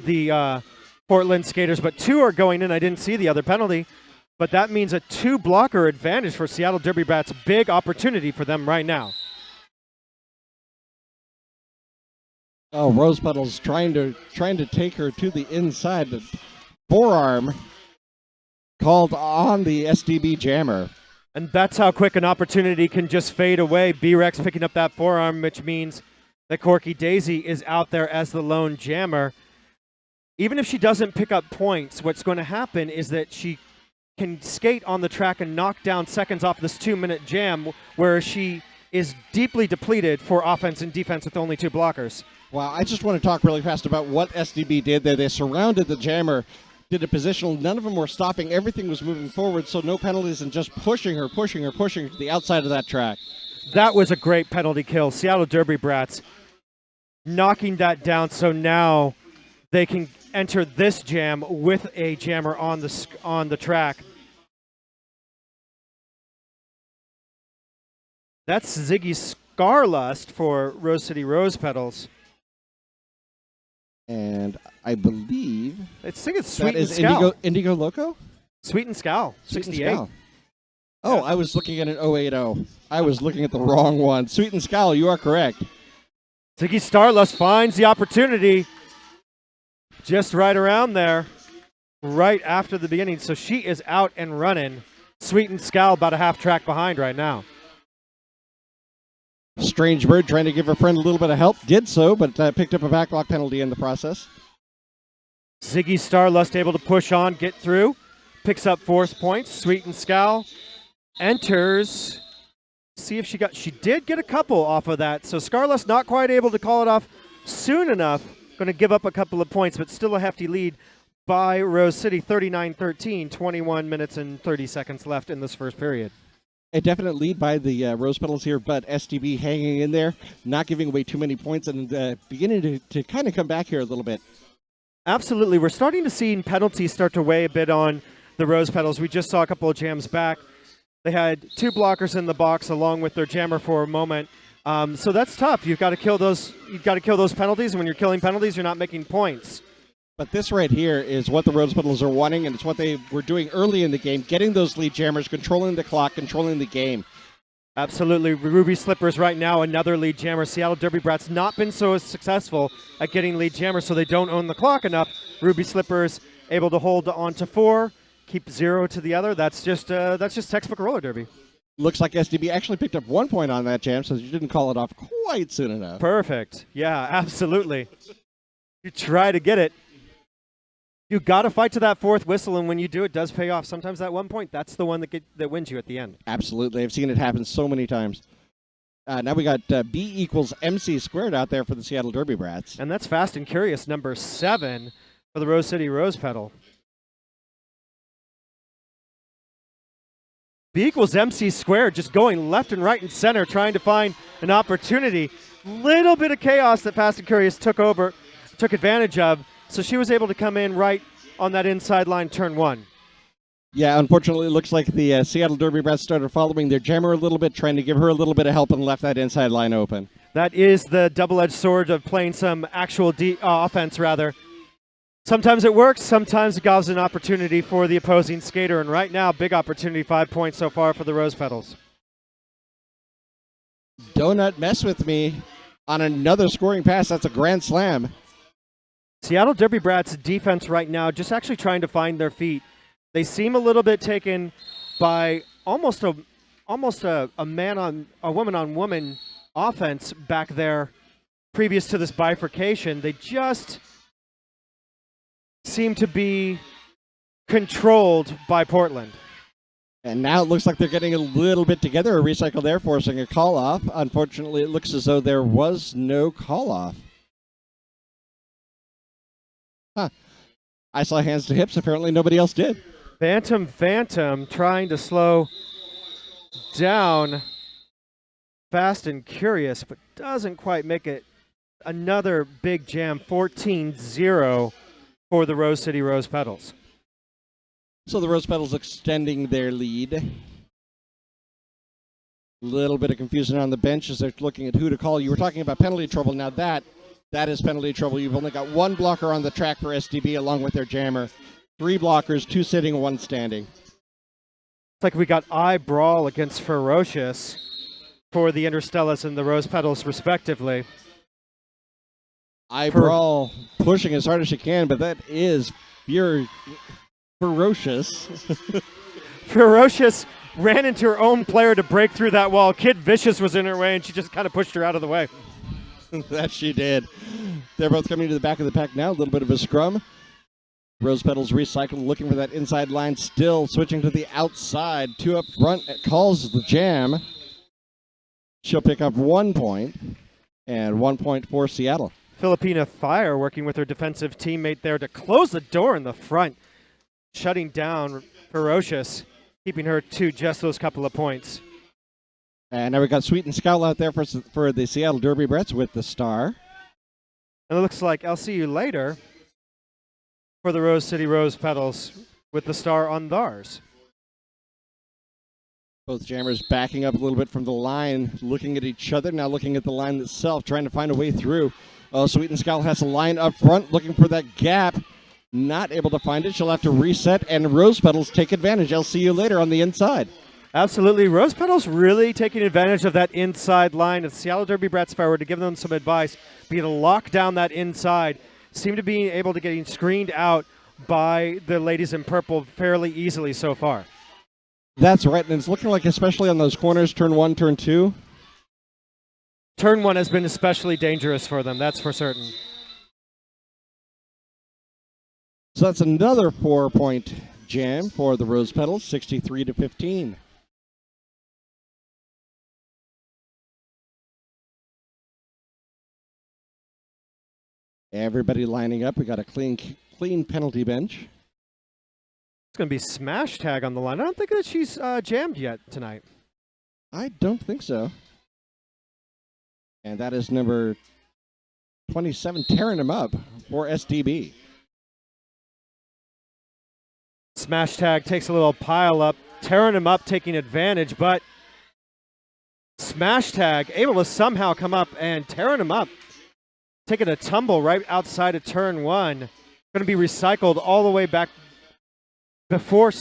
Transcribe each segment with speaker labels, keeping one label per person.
Speaker 1: the Portland skaters, but 2 are going in. I didn't see the other penalty, but that means a 2-blocker advantage for Seattle Derby Brats. Big opportunity for them right now.
Speaker 2: Oh, Rose Petals trying to take her to the inside. The forearm called on the SDB jammer.
Speaker 1: And that's how quick an opportunity can just fade away. B-Rex picking up that forearm, which means that Corky Daisy is out there as the lone jammer. Even if she doesn't pick up points, what's going to happen is that she can skate on the track and knock down seconds off this 2-minute jam where she is deeply depleted for offense and defense with only 2 blockers.
Speaker 2: Wow, I just want to talk really fast about what SDB did there. They surrounded the jammer, did a positional. None of them were stopping. Everything was moving forward, so no penalties and just pushing her to the outside of that track.
Speaker 1: That was a great penalty kill. Seattle Derby Brats knocking that down, so now they can enter this jam with a jammer on the track. That's Ziggy Scarlust for Rose City Rose Petals.
Speaker 2: And I believe
Speaker 1: I think it's Sweet
Speaker 2: that
Speaker 1: and
Speaker 2: is
Speaker 1: Scowl.
Speaker 2: Indigo Loco?
Speaker 1: Sweet and Scowl,
Speaker 2: Sweet and
Speaker 1: 68.
Speaker 2: Scowl. Oh, I was looking at an 080. I was looking at the wrong one. Sweet and Scowl, you are correct.
Speaker 1: Ziggy Starlust finds the opportunity just right around there, right after the beginning. So she is out and running. Sweet and Scowl about a half track behind right now.
Speaker 2: Strange Bird trying to give her friend a little bit of help. Did so, but picked up a backlock penalty in the process.
Speaker 1: Ziggy Starlust able to push on, get through. Picks up 4th points. Sweet and Scowl enters. See if she did get a couple off of that. So Scarlust not quite able to call it off soon enough. Going to give up a couple of points, but still a hefty lead by Rose City, 39-13, 21 minutes and 30 seconds left in this first period.
Speaker 2: A definite lead by the Rose Petals here, but SDB hanging in there, not giving away too many points, and beginning to kind of come back here a little bit.
Speaker 1: Absolutely. We're starting to see penalties start to weigh a bit on the Rose Petals. We just saw a couple of jams back. They had 2 blockers in the box along with their jammer for a moment. So that's tough. You've got to kill those. You've got to kill those penalties, and when you're killing penalties, you're not making points.
Speaker 2: But this right here is what the Rose Petals are wanting, and it's what they were doing early in the game, getting those lead jammers, controlling the clock, controlling the game.
Speaker 1: Absolutely. Ruby Slippers right now, another lead jammer. Seattle Derby Brats not been so successful at getting lead jammers, so they don't own the clock enough. Ruby Slippers able to hold on to 4, keep 0 to the other. That's just textbook roller derby.
Speaker 2: Looks like SDB actually picked up 1 point on that jam, so you didn't call it off quite soon enough.
Speaker 1: Perfect. Yeah, absolutely. You try to get it. You got to fight to that 4th whistle, and when you do, it does pay off. Sometimes that 1 point, that's the one that wins you at the end.
Speaker 2: Absolutely. I've seen it happen so many times. Now we got B equals MC squared out there for the Seattle Derby Brats.
Speaker 1: And that's Fast and Curious, number 7 for the Rose City Rose Petal. B equals MC squared, just going left and right and center, trying to find an opportunity. Little bit of chaos that Fast and Curious took advantage of. So she was able to come in right on that inside line, turn 1.
Speaker 2: Yeah, unfortunately, it looks like the Seattle Derby Brats started following their jammer a little bit, trying to give her a little bit of help, and left that inside line open.
Speaker 1: That is the double-edged sword of playing some actual offense, rather. Sometimes it works, sometimes it gives an opportunity for the opposing skater, and right now, big opportunity, 5 points so far for the Rose Petals.
Speaker 2: Donut mess with me on another scoring pass. That's a grand slam.
Speaker 1: Seattle Derby Brats defense right now just actually trying to find their feet. They seem a little bit taken by almost a woman on woman offense back there previous to this bifurcation. They just seem to be controlled by Portland.
Speaker 2: And now it looks like they're getting a little bit together. A recycle there, forcing a call off. Unfortunately, it looks as though there was no call off. Huh. I saw hands to hips. Apparently nobody else did.
Speaker 1: Phantom trying to slow down Fast and Curious, but doesn't quite make it. Another big jam, 14-0 for the Rose City Rose Petals.
Speaker 2: So the Rose Petals extending their lead. A little bit of confusion on the bench as they're looking at who to call. You were talking about penalty trouble. Now that That is penalty trouble. You've only got one blocker on the track for SDB along with their jammer. 3 blockers, 2 sitting, 1 standing.
Speaker 1: It's like we got eye brawl against Ferocious for the Stellas and the Rose Petals, respectively.
Speaker 2: Eye brawl pushing as hard as she can, but that is Ferocious.
Speaker 1: Ferocious ran into her own player to break through that wall. Kid Vicious was in her way, and she just kind of pushed her out of the way.
Speaker 2: That she did. They're both coming to the back of the pack now. A little bit of a scrum. Rose Petals recycled, looking for that inside line, still switching to the outside. 2 up front, calls the jam. She'll pick up 1 point, and 1 point for Seattle.
Speaker 1: Filipina Fire working with her defensive teammate there to close the door in the front, shutting down Ferocious, keeping her to just those couple of points.
Speaker 2: And now we got Sweet and Scowl out there for the Seattle Derby Brets with the star.
Speaker 1: And it looks like I'll see you later for the Rose City Rose Petals with the star on theirs.
Speaker 2: Both jammers backing up a little bit from the line, looking at each other, now looking at the line itself, trying to find a way through. Sweet and Scowl has a line up front, looking for that gap. Not able to find it. She'll have to reset, and Rose Petals take advantage. I'll see you later on the inside.
Speaker 1: Absolutely. Rose Petals really taking advantage of that inside line. If Seattle Derby Brats, if I were to give them some advice, be to lock down that inside. Seem to be able to getting screened out by the ladies in purple fairly easily so far.
Speaker 2: That's right, and it's looking like, especially on those corners, turn 1, turn 2.
Speaker 1: Turn 1 has been especially dangerous for them, that's for certain.
Speaker 2: So that's another 4-point jam for the Rose Petals, 63-15. Everybody lining up. We got a clean penalty bench.
Speaker 1: It's going to be Smash Tag on the line. I don't think that she's jammed yet tonight.
Speaker 2: I don't think so. And that is number 27, tearing him up for SDB.
Speaker 1: Smash Tag takes a little pile up, tearing him up, taking advantage, but Smash Tag able to somehow come up and tearing him up, taking a tumble right outside of turn 1. Going to be recycled all the way back before,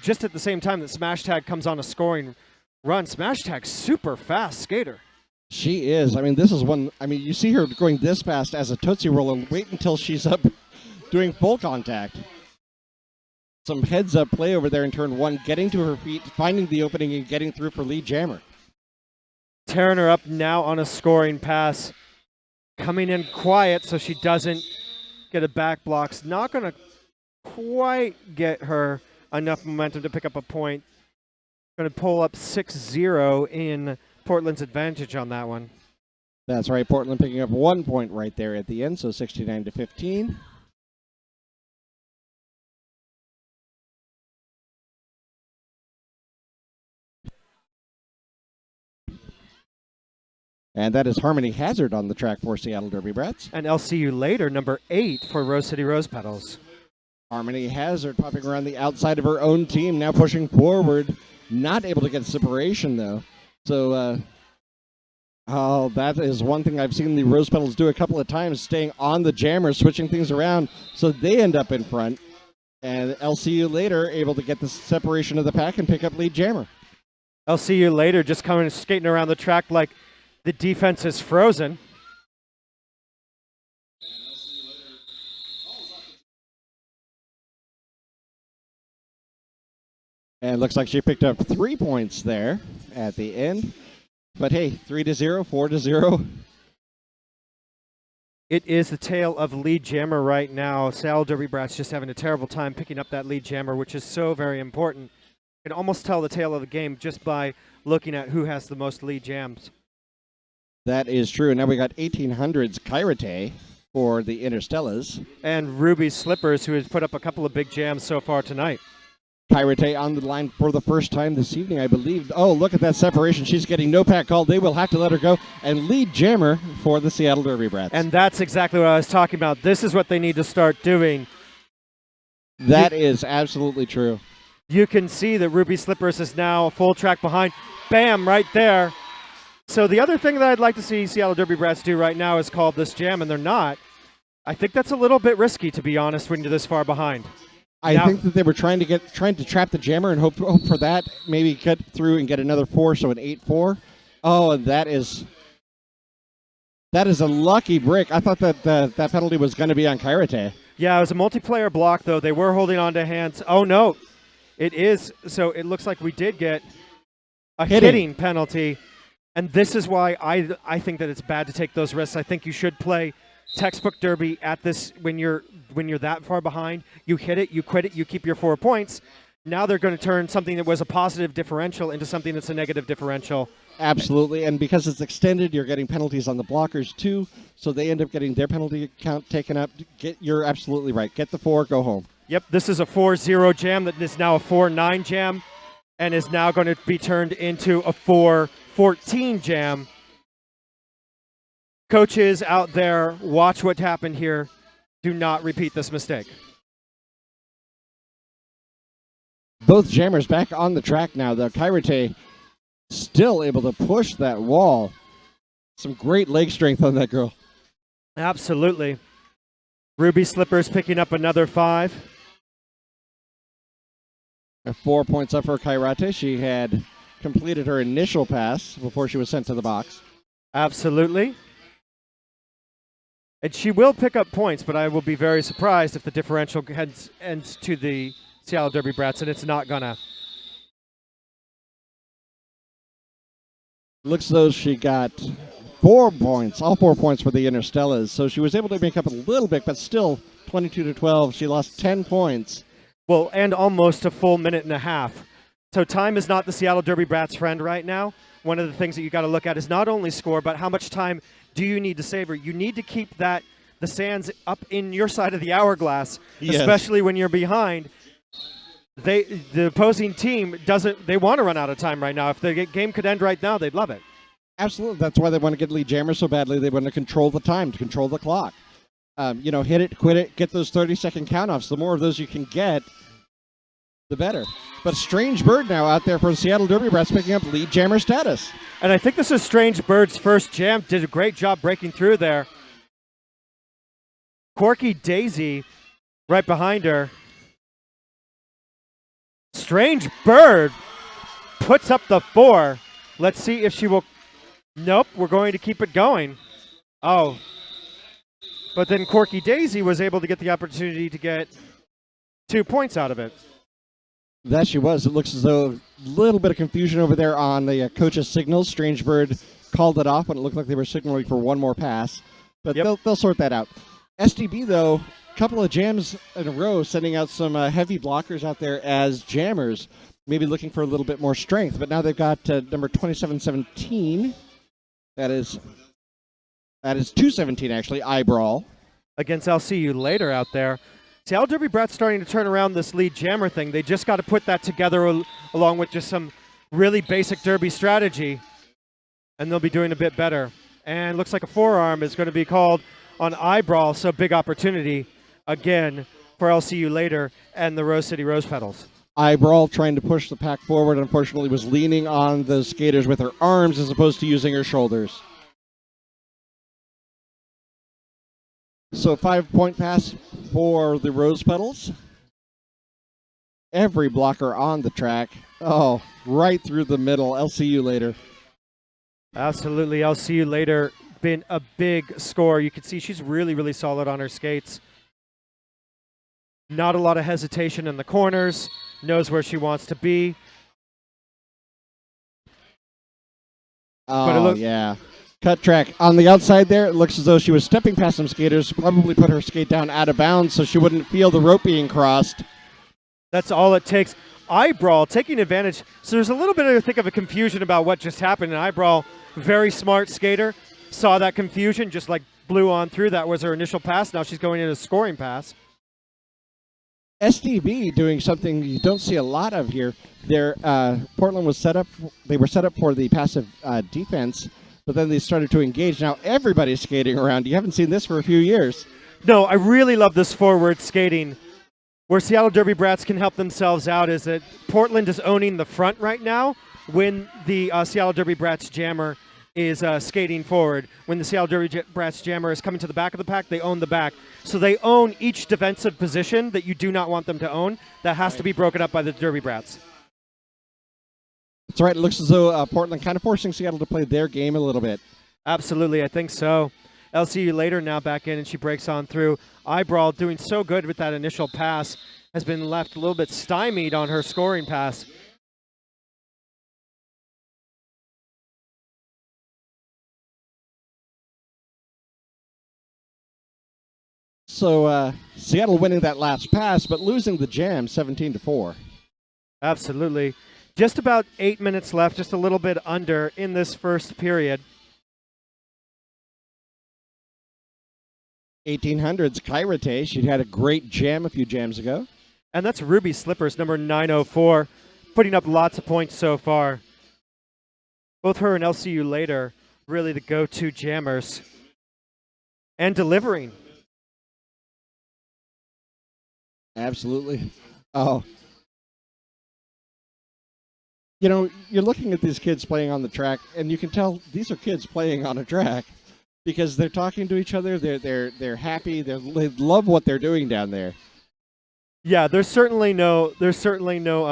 Speaker 1: just at the same time that Smash Tag comes on a scoring run. Smash Tag, super fast skater.
Speaker 2: She is. I mean, this is one. I mean, you see her going this fast as a Tootsie Roll, and wait until she's up doing full contact. Some heads-up play over there in turn 1, getting to her feet, finding the opening, and getting through for lead jammer.
Speaker 1: Tearing her up now on a scoring pass. Coming in quiet so she doesn't get a back blocks. Not going to quite get her enough momentum to pick up a point. Going to pull up 6-0 in Portland's advantage on that one.
Speaker 2: That's right. Portland picking up 1 point right there at the end, so 69-15. And that is Harmony Hazard on the track for Seattle Derby Brats.
Speaker 1: And I'll see you later, number 8 for Rose City Rose Petals.
Speaker 2: Harmony Hazard popping around the outside of her own team, now pushing forward. Not able to get separation, though. So, that is one thing I've seen the Rose Petals do a couple of times, staying on the jammer, switching things around, so they end up in front. And I'll see you later, able to get the separation of the pack and pick up lead jammer.
Speaker 1: I'll see you later, just coming skating around the track like the defense is frozen.
Speaker 2: And it looks like she picked up 3 points there at the end. But hey, 3-0, 4-0.
Speaker 1: It is the tale of lead jammer right now. Seattle Derby Brats just having a terrible time picking up that lead jammer, which is so very important. You can almost tell the tale of the game just by looking at who has the most lead jams.
Speaker 2: That is true. Now we got 1800's Kairate for the Stellas.
Speaker 1: And Ruby Slippers, who has put up a couple of big jams so far tonight.
Speaker 2: Kairate on the line for the first time this evening, I believe. Oh, look at that separation. She's getting no pack called. They will have to let her go. And lead jammer for the Seattle Derby Brats.
Speaker 1: And that's exactly what I was talking about. This is what they need to start doing.
Speaker 2: That is absolutely true.
Speaker 1: You can see that Ruby Slippers is now a full track behind. Bam, right there. So the other thing that I'd like to see Seattle Derby Brats do right now is call this jam, and they're not. I think that's a little bit risky, to be honest, when you're this far behind.
Speaker 2: I think that they were trying to trap the jammer and hope for that, maybe get through and get another 4, so an 8-4. Oh, and that is a lucky break. I thought that that penalty was going to be on Kairate.
Speaker 1: Yeah, it was a multiplayer block, though. They were holding on to hands. Oh, no. It is. So it looks like we did get a hitting penalty. And this is why I think that it's bad to take those risks. I think you should play textbook derby at this when you're that far behind. You hit it, you quit it, you keep your 4 points. Now they're going to turn something that was a positive differential into something that's a negative differential.
Speaker 2: Absolutely, and because it's extended, you're getting penalties on the blockers too, so they end up getting their penalty count taken up. You're absolutely right. Get the 4, go home.
Speaker 1: Yep, this is a 4-0 jam that is now a 4-9 jam and is now going to be turned into a 4-14 jam. Coaches out there, watch what happened here. Do not repeat this mistake.
Speaker 2: Both jammers back on the track now, though. Kairate still able to push that wall. Some great leg strength on that girl.
Speaker 1: Absolutely. Ruby Slippers picking up another 5.
Speaker 2: 4 points up for Kairate. She had completed her initial pass before she was sent to the box.
Speaker 1: Absolutely. And she will pick up points, but I will be very surprised if the differential ends to the Seattle Derby Brats, and it's not gonna.
Speaker 2: Looks as though she got 4 points, all 4 points for the Stellas. So she was able to make up a little bit, but still 22-12. She lost 10 points.
Speaker 1: Well, and almost a full minute and a half. So time is not the Seattle Derby Brats' friend right now. One of the things that you got to look at is not only score, but how much time do you need to savor. You need to keep the sands up in your side of the hourglass, yes. Especially when you're behind. The opposing team they want to run out of time right now. If the game could end right now, they'd love it.
Speaker 2: Absolutely. That's why they want to get lead jammers so badly. They want to control the time, to control the clock. Hit it, quit it, get those 30-second count-offs. The more of those you can get, the better. But Strange Bird now out there for the Seattle Derby Brats picking up lead jammer status.
Speaker 1: And I think this is Strange Bird's first jam. Did a great job breaking through there. Quirky Daisy right behind her. Strange Bird puts up the 4. Let's see if she will. Nope, we're going to keep it going. Oh. But then Quirky Daisy was able to get the opportunity to get 2 points out of it.
Speaker 2: That she was. It looks as though a little bit of confusion over there on the coach's signals. Strange Bird called it off when it looked like they were signaling for one more pass. But they'll sort that out. SDB, though, a couple of jams in a row, sending out some heavy blockers out there as jammers, maybe looking for a little bit more strength. But now they've got number 2717. That is 217, actually, Eyebrawl.
Speaker 1: Against LCU later out there. Seattle Derby Brats starting to turn around this lead jammer thing. They just got to put that together along with just some really basic derby strategy, and they'll be doing a bit better. And looks like a forearm is going to be called on Eyebrawl, so big opportunity again for LCU later and the Rose City Rose Petals.
Speaker 2: Eyebrawl trying to push the pack forward, unfortunately was leaning on the skaters with her arms as opposed to using her shoulders. So 5-point pass for the Rose Petals. Every blocker on the track. Oh, right through the middle. LCU later.
Speaker 1: Absolutely. LCU later been a big score. You can see she's really, really solid on her skates. Not a lot of hesitation in the corners. Knows where she wants to be.
Speaker 2: Oh, yeah. Cut track. On the outside there, it looks as though she was stepping past some skaters, probably put her skate down out of bounds so she wouldn't feel the rope being crossed.
Speaker 1: That's all it takes. Eyebrawl taking advantage. So there's a little bit, I think, of a confusion about what just happened. And Eyebrawl, very smart skater, saw that confusion, just like blew on through. That was her initial pass. Now she's going in a scoring pass.
Speaker 2: SDB doing something you don't see a lot of here. Portland was set up. They were set up for the passive defense, but then they started to engage. Now everybody's skating around. You haven't seen this for a few years.
Speaker 1: No, I really love this forward skating. Where Seattle Derby Brats can help themselves out is that Portland is owning the front right now when the Seattle Derby Brats jammer is skating forward. When the Seattle Derby Brats jammer is coming to the back of the pack, they own the back. So they own each defensive position that you do not want them to own. That has to be broken up by the Derby Brats.
Speaker 2: That's right. It looks as though Portland kind of forcing Seattle to play their game a little bit.
Speaker 1: Absolutely, I think so. LCU later now back in, and she breaks on through. Eyebrawl doing so good with that initial pass has been left a little bit stymied on her scoring pass.
Speaker 2: So Seattle winning that last pass, but losing the jam 17-4.
Speaker 1: Absolutely. Just about 8 minutes left, just a little bit under in this first period.
Speaker 2: 1800s, Kairate. She had a great jam a few jams ago.
Speaker 1: And that's Ruby Slippers, number 904, putting up lots of points so far. Both her and LCU later, really the go-to jammers. And delivering.
Speaker 2: Absolutely. Oh. You know, you're looking at these kids playing on the track, and you can tell these are kids playing on a track because they're talking to each other. They're happy. They love what they're doing down there.
Speaker 1: Yeah, there's certainly no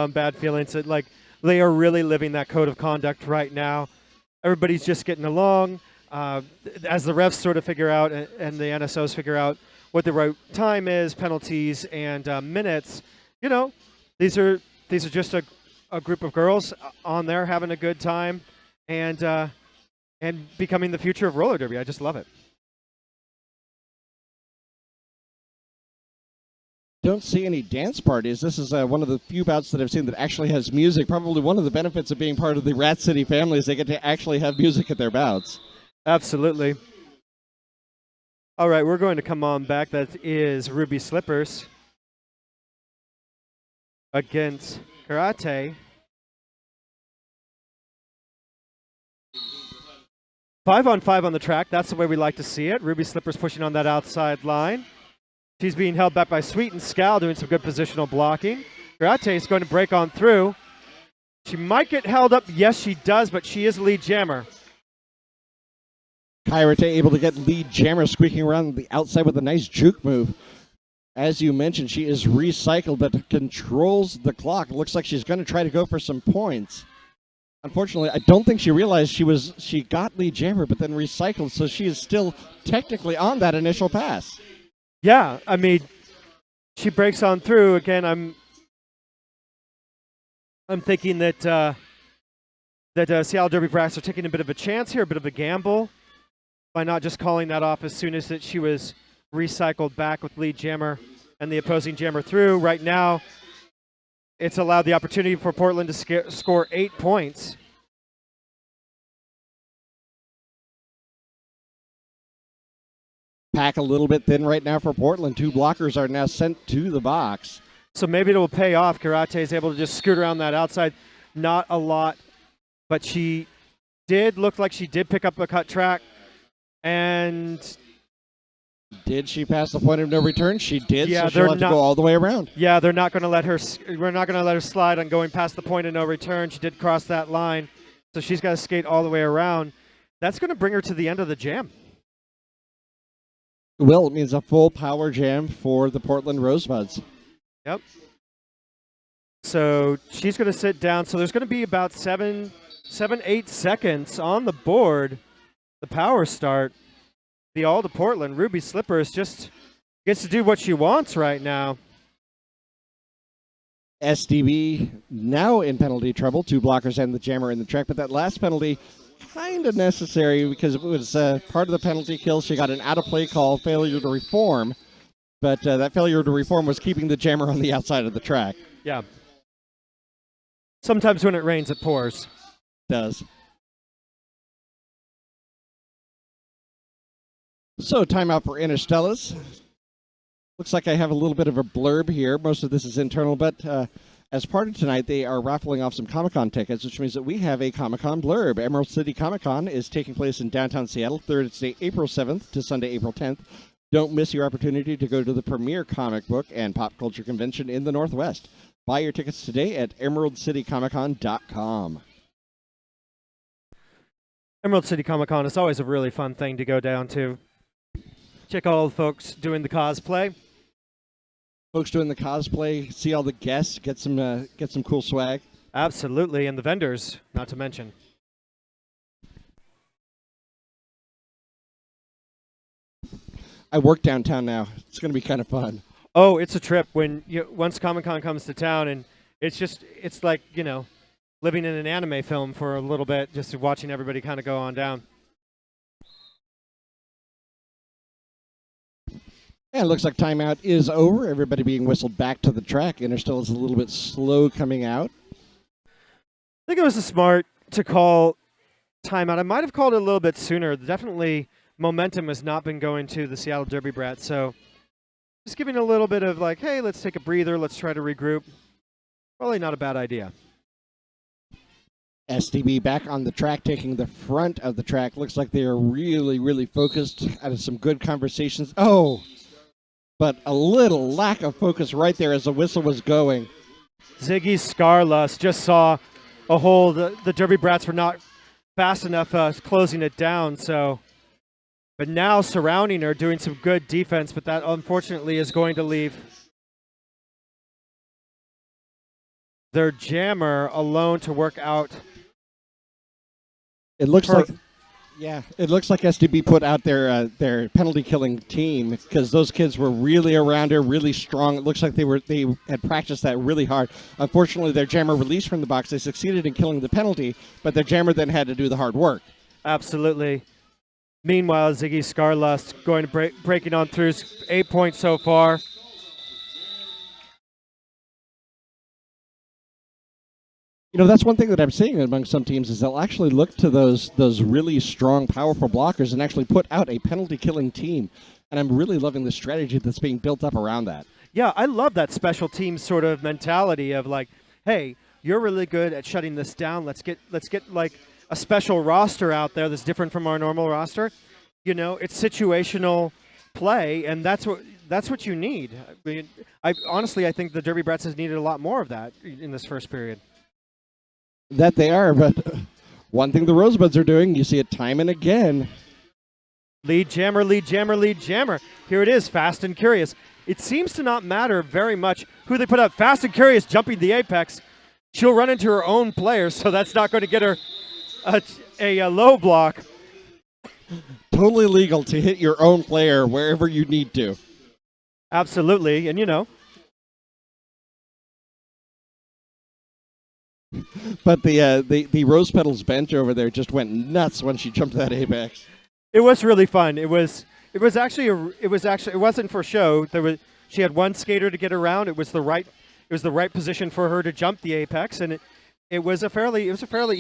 Speaker 1: bad feelings. Like they are really living that code of conduct right now. Everybody's just getting along. As the refs sort of figure out and the NSOs figure out what the right time is, penalties and minutes. You know, these are just a group of girls on there having a good time and becoming the future of roller derby. I just love it.
Speaker 2: Don't see any dance parties. This is one of the few bouts that I've seen that actually has music. Probably one of the benefits of being part of the Rat City family is they get to actually have music at their bouts.
Speaker 1: Absolutely. All right, we're going to come on back. That is Ruby Slippers against Karate. 5-on-5 on the track. That's the way we like to see it. Ruby Slippers pushing on that outside line. She's being held back by Sweet and Scal doing some good positional blocking. Karate is going to break on through. She might get held up. Yes, she does, but she is lead jammer.
Speaker 2: Kairate able to get lead jammer squeaking around the outside with a nice juke move. As you mentioned, she is recycled, but controls the clock. It looks like she's going to try to go for some points. Unfortunately, I don't think she realized she got lead jammer, but then recycled, so she is still technically on that initial pass.
Speaker 1: Yeah, I mean, she breaks on through. Again, I'm thinking that Seattle Derby Brats are taking a bit of a chance here, a bit of a gamble, by not just calling that off as soon as that she was recycled back with lead jammer and the opposing jammer through. Right now, it's allowed the opportunity for Portland to score 8 points.
Speaker 2: Pack a little bit thin right now for Portland. 2 blockers are now sent to the box.
Speaker 1: So maybe it will pay off. Karate is able to just scoot around that outside. Not a lot, but she did look like she did pick up a cut track. And
Speaker 2: did she pass the point of no return? She did.
Speaker 1: Yeah,
Speaker 2: so she'll have to go all the way around.
Speaker 1: Yeah, they're not going to let her. We're not going to let her slide on going past the point of no return. She did cross that line, so she's got to skate all the way around. That's going to bring her to the end of the jam.
Speaker 2: Well, it means a full power jam for the Portland Rosebuds.
Speaker 1: Yep. So she's going to sit down. So there's going to be about 7, 8 seconds on the board. The power start. The all to Portland. Ruby Slippers just gets to do what she wants right now.
Speaker 2: SDB now in penalty trouble. 2 blockers and the jammer in the track. But that last penalty, kind of necessary because it was part of the penalty kill. She got an out-of-play call, failure to reform. But that failure to reform was keeping the jammer on the outside of the track.
Speaker 1: Yeah. Sometimes when it rains, it pours.
Speaker 2: It does. So, timeout for Stellas. Looks like I have a little bit of a blurb here. Most of this is internal, but as part of tonight, they are raffling off some Comic-Con tickets, which means that we have a Comic-Con blurb. Emerald City Comic-Con is taking place in downtown Seattle, Thursday, April 7th to Sunday, April 10th. Don't miss your opportunity to go to the premier comic book and pop culture convention in the Northwest. Buy your tickets today at emeraldcitycomiccon.com.
Speaker 1: Emerald City Comic Con is always a really fun thing to go down to. Check out all the folks doing the cosplay.
Speaker 2: Folks doing the cosplay, see all the guests, get some cool swag.
Speaker 1: Absolutely, and the vendors, not to mention.
Speaker 2: I work downtown now. It's going to be kind of fun.
Speaker 1: Oh, it's a trip when once Comic Con comes to town, and it's like, living in an anime film for a little bit, just watching everybody kind of go on down.
Speaker 2: And it looks like timeout is over. Everybody being whistled back to the track. Interstellar is a little bit slow coming out.
Speaker 1: I think it was smart to call timeout. I might have called it a little bit sooner. Definitely, momentum has not been going to the Seattle Derby Brats, so just giving a little bit of like, hey, let's take a breather, let's try to regroup. Probably not a bad idea.
Speaker 2: SDB back on the track, taking the front of the track. Looks like they are really, really focused. Out of some good conversations. Oh, but a little lack of focus right there as the whistle was going.
Speaker 1: Ziggy Scarlus just saw a hole. The Derby Brats were not fast enough closing it down, so... But now surrounding her, doing some good defense, but that unfortunately is going to leave their jammer alone to work out.
Speaker 2: It looks like, it looks like SDB put out their penalty killing team because those kids were really around her, really strong. It looks like they had practiced that really hard. Unfortunately, their jammer released from the box. They succeeded in killing the penalty, but their jammer then had to do the hard work.
Speaker 1: Absolutely. Meanwhile, Ziggy Scarlust going to breaking on through, 8 points so far.
Speaker 2: That's one thing that I'm seeing among some teams is they'll actually look to those really strong, powerful blockers and actually put out a penalty-killing team. And I'm really loving the strategy that's being built up around that.
Speaker 1: Yeah, I love that special team sort of mentality of like, hey, you're really good at shutting this down. Let's get like a special roster out there that's different from our normal roster. It's situational play, and that's what you need. I mean, honestly, I think the Derby Brats has needed a lot more of that in this first period.
Speaker 2: That they are, but one thing the Rosebuds are doing, you see it time and again.
Speaker 1: Lead jammer, lead jammer, lead jammer. Here it is, Fast and Curious. It seems to not matter very much who they put up. Fast and Curious jumping the apex. She'll run into her own player, so that's not going to get her a low block.
Speaker 2: Totally legal to hit your own player wherever you need to.
Speaker 1: Absolutely, and
Speaker 2: But the Rose Petals bench over there just went nuts when she jumped that apex.
Speaker 1: It was really fun. It wasn't for show. She had one skater to get around. It was the right position for her to jump the apex, and it was a fairly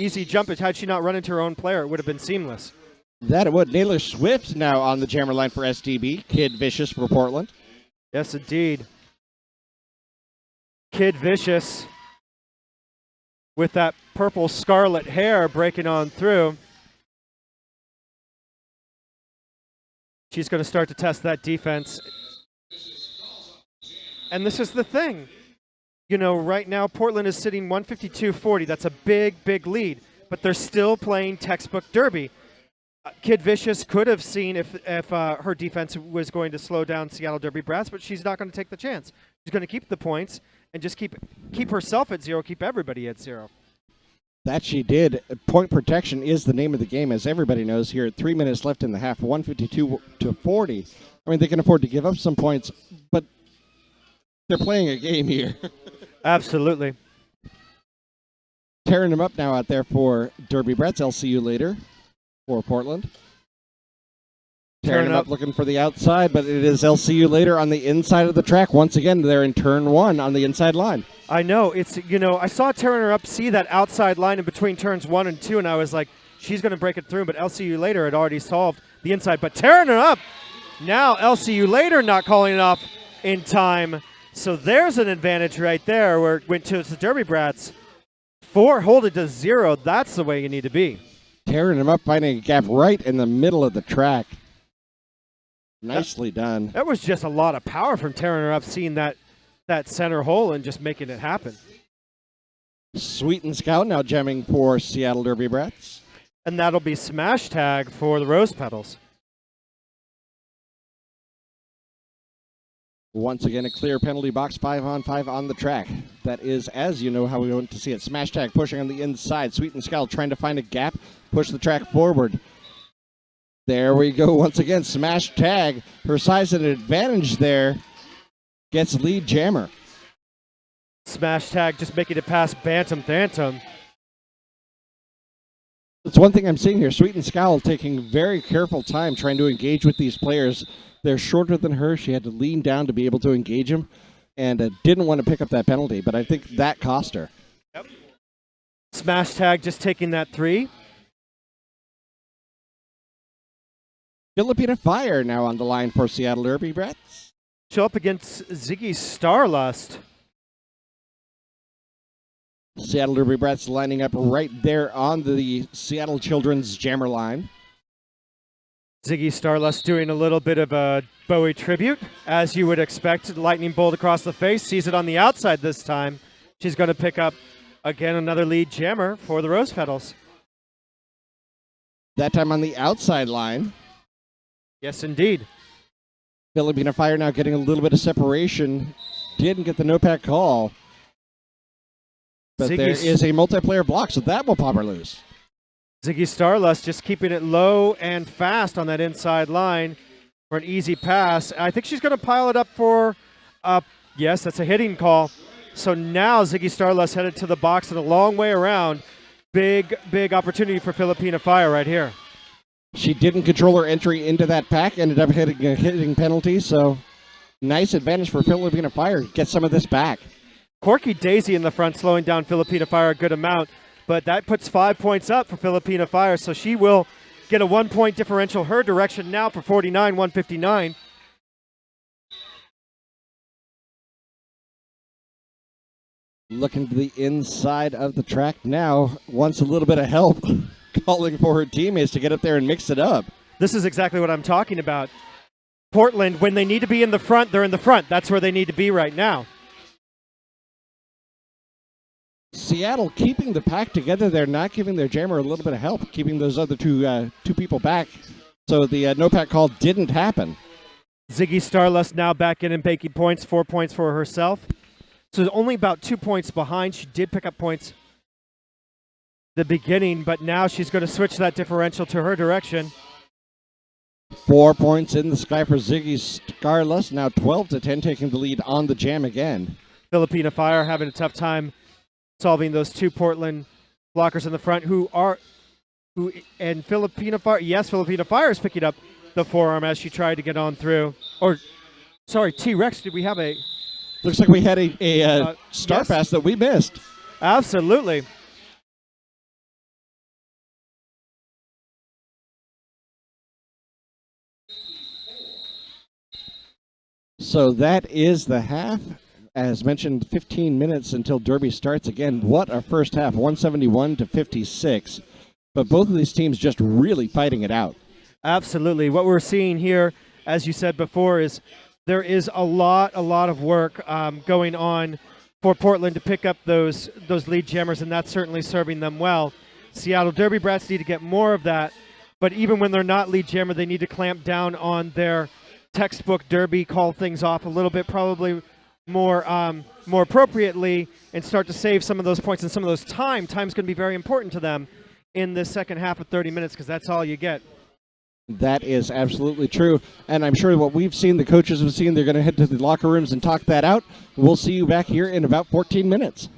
Speaker 1: easy jump. Had she not run into her own player, it would have been seamless.
Speaker 2: That it would. Naylor Swift now on the jammer line for SDB. Kid Vicious for Portland.
Speaker 1: Yes, indeed. Kid Vicious with that purple scarlet hair breaking on through. She's going to start to test that defense. And this is the thing. Right now Portland is sitting 152-40. That's a big, big lead. But they're still playing textbook derby. Kid Vicious could have seen if her defense was going to slow down Seattle Derby Brats, but she's not going to take the chance. She's going to keep the points and just keep herself at zero, keep everybody at zero.
Speaker 2: That she did. Point protection is the name of the game, as everybody knows here. 3 minutes left in the half, 152-40. I mean, they can afford to give up some points, but they're playing a game here.
Speaker 1: Absolutely.
Speaker 2: Tearing them up now out there for Derby Brats. I'll see you later for Portland. Tearing them up looking for the outside, but it is LCU later on the inside of the track. Once again, they're in turn one on the inside line.
Speaker 1: I know. I saw tearing her up see that outside line in between turns 1 and 2, and I was like, she's going to break it through, but LCU later had already solved the inside. But tearing her up, now LCU later not calling it off in time. So there's an advantage right there where it went to the Derby Brats. 4, hold it to 0. That's the way you need to be.
Speaker 2: Tearing them up, finding a gap right in the middle of the track. Nicely done.
Speaker 1: That was just a lot of power from tearing her up, seeing that center hole and just making it happen.
Speaker 2: Sweet and Scout now jamming for Seattle Derby Brats.
Speaker 1: And that'll be smash tag for the Rose Petals.
Speaker 2: Once again, a clear penalty box, 5-on-5 on the track. That is, as you know, how we want to see it. Smash tag pushing on the inside. Sweet and Scowl trying to find a gap, push the track forward. There we go. Once again, smash tag. Her size and advantage there gets lead jammer.
Speaker 1: Smash tag just making it past Bantam Phantom.
Speaker 2: That's one thing I'm seeing here. Sweet and Scowl taking very careful time trying to engage with these players. They're shorter than her. She had to lean down to be able to engage them and didn't want to pick up that penalty, but I think that cost her.
Speaker 1: Yep. Smash tag just taking that 3.
Speaker 2: Filipina Fire now on the line for Seattle Derby Brats.
Speaker 1: Show up against Ziggy Starlust.
Speaker 2: Seattle Derby Brats lining up right there on the Seattle Children's Jammer line.
Speaker 1: Ziggy Starlust doing a little bit of a Bowie tribute, as you would expect. Lightning bolt across the face, sees it on the outside this time. She's going to pick up, again, another lead jammer for the Rose Petals.
Speaker 2: That time on the outside line.
Speaker 1: Yes, indeed.
Speaker 2: Filipina Fire now getting a little bit of separation. Didn't get the no-pack call. But there is a multiplayer block, so that will pop her loose.
Speaker 1: Ziggy Starlust just keeping it low and fast on that inside line for an easy pass. I think she's going to pile it up for, yes, that's a hitting call. So now Ziggy Starlust headed to the box and a long way around. Big, big opportunity for Filipina Fire right here.
Speaker 2: She didn't control her entry into that pack, ended up hitting a hitting penalty, so nice advantage for Filipina Fire. Get some of this back.
Speaker 1: Corky Daisy in the front slowing down Filipina Fire a good amount. But that puts 5 points up for Filipina Fire, so she will get a 1-point differential her direction now for 49-159.
Speaker 2: Looking to the inside of the track now, wants a little bit of help, calling for her teammates to get up there and mix it up.
Speaker 1: This is exactly what I'm talking about. Portland, when they need to be in the front, they're in the front. That's where they need to be right now.
Speaker 2: Seattle keeping the pack together. They're not giving their jammer a little bit of help, keeping those other two people back. So the no-pack call didn't happen.
Speaker 1: Ziggy Starlust now back in and making points, 4 points for herself. So only about 2 points behind. She did pick up points the beginning, but now she's going to switch that differential to her direction.
Speaker 2: 4 points in the sky for Ziggy Starlust. Now 12-10, taking the lead on the jam again.
Speaker 1: Filipina Fire having a tough time solving those two Portland blockers in the front and Filipina Fire, yes, Filipina Fire is picking up the forearm as she tried to get on through. Or, sorry, T-Rex, did we have a...
Speaker 2: Looks like we had a star
Speaker 1: yes.
Speaker 2: pass that we missed.
Speaker 1: Absolutely.
Speaker 2: So that is the half. As mentioned, 15 minutes until Derby starts again. What a first half, 171-56. But both of these teams just really fighting it out.
Speaker 1: Absolutely. What we're seeing here, as you said before, is there is a lot of work going on for Portland to pick up those lead jammers, and that's certainly serving them well. Seattle Derby Brats need to get more of that, but even when they're not lead jammer, they need to clamp down on their textbook derby, call things off a little bit, probably more appropriately, and start to save some of those points and some of those time. Time's going to be very important to them in this second half of 30 minutes because that's all you get.
Speaker 2: That is absolutely true. And I'm sure what we've seen, the coaches have seen, they're going to head to the locker rooms and talk that out. We'll see you back here in about 14 minutes.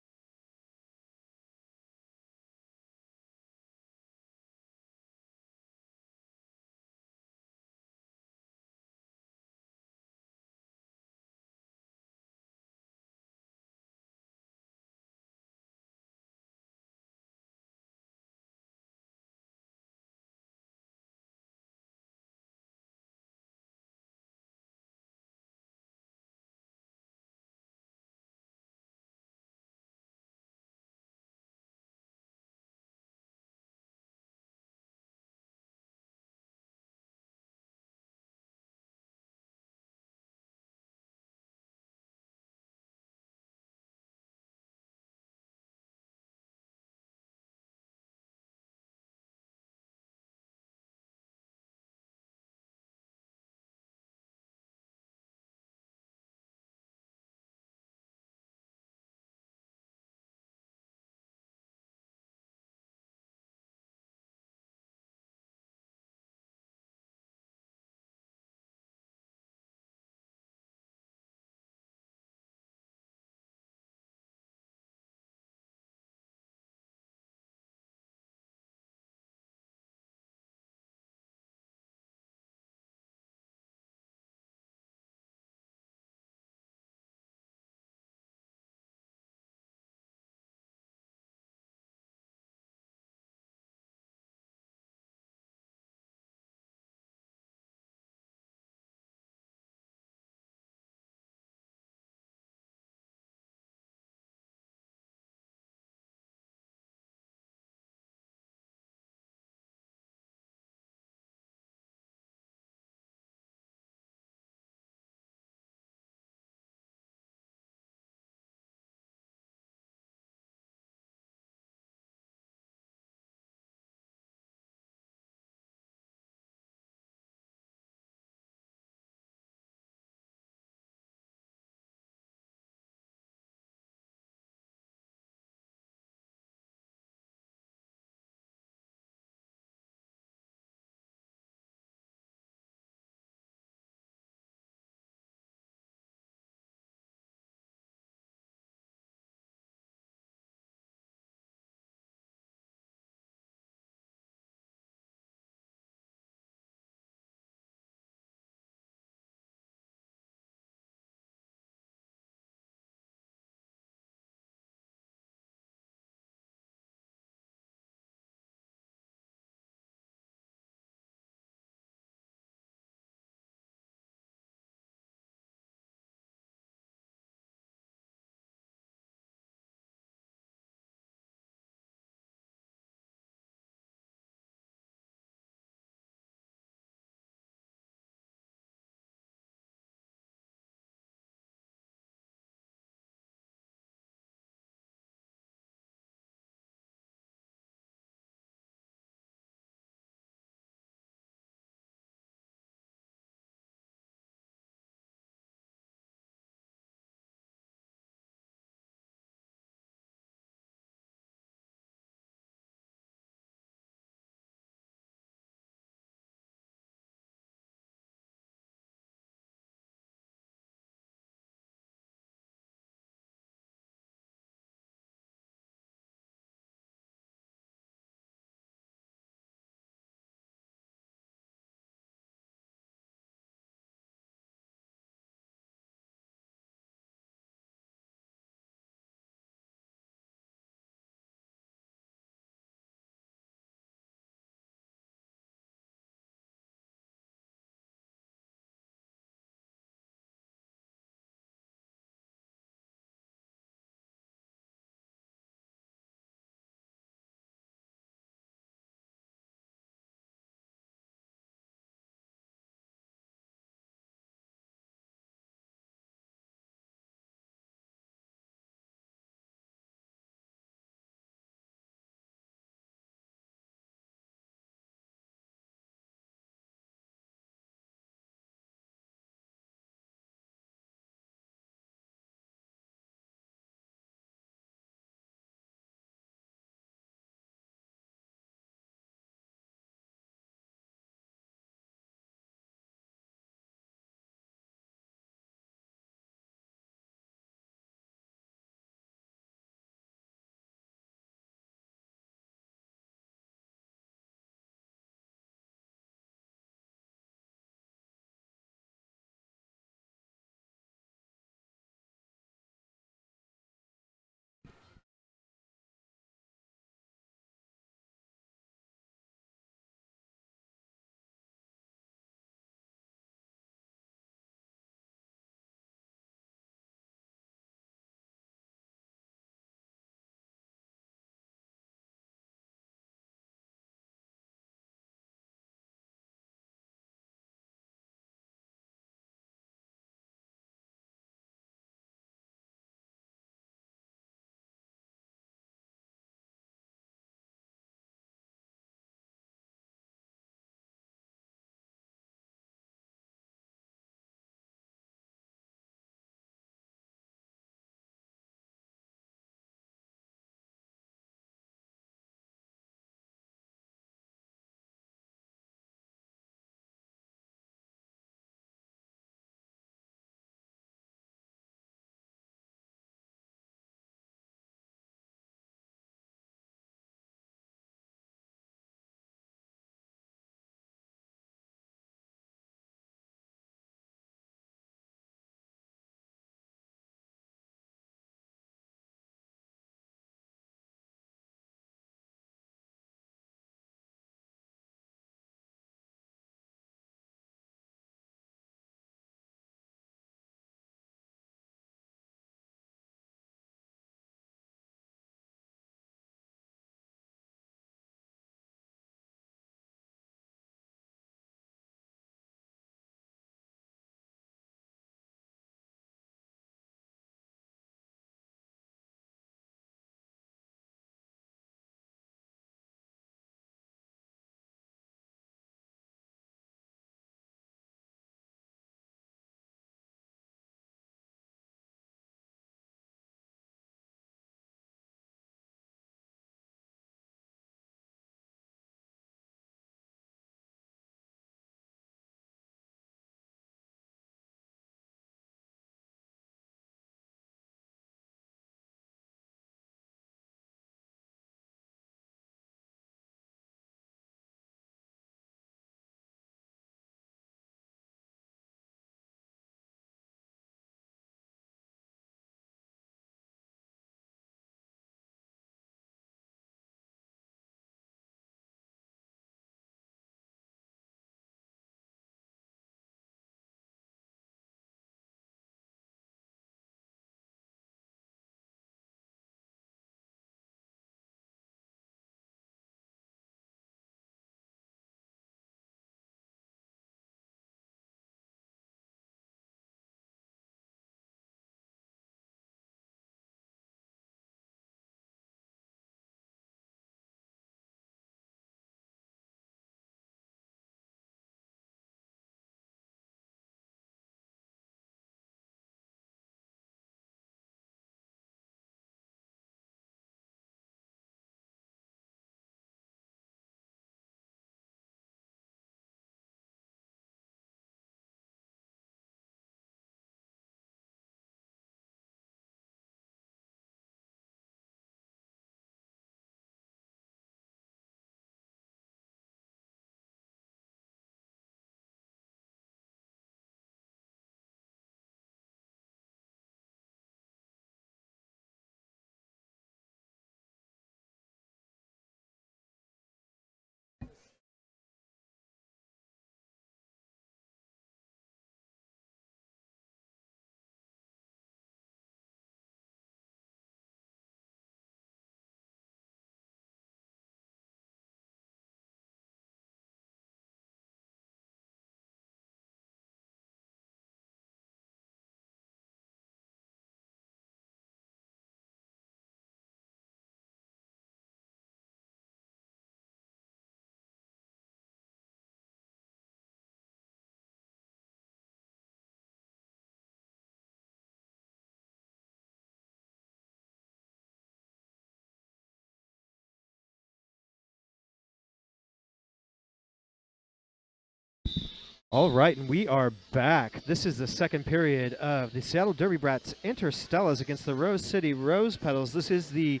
Speaker 1: All right, and we are back. This is the second period of the Seattle Derby Brats enter Stellas against the Rose City Rose Petals. This is the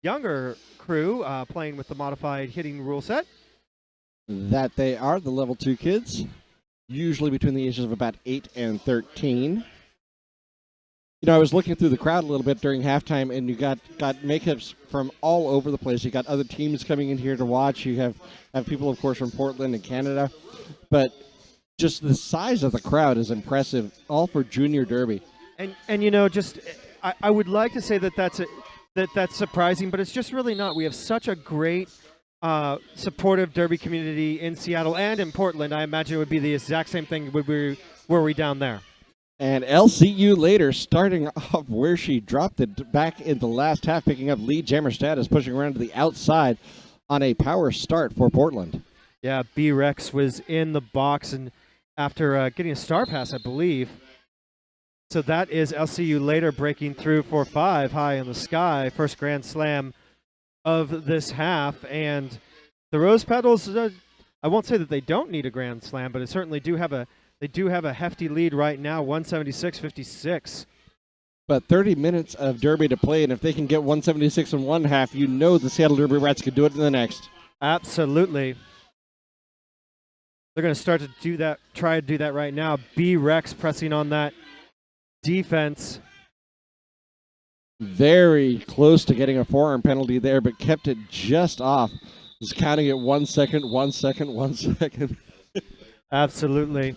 Speaker 1: younger crew playing with the modified hitting rule set.
Speaker 2: That they are the level 2 kids, usually between the ages of about 8 and 13. You know, I was looking through the crowd a little bit during halftime, and you got makeups from all over the place. You got other teams coming in here to watch. You have people, of course, from Portland and Canada. But just the size of the crowd is impressive, all for Junior Derby.
Speaker 1: And you know, just I would like to say that that's surprising, but it's just really not. We have such a great supportive Derby community in Seattle and in Portland. I imagine it would be the exact same thing were we down there.
Speaker 2: And LCU later, starting off where she dropped it back in the last half, picking up lead jammer status, pushing around to the outside on a power start for Portland.
Speaker 1: Yeah, B-Rex was in the box and after getting a star pass, I believe. So that is LCU later breaking through for 5 high in the sky. First Grand Slam of this half. And the Rose Petals, I won't say that they don't need a Grand Slam, but it certainly do have a hefty lead right now, 176-56.
Speaker 2: But 30 minutes of Derby to play, and if they can get 176 in one half, you know the Seattle Derby Rats could do it in the next.
Speaker 1: Absolutely. They're going to start to do that, try to do that right now. B-Rex pressing on that defense.
Speaker 2: Very close to getting a forearm penalty there, but kept it just off. Just counting it 1 second, 1 second, 1 second.
Speaker 1: Absolutely.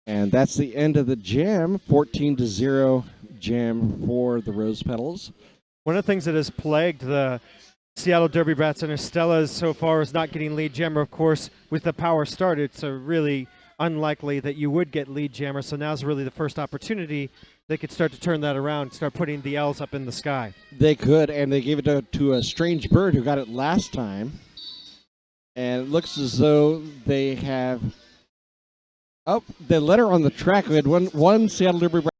Speaker 2: And that's the end of the jam. 14-0 jam for the Rose Petals.
Speaker 1: One of the things that has plagued the Seattle Derby Brats and Stellas so far is not getting lead jammer. Of course, with the power start, it's really unlikely that you would get lead jammer. So now's really the first opportunity they could start to turn that around, start putting the L's up in the sky.
Speaker 2: They could, and they gave it to a strange bird who got it last time. And it looks as though they have... Oh, they let her on the track. We had one Seattle Derby Brat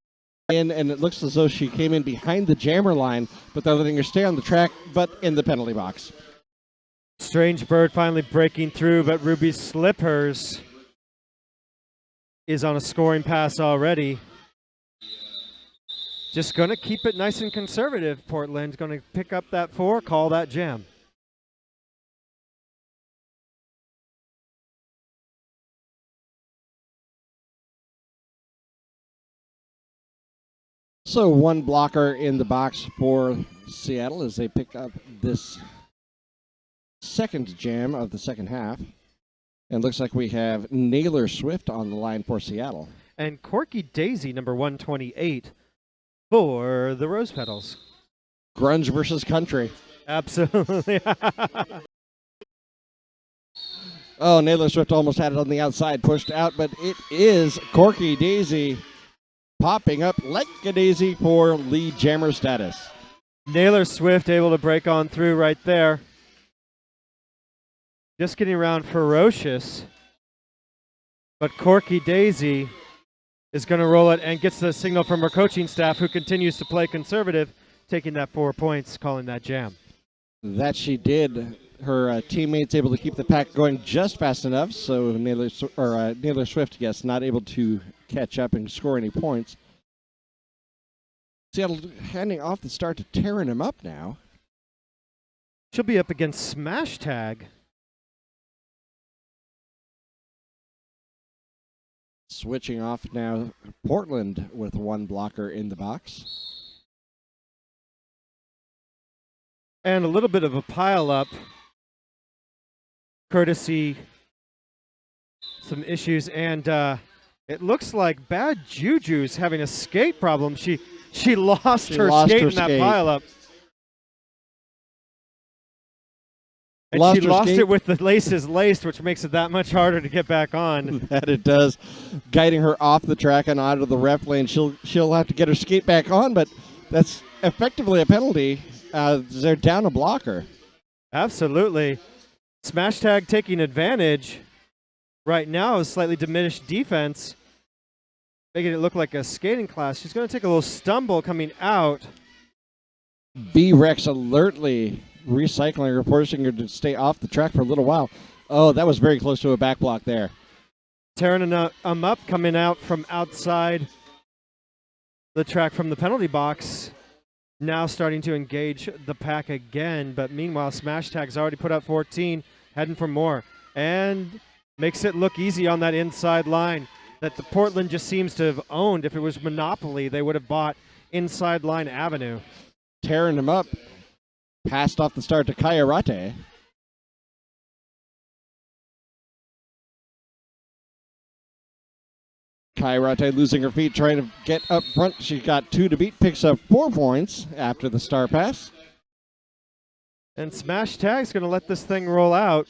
Speaker 2: in, and it looks as though she came in behind the jammer line, but they're letting her stay on the track, but in the penalty box.
Speaker 1: Strange bird finally breaking through, but Ruby Slippers is on a scoring pass already. Just going to keep it nice and conservative. Portland's going to pick up that 4, call that jam.
Speaker 2: So one blocker in the box for Seattle as they pick up this second jam of the second half. And looks like we have Naylor Swift on the line for Seattle.
Speaker 1: And Corky Daisy, number 128, for the Rose Petals.
Speaker 2: Grunge versus country.
Speaker 1: Absolutely.
Speaker 2: Oh, Naylor Swift almost had it on the outside, pushed out, but it is Corky Daisy popping up like a daisy for lead jammer status.
Speaker 1: Naylor Swift able to break on through right there. Just getting around Ferocious. But Corky Daisy is going to roll it and gets the signal from her coaching staff, who continues to play conservative, taking that 4 points, calling that jam.
Speaker 2: That she did. Her teammates able to keep the pack going just fast enough, so Naylor Swift, yes, not able to catch up and score any points. Seattle handing off the start to tearing him up now.
Speaker 1: She'll be up against Smash Tag.
Speaker 2: Switching off now, Portland with one blocker in the box.
Speaker 1: And a little bit of a pile-up, courtesy some issues, and it looks like Bad Juju's having a skate problem. She lost her skate in that pile-up. And she lost it with the laces laced, which makes it that much harder to get back on.
Speaker 2: That it does. Guiding her off the track and out of the ref lane. She'll have to get her skate back on, but that's effectively a penalty. They're down a blocker.
Speaker 1: Absolutely. Smash Tag taking advantage right now is slightly diminished defense, making it look like a skating class. She's going to take a little stumble coming out.
Speaker 2: B-Rex alertly recycling or forcing her to stay off the track for a little while. Oh, that was very close to a back block there.
Speaker 1: Tearing them up, coming out from outside the track from the penalty box. Now starting to engage the pack again, but meanwhile, Smash Tag's already put up 14, heading for more, and makes it look easy on that inside line that the Portland just seems to have owned. If it was Monopoly, they would have bought inside line avenue.
Speaker 2: Tearing him up, passed off the start to Kayarate. Kayarate losing her feet, trying to get up front. She got 2 to beat, picks up 4 points after the star pass.
Speaker 1: And Smash Tag's going to let this thing roll out.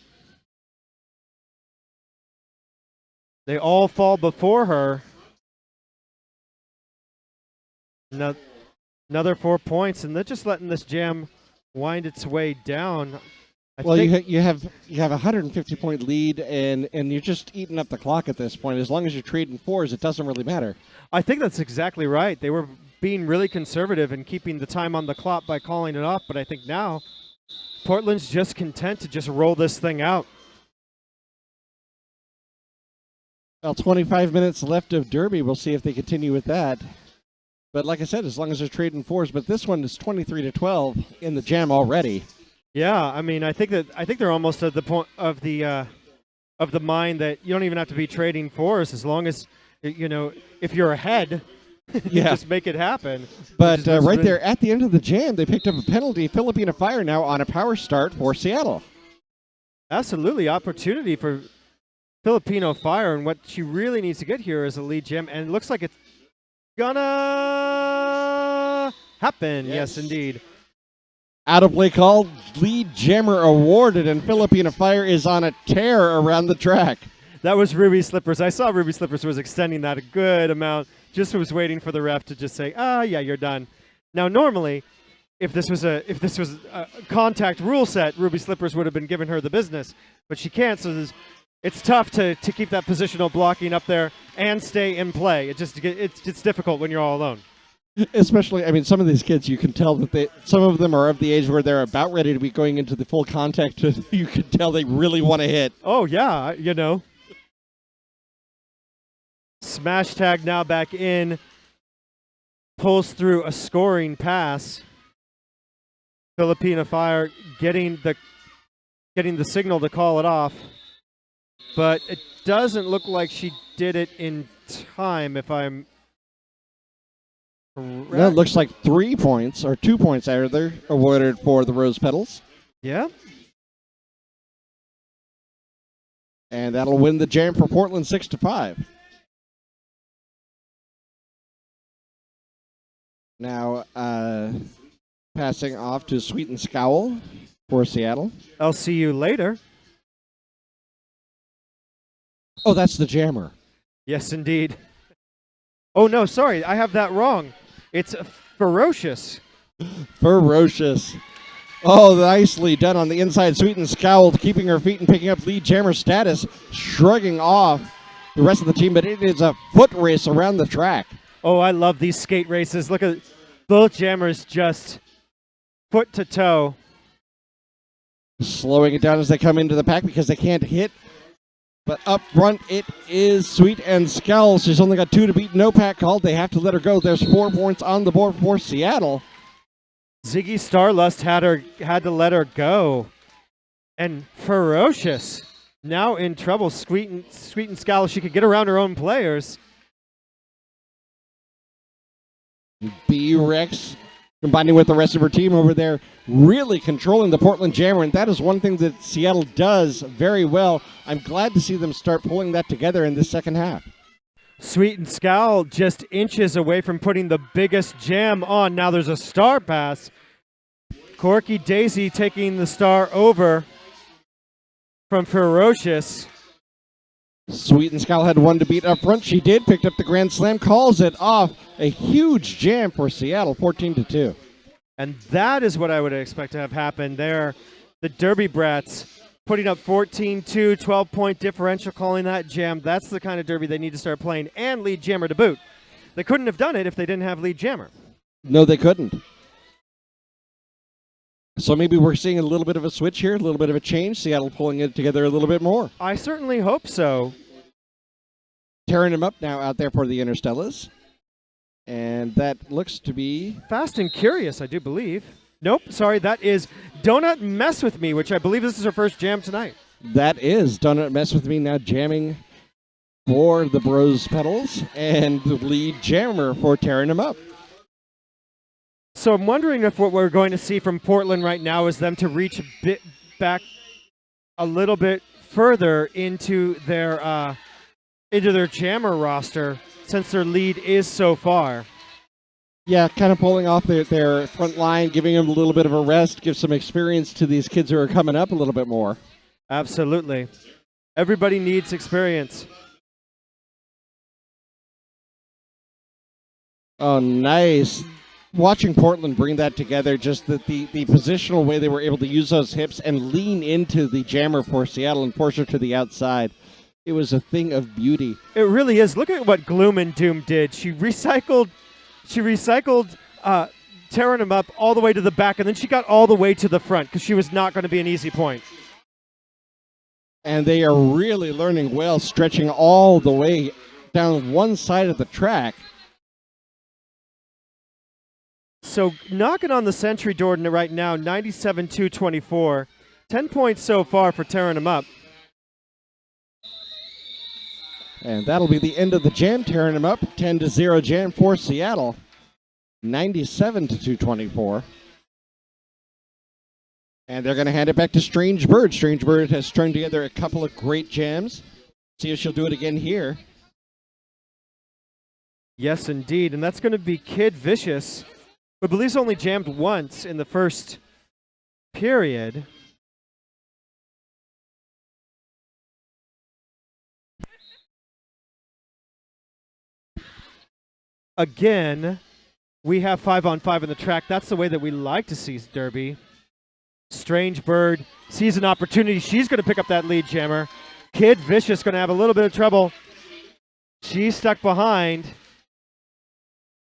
Speaker 1: They all fall before her. Another 4 points, and they're just letting this jam wind its way down.
Speaker 2: Well, you have a 150-point lead, and you're just eating up the clock at this point. As long as you're trading fours, it doesn't really matter.
Speaker 1: I think that's exactly right. They were being really conservative and keeping the time on the clock by calling it off, but I think now Portland's just content to just roll this thing out.
Speaker 2: Well, 25 minutes left of Derby. We'll see if they continue with that. But like I said, as long as they're trading fours, but this one is 23-12 in the jam already.
Speaker 1: Yeah, I mean, I think they're almost at the point of the mind that you don't even have to be trading fours as long as if you're ahead,
Speaker 2: yeah,
Speaker 1: just make it happen.
Speaker 2: But right there at the end of the jam, they picked up a penalty. Filipina Fire now on a power start for Seattle.
Speaker 1: Absolutely, opportunity for Filipino Fire, and what she really needs to get here is a lead jam, and it looks like it's gonna happen. Yes indeed.
Speaker 2: Out of play call, lead jammer awarded, and Filipina Fire is on a tear around the track.
Speaker 1: That was Ruby Slippers. I saw Ruby Slippers was extending that a good amount. Just was waiting for the ref to just say, yeah, you're done. Now, normally, if this was a contact rule set, Ruby Slippers would have been giving her the business, but she can't. So it's tough to keep that positional blocking up there and stay in play. It's difficult when you're all alone.
Speaker 2: Especially, I mean, some of these kids, you can tell that some of them are of the age where they're about ready to be going into the full contact. You can tell they really want to hit.
Speaker 1: Oh, yeah, Smash Tag now back in. Pulls through a scoring pass. Filipina Fire getting the signal to call it off. But it doesn't look like she did it in time, if I'm correct.
Speaker 2: No, it looks like 3 points, or 2 points either, awarded for the Rose Petals.
Speaker 1: Yeah.
Speaker 2: And that'll win the jam for Portland 6-5. Now, passing off to Sweet and Scowl for Seattle.
Speaker 1: I'll see you later.
Speaker 2: Oh, that's the jammer.
Speaker 1: Yes, indeed. Oh, no, sorry. I have that wrong. It's Ferocious.
Speaker 2: Ferocious. Oh, nicely done on the inside. Sweet and Scowl keeping her feet and picking up lead jammer status, shrugging off the rest of the team, but it is a foot race around the track.
Speaker 1: Oh, I love these skate races. Look at both jammers just foot to toe.
Speaker 2: Slowing it down as they come into the pack because they can't hit. But up front, it is Sweet and Scowl. She's only got 2 to beat. No pack called. They have to let her go. There's 4 points on the board for Seattle.
Speaker 1: Ziggy Starlust had to let her go. And Ferocious now in trouble. Sweet and Scowl. She could get around her own players.
Speaker 2: B-Rex combining with the rest of her team over there, really controlling the Portland Jammer, and that is one thing that Seattle does very well. I'm glad to see them start pulling that together in this second half.
Speaker 1: Sweet and Scowl just inches away from putting the biggest jam on. Now there's a star pass. Corky Daisy taking the star over from Ferocious.
Speaker 2: Sweet and Scowl had 1 to beat up front. She did, picked up the Grand Slam, calls it off. A huge jam for Seattle, 14-2.
Speaker 1: And that is what I would expect to have happen there. The Derby Brats putting up 14-2, 12-point differential, calling that jam. That's the kind of Derby they need to start playing, and lead jammer to boot. They couldn't have done it if they didn't have lead jammer.
Speaker 2: No, they couldn't. So maybe we're seeing a little bit of a switch here, a little bit of a change. Seattle pulling it together a little bit more.
Speaker 1: I certainly hope so.
Speaker 2: Tearing him up now out there for the Stellas. And that looks to be...
Speaker 1: Fast and Curious, I do believe. Nope, sorry, that is Donut Mess With Me, which I believe this is her first jam tonight.
Speaker 2: That is Donut Mess With Me now jamming for the Bros Petals and the lead jammer for Tearing him up.
Speaker 1: So I'm wondering if what we're going to see from Portland right now is them to reach a bit back a little bit further into their jammer roster since their lead is so far.
Speaker 2: Yeah, kind of pulling off their front line, giving them a little bit of a rest, give some experience to these kids who are coming up a little bit more.
Speaker 1: Absolutely. Everybody needs experience.
Speaker 2: Oh, nice. Watching Portland bring that together, just the positional way they were able to use those hips and lean into the jammer for Seattle and force her to the outside. It was a thing of beauty.
Speaker 1: It really is. Look at what Gloom and Doom did. She recycled tearing him up all the way to the back, and then she got all the way to the front because she was not going to be an easy point.
Speaker 2: And they are really learning well, stretching all the way down one side of the track.
Speaker 1: So knocking on the Century door right now, 97-224. 10 points so far for tearing him up.
Speaker 2: And that'll be the end of the jam, tearing him up. 10-0 jam for Seattle. 97-224. And they're going to hand it back to Strange Bird. Strange Bird has strung together a couple of great jams. See if she'll do it again here.
Speaker 1: Yes, indeed. And that's going to be Kid Vicious, who I believe's only jammed once in the first period. Again, we have 5-on-5 in the track. That's the way that we like to see Derby. Strange Bird sees an opportunity. She's going to pick up that lead jammer. Kid Vicious going to have a little bit of trouble. She's stuck behind.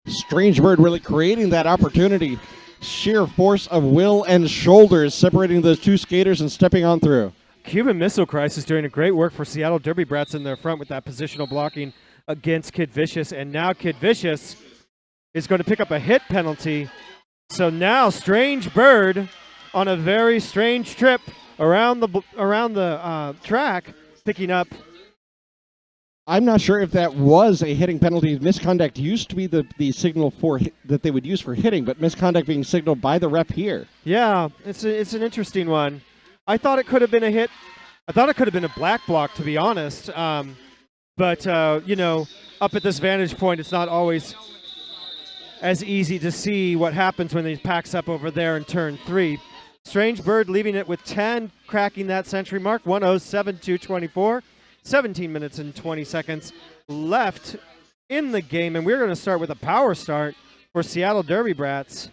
Speaker 2: Strange Bird really creating that opportunity. Sheer force of will and shoulders separating those two skaters and stepping on through.
Speaker 1: Cuban Missile Crisis doing a great work for Seattle Derby Brats in their front with that positional blocking against Kid Vicious. And now Kid Vicious is going to pick up a hit penalty. So now Strange Bird on a very strange trip around the track, picking up.
Speaker 2: I'm not sure if that was a hitting penalty. Misconduct used to be the signal for that they would use for hitting, but misconduct being signaled by the ref here.
Speaker 1: Yeah, it's an interesting one. I thought it could have been a hit. I thought it could have been a black block, to be honest. But you know, up at this vantage point, it's not always as easy to see what happens when he packs up over there in turn 3. Strange Bird leaving it with 10, cracking that century mark, 107-224. 17 minutes and 20 seconds left in the game, and we're going to start with a power start for Seattle Derby Brats.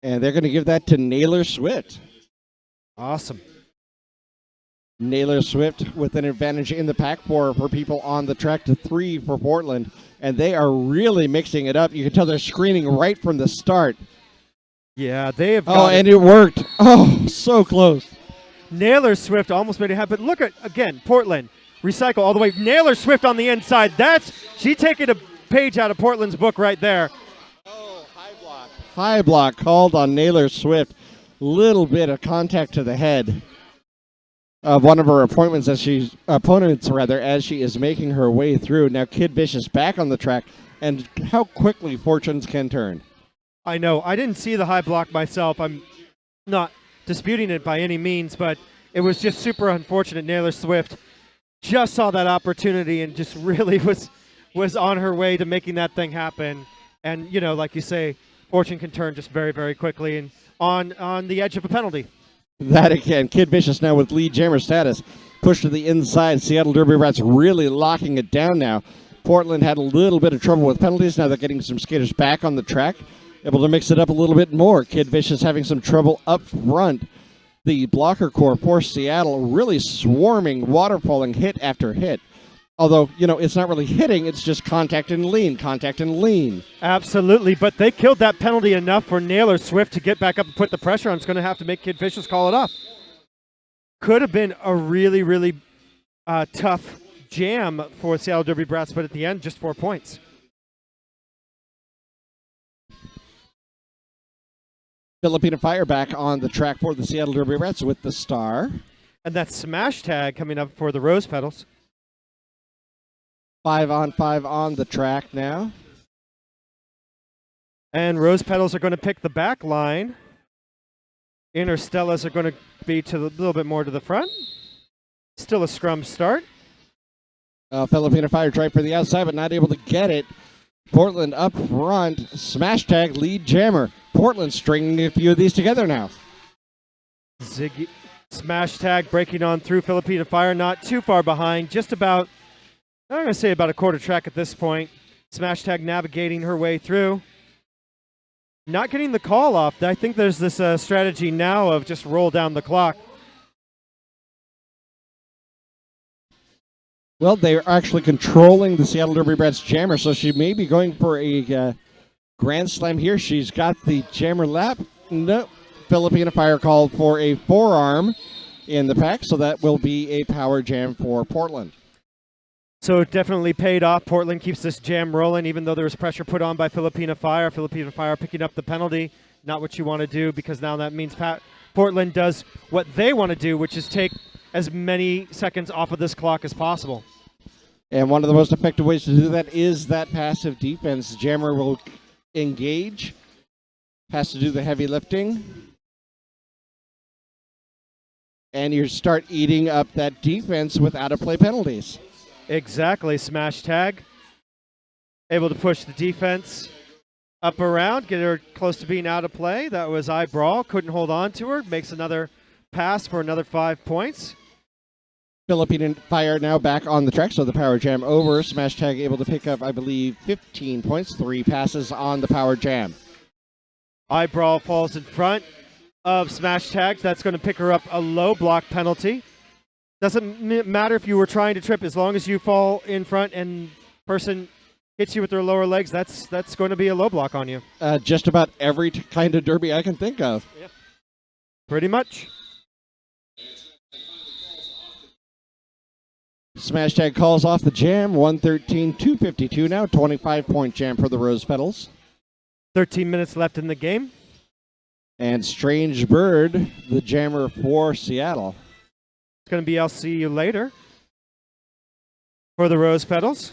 Speaker 2: And they're going to give that to Naylor Swift.
Speaker 1: Awesome.
Speaker 2: Naylor Swift with an advantage in the pack for people on the track to 3 for Portland. And they are really mixing it up. You can tell they're screening right from the start.
Speaker 1: Yeah, they have
Speaker 2: got and it worked. Oh, so close.
Speaker 1: Naylor Swift almost made it happen. Look at, again, Portland. Recycle all the way. Naylor Swift on the inside. She's taking a page out of Portland's book right there.
Speaker 2: Oh, high block. High block called on Naylor Swift. Little bit of contact to the head of one of her opponents as she is making her way through. Now Kid Vicious back on the track, and how quickly fortunes can turn.
Speaker 1: I know. I didn't see the high block myself. I'm not disputing it by any means, but it was just super unfortunate. Naylor Swift just saw that opportunity and just really was on her way to making that thing happen. And, you know, like you say, fortune can turn just very, very quickly and on the edge of a penalty.
Speaker 2: That again, Kid Vicious now with lead jammer status. Push to the inside. Seattle Derby Rats really locking it down now. Portland had a little bit of trouble with penalties. Now they're getting some skaters back on the track, able to mix it up a little bit more. Kid Vicious having some trouble up front. The blocker core for Seattle really swarming, waterfalling hit after hit. Although, it's not really hitting, it's just contact and lean, contact and lean.
Speaker 1: Absolutely, but they killed that penalty enough for Naylor Swift to get back up and put the pressure on. It's going to have to make Kid Vicious call it off. Could have been a really, really tough jam for Seattle Derby Brats, but at the end, just 4 points.
Speaker 2: Filipina Fire back on the track for the Seattle Derby Brats with the star.
Speaker 1: And that smash tag coming up for the Rose Petals.
Speaker 2: 5-on-5 on the track now.
Speaker 1: And Rose Petals are going to pick the back line. Inner Stellas are going to be a little bit more to the front. Still a scrum start.
Speaker 2: Filipina Fire tried for the outside, but not able to get it. Portland up front. Smash tag, lead jammer. Portland stringing a few of these together now.
Speaker 1: Ziggy smash tag breaking on through Filipina Fire, not too far behind, just about, I'm going to say about a quarter track at this point. Smash tag navigating her way through. Not getting the call off. I think there's this strategy now of just roll down the clock.
Speaker 2: Well, they're actually controlling the Seattle Derby Brats jammer, so she may be going for a grand slam here. She's got the jammer lap. No, Filipina Fire called for a forearm in the pack, so that will be a power jam for Portland.
Speaker 1: So it definitely paid off. Portland keeps this jam rolling, even though there was pressure put on by Filipina Fire. Filipina Fire picking up the penalty. Not what you want to do, because now that means Portland does what they want to do, which is take as many seconds off of this clock as possible.
Speaker 2: And one of the most effective ways to do that is that passive defense. Jammer will engage, has to do the heavy lifting, and you start eating up that defense with out-of-play penalties.
Speaker 1: Exactly. Smash tag. Able to push the defense up around, get her close to being out of play. That was eye brawl. Couldn't hold on to her. Makes another pass for another 5 points.
Speaker 2: Filipina Fire now back on the track, so the power jam over. Smash tag able to pick up, I believe, 15 points. 3 passes on the power jam.
Speaker 1: Eye brawl falls in front of smash tags. That's going to pick her up a low block penalty. Doesn't matter if you were trying to trip, as long as you fall in front and person hits you with their lower legs, that's going to be a low block on you.
Speaker 2: Just about every kind of derby I can think of.
Speaker 1: Yeah. Pretty much.
Speaker 2: Smash tag calls off the jam. 113-252 now. 25-point jam for the Rose Petals.
Speaker 1: 13 minutes left in the game.
Speaker 2: And Strange Bird, the jammer for Seattle.
Speaker 1: It's going to be I'll see you later for the Rose Petals.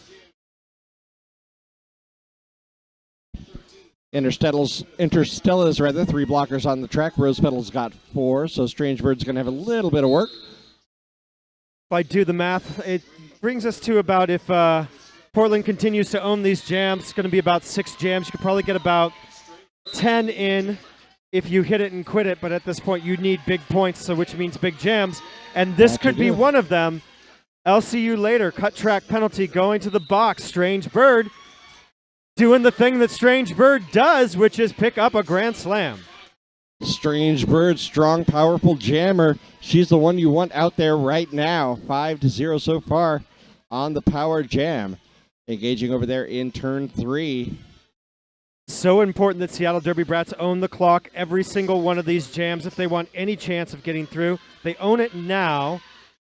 Speaker 2: Interstellas, rather, 3 blockers on the track. Rose Petals got 4, so Strange Bird's going to have a little bit of work.
Speaker 1: If I do the math, it brings us to about, if Portland continues to own these jams, it's going to be about 6 jams. You could probably get about 10 in if you hit it and quit it, but at this point you need big points, so which means big jams. And this could be one of them. I'll see you later. Cut track penalty going to the box. Strange Bird doing the thing that Strange Bird does, which is pick up a grand slam.
Speaker 2: Strange Bird, strong, powerful jammer. She's the one you want out there right now. 5-0 so far on the power jam. Engaging over there in turn 3.
Speaker 1: So important that Seattle Derby Brats own the clock every single one of these jams if they want any chance of getting through. They own it now.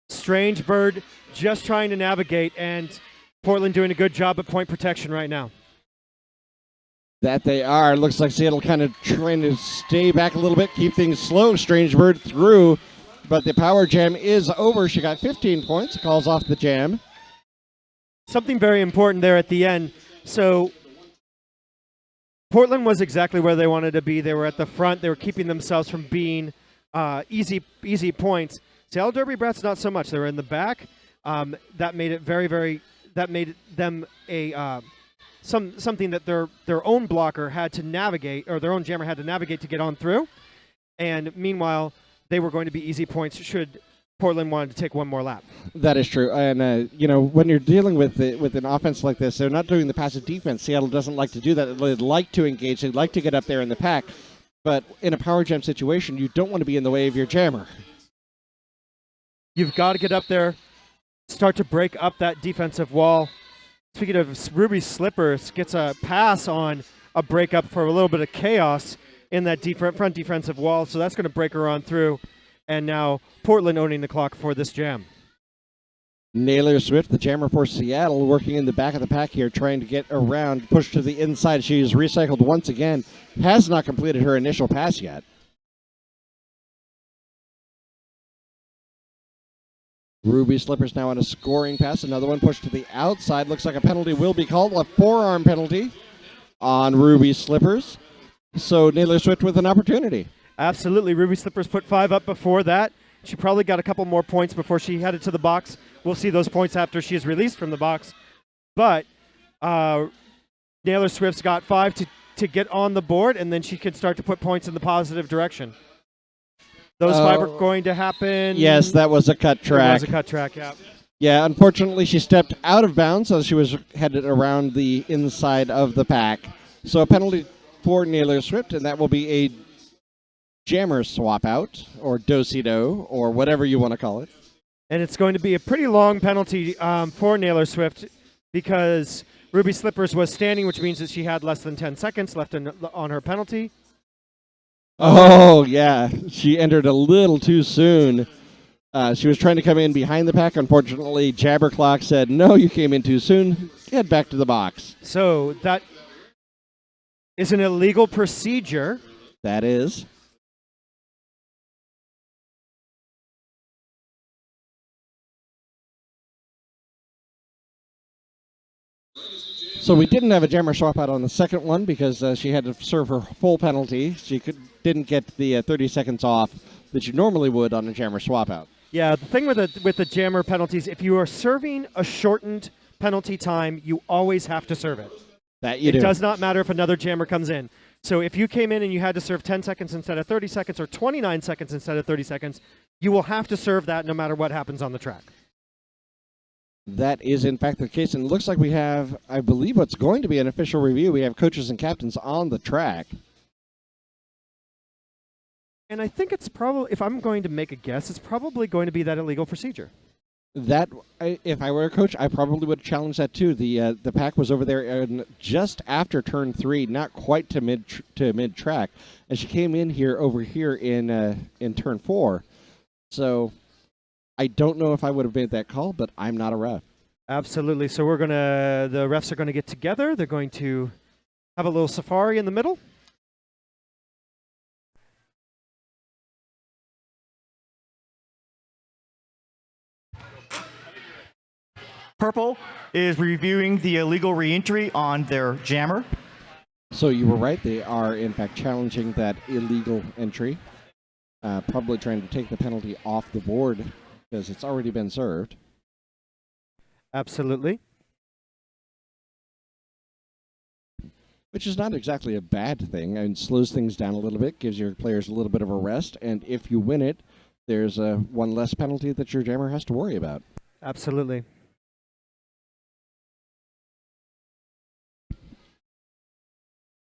Speaker 1: Strange Bird just trying to navigate, and Portland doing a good job at point protection right now.
Speaker 2: That they are. Looks like Seattle kind of trying to stay back a little bit, keep things slow. Strange Bird through, but the power jam is over. She got 15 points, calls off the jam.
Speaker 1: Something very important there at the end. So Portland was exactly where they wanted to be. They were at the front. They were keeping themselves from being easy points. Seattle Derby Brats, not so much. They were in the back. That made it that made them a something that their own blocker had to navigate, or their own jammer had to navigate to get on through. And meanwhile, they were going to be easy points should Portland wanted to take one more lap.
Speaker 2: That is true. And, when you're dealing with an offense like this, they're not doing the passive defense. Seattle doesn't like to do that. They'd like to engage. They'd like to get up there in the pack. But in a power jam situation, you don't want to be in the way of your jammer.
Speaker 1: You've got to get up there start to break up that defensive wall. Speaking of Ruby Slippers, gets a pass on a breakup for a little bit of chaos in that front defensive wall, so that's going to break her on through. And now Portland owning the clock for this jam.
Speaker 2: Naylor Swift, the jammer for Seattle, working in the back of the pack here, trying to get around, push to the inside. She's recycled once again, has not completed her initial pass yet. Ruby Slippers now on a scoring pass. Another one pushed to the outside. Looks like a penalty will be called. A forearm penalty on Ruby Slippers. So Naylor Swift with an opportunity.
Speaker 1: Absolutely. Ruby Slippers put 5 up before that. She probably got a couple more points before she headed to the box. We'll see those points after she is released from the box. But Naylor Swift's got 5 to get on the board, and then she can start to put points in the positive direction. Those 5 are going to happen.
Speaker 2: Yes, that was a cut track.
Speaker 1: That was a cut track, yeah.
Speaker 2: Yeah, unfortunately, she stepped out of bounds, so she was headed around the inside of the pack. So a penalty for Naylor Swift, and that will be a jammer swap out, or do-si-do, or whatever you want to call it.
Speaker 1: And it's going to be a pretty long penalty for Naylor Swift because Ruby Slippers was standing, which means that she had less than 10 seconds left on her penalty.
Speaker 2: Oh, yeah. She entered a little too soon. She was trying to come in behind the pack. Unfortunately, Jabber Clock said, no, you came in too soon. Head back to the box.
Speaker 1: So that is an illegal procedure.
Speaker 2: That is. So we didn't have a jammer swap out on the second one because she had to serve her full penalty. She didn't get the 30 seconds off that you normally would on a jammer swap out.
Speaker 1: Yeah, the thing with the jammer penalties, if you are serving a shortened penalty time, you always have to serve it.
Speaker 2: That you do.
Speaker 1: It does not matter if another jammer comes in. So if you came in and you had to serve 10 seconds instead of 30 seconds or 29 seconds instead of 30 seconds, you will have to serve that no matter what happens on the track.
Speaker 2: That is, in fact, the case. And it looks like we have, I believe, what's going to be an official review. We have coaches and captains on the track.
Speaker 1: And I think it's probably, if I'm going to make a guess, it's probably going to be that illegal procedure.
Speaker 2: That, if I were a coach, I probably would challenge that too. The pack was over there just after turn 3, not quite to mid track, and she came in here over here in turn 4. So I don't know if I would have made that call, but I'm not a ref.
Speaker 1: Absolutely. So the refs are gonna get together. They're going to have a little safari in the middle.
Speaker 3: Purple is reviewing the illegal reentry on their jammer.
Speaker 2: So you were right. They are, in fact, challenging that illegal entry. Probably trying to take the penalty off the board because it's already been served.
Speaker 1: Absolutely.
Speaker 2: Which is not exactly a bad thing. It slows things down a little bit, gives your players a little bit of a rest, and if you win it, there's one less penalty that your jammer has to worry about.
Speaker 1: Absolutely.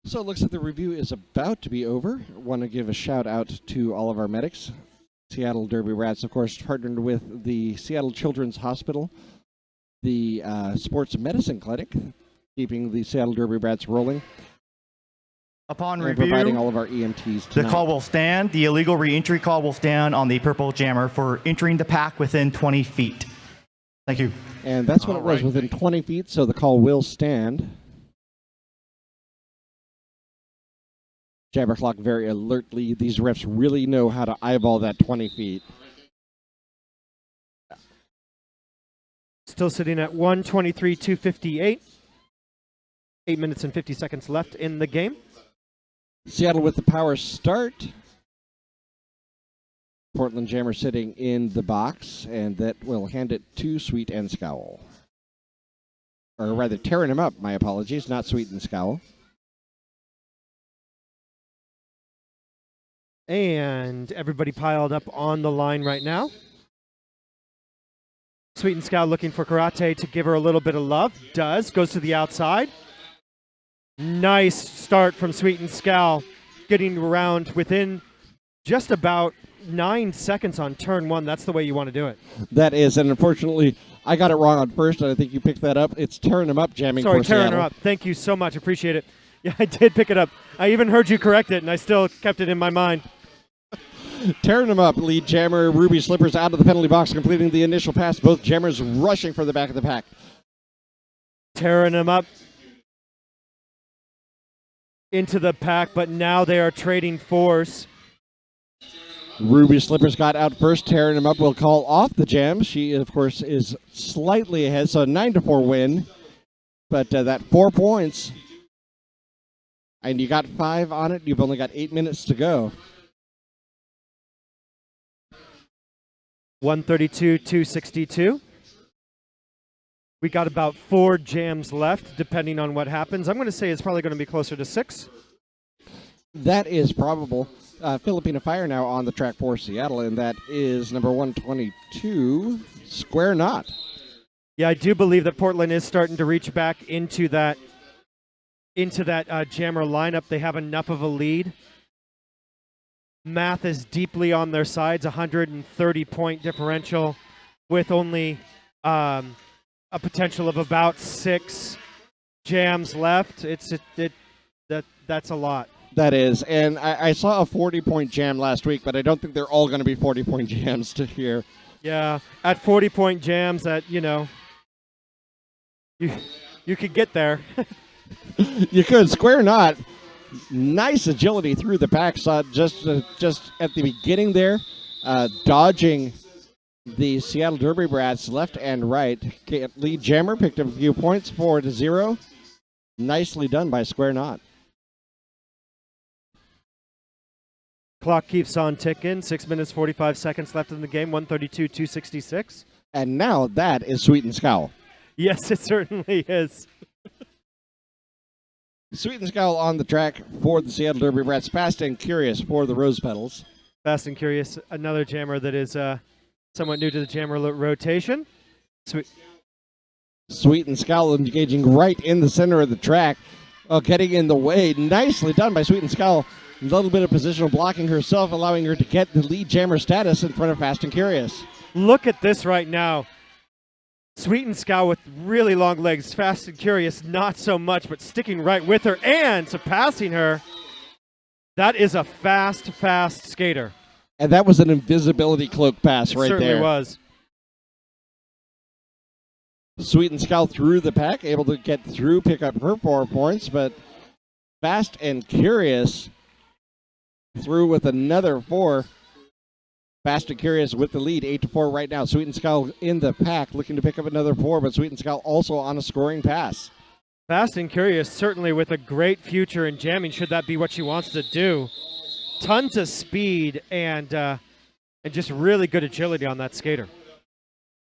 Speaker 2: So it looks like the review is about to be over. I want to give a shout out to all of our medics. Seattle Derby Rats, of course, partnered with the Seattle Children's Hospital, the Sports Medicine Clinic, keeping the Seattle Derby Rats rolling.
Speaker 3: Upon
Speaker 2: and
Speaker 3: review,
Speaker 2: providing all of our EMTs tonight.
Speaker 3: the call will stand. The illegal reentry call will stand on the purple jammer for entering the pack within 20 feet. Thank you.
Speaker 2: And that's what it was, within 20 feet, so the call will stand. Jabber Clock very alertly. These refs really know how to eyeball that 20 feet.
Speaker 1: Still sitting at 1:23:258. 8 minutes and 50 seconds left in the game.
Speaker 2: Seattle with the power start. Portland Jammer sitting in the box, and that will hand it to Sweet and Scowl. Or rather, tearing him up, my apologies, not Sweet and Scowl.
Speaker 1: And everybody piled up on the line right now. Sweet and Scowl looking for Karate to give her a little bit of love. Does. Goes to the outside. Nice start from Sweet and Scowl, getting around within just about 9 seconds on turn 1. That's the way you want to do it.
Speaker 2: That is, and unfortunately, I got it wrong on first, and I think you picked that up. It's tearing them up, jamming
Speaker 1: Sorry,
Speaker 2: for
Speaker 1: tearing
Speaker 2: Seattle.
Speaker 1: her up. Thank you so much. Appreciate it. Yeah, I did pick it up. I even heard you correct it, and I still kept it in my mind.
Speaker 2: Tearing them up, lead jammer Ruby Slippers out of the penalty box, completing the initial pass. Both jammers rushing for the back of the pack.
Speaker 1: Tearing them up into the pack, but now they are trading force.
Speaker 2: Ruby Slippers got out first, tearing him up. Will call off the jam. She, of course, is slightly ahead, so a 9-4 win. But that 4 points, and you got 5 on it. You've only got 8 minutes to go.
Speaker 1: 132-262. We got about 4 jams left, depending on what happens. I'm going to say it's probably going to be closer to 6.
Speaker 2: That is probable. Filipino Fire now on the track for Seattle, and that is number 122, Square Knot.
Speaker 1: Yeah, I do believe that Portland is starting to reach back into that jammer lineup. They have enough of a lead. Math is deeply on their sides, 130-point differential with only a potential of about 6 jams left. That's a lot.
Speaker 2: That is, and I saw a 40-point jam last week, but I don't think they're all going to be 40-point jams to here.
Speaker 1: Yeah, at 40-point jams, you could get there.
Speaker 2: You could. Square Knot, nice agility through the pack. Saw just at the beginning there, dodging the Seattle Derby Brats left and right. Lead jammer picked up a few points, 4-0. Nicely done by Square Knot.
Speaker 1: Clock keeps on ticking. 6 minutes, 45 seconds left in the game. 132-266.
Speaker 2: And now that is Sweet and Scowl.
Speaker 1: Yes, it certainly is.
Speaker 2: Sweet and Scowl on the track for the Seattle Derby Brats. Fast and Curious for the Rose Petals.
Speaker 1: Fast and Curious, another jammer that is somewhat new to the jammer rotation.
Speaker 2: Sweet and Scowl engaging right in the center of the track. Getting in the way. Nicely done by Sweet and Scowl. A little bit of positional blocking herself, allowing her to get the lead jammer status in front of Fast and Curious.
Speaker 1: Look at this right now. Sweet and Scowl with really long legs. Fast and Curious, not so much, but sticking right with her and surpassing her. That is a fast skater.
Speaker 2: And that was an invisibility cloak pass right there.
Speaker 1: It certainly was.
Speaker 2: Sweet and Scowl through the pack, able to get through, pick up her 4 points, but Fast and Curious through with another 4. Fast and Curious with the lead, 8-4 right now. Sweet and Scowl in the pack, looking to pick up another 4, but Sweet and Scowl also on a scoring pass.
Speaker 1: Fast and Curious certainly with a great future in jamming, should that be what she wants to do. Tons of speed and just really good agility on that skater.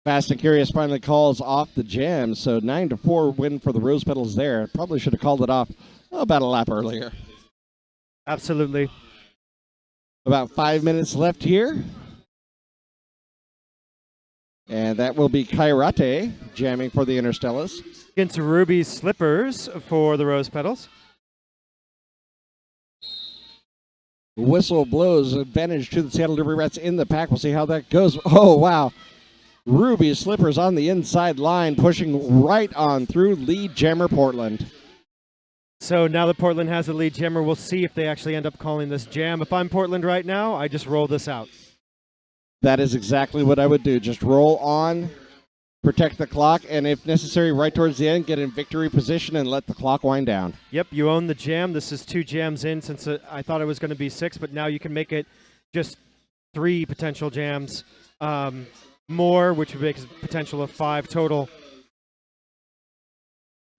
Speaker 2: Fast and Curious finally calls off the jam, so 9-4 win for the Rose Petals there. Probably should have called it off about a lap earlier.
Speaker 1: Absolutely.
Speaker 2: About 5 minutes left here. And that will be Kairate jamming for the Stellas.
Speaker 1: Against Ruby Slippers for the Rose Petals.
Speaker 2: Whistle blows, advantage to the Seattle Derby Rats in the pack. We'll see how that goes. Oh, wow. Ruby Slippers on the inside line, pushing right on through lead jammer Portland.
Speaker 1: So now that Portland has a lead jammer, we'll see if they actually end up calling this jam. If I'm Portland right now, I just roll this out.
Speaker 2: That is exactly what I would do. Just roll on, protect the clock, and if necessary, right towards the end, get in victory position and let the clock wind down.
Speaker 1: Yep, you own the jam. This is 2 jams in since I thought it was going to be 6, but now you can make it just 3 potential jams more, which would make a potential of 5 total.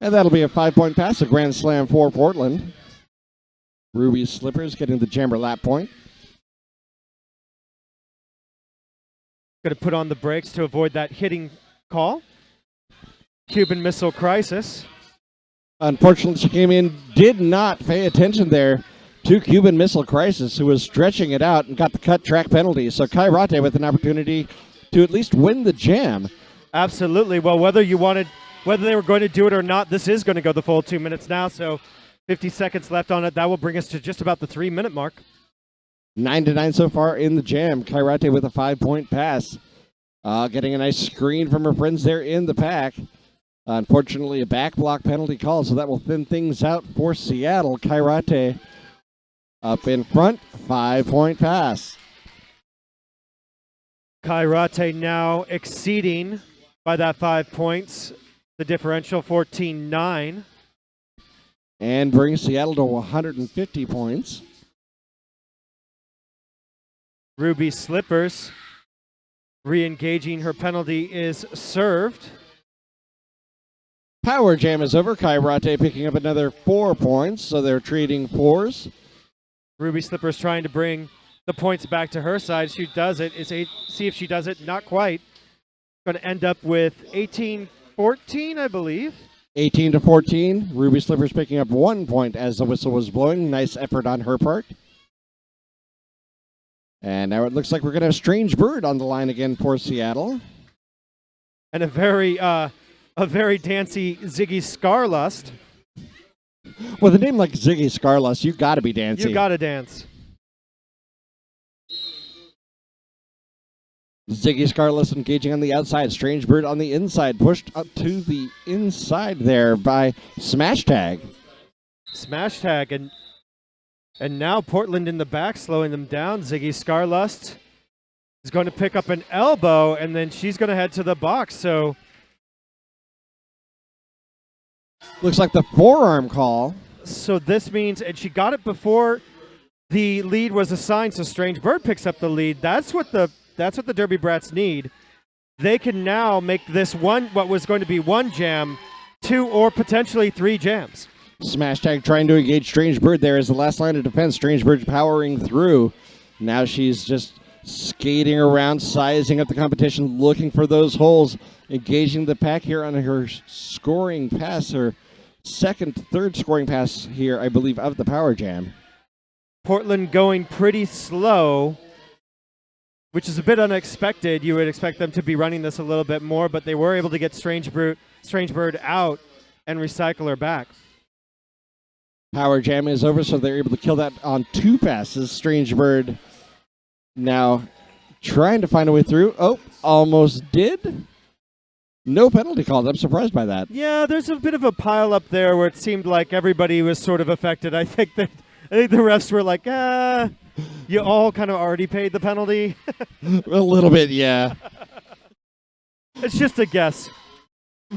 Speaker 2: And that'll be a 5-point pass, a grand slam for Portland. Ruby Slippers getting the jammer lap point.
Speaker 1: Going to put on the brakes to avoid that hitting call. Cuban Missile Crisis.
Speaker 2: Unfortunately, she came in, did not pay attention there to Cuban Missile Crisis, who was stretching it out and got the cut track penalty. So Kairate with an opportunity to at least win the jam.
Speaker 1: Absolutely. Well, whether they were going to do it or not, this is going to go the full 2 minutes now. So 50 seconds left on it. That will bring us to just about the 3-minute mark.
Speaker 2: 9-9 so far in the jam. Kairate with a 5-point pass. Getting a nice screen from her friends there in the pack. Unfortunately, a back block penalty call, so that will thin things out for Seattle. Kairate up in front, 5-point pass.
Speaker 1: Kairate now exceeding by that 5 points, the differential 14-9.
Speaker 2: And brings Seattle to 150 points.
Speaker 1: Ruby Slippers re-engaging. Her penalty is served.
Speaker 2: Power Jam is over. Kairate picking up another 4 points, so they're trading 4s.
Speaker 1: Ruby Slippers trying to bring the points back to her side. She does it. See if she does it. Not quite. Going to end up with 18-14, I believe.
Speaker 2: 18-14. Ruby Slippers picking up 1 point as the whistle was blowing. Nice effort on her part. And now it looks like we're going to have Strange Bird on the line again for Seattle.
Speaker 1: And a very dancy Ziggy Scarlust.
Speaker 2: With a name like Ziggy Scarlust, you got to be dancing.
Speaker 1: You got to dance.
Speaker 2: Ziggy Scarless engaging on the outside. Strange Bird on the inside. Pushed up to the inside there by Smash Tag.
Speaker 1: Smash Tag. And now Portland in the back slowing them down. Ziggy Scarlust is going to pick up an elbow, and then she's going to head to the box. So
Speaker 2: looks like the forearm call.
Speaker 1: So this means, and she got it before the lead was assigned, so Strange Bird picks up the lead. That's what the Derby Brats need. They can now make this what was going to be 1 jam, 2 or potentially 3 jams.
Speaker 2: Smash Tag trying to engage Strange Bird there as the last line of defense. Strange Bird powering through. Now she's just skating around, sizing up the competition, looking for those holes, engaging the pack here on her scoring pass, her third scoring pass here, I believe, of the Power Jam.
Speaker 1: Portland going pretty slow, which is a bit unexpected. You would expect them to be running this a little bit more, but they were able to get Strange Bird out and recycle her back.
Speaker 2: Power Jam is over, so they're able to kill that on 2 passes. Strange Bird now trying to find a way through. Oh, almost did. No penalty called. I'm surprised by that.
Speaker 1: Yeah, there's a bit of a pile up there where it seemed like everybody was sort of affected. I think the refs were like, you all kind of already paid the penalty.
Speaker 2: A little bit, yeah.
Speaker 1: It's just a guess.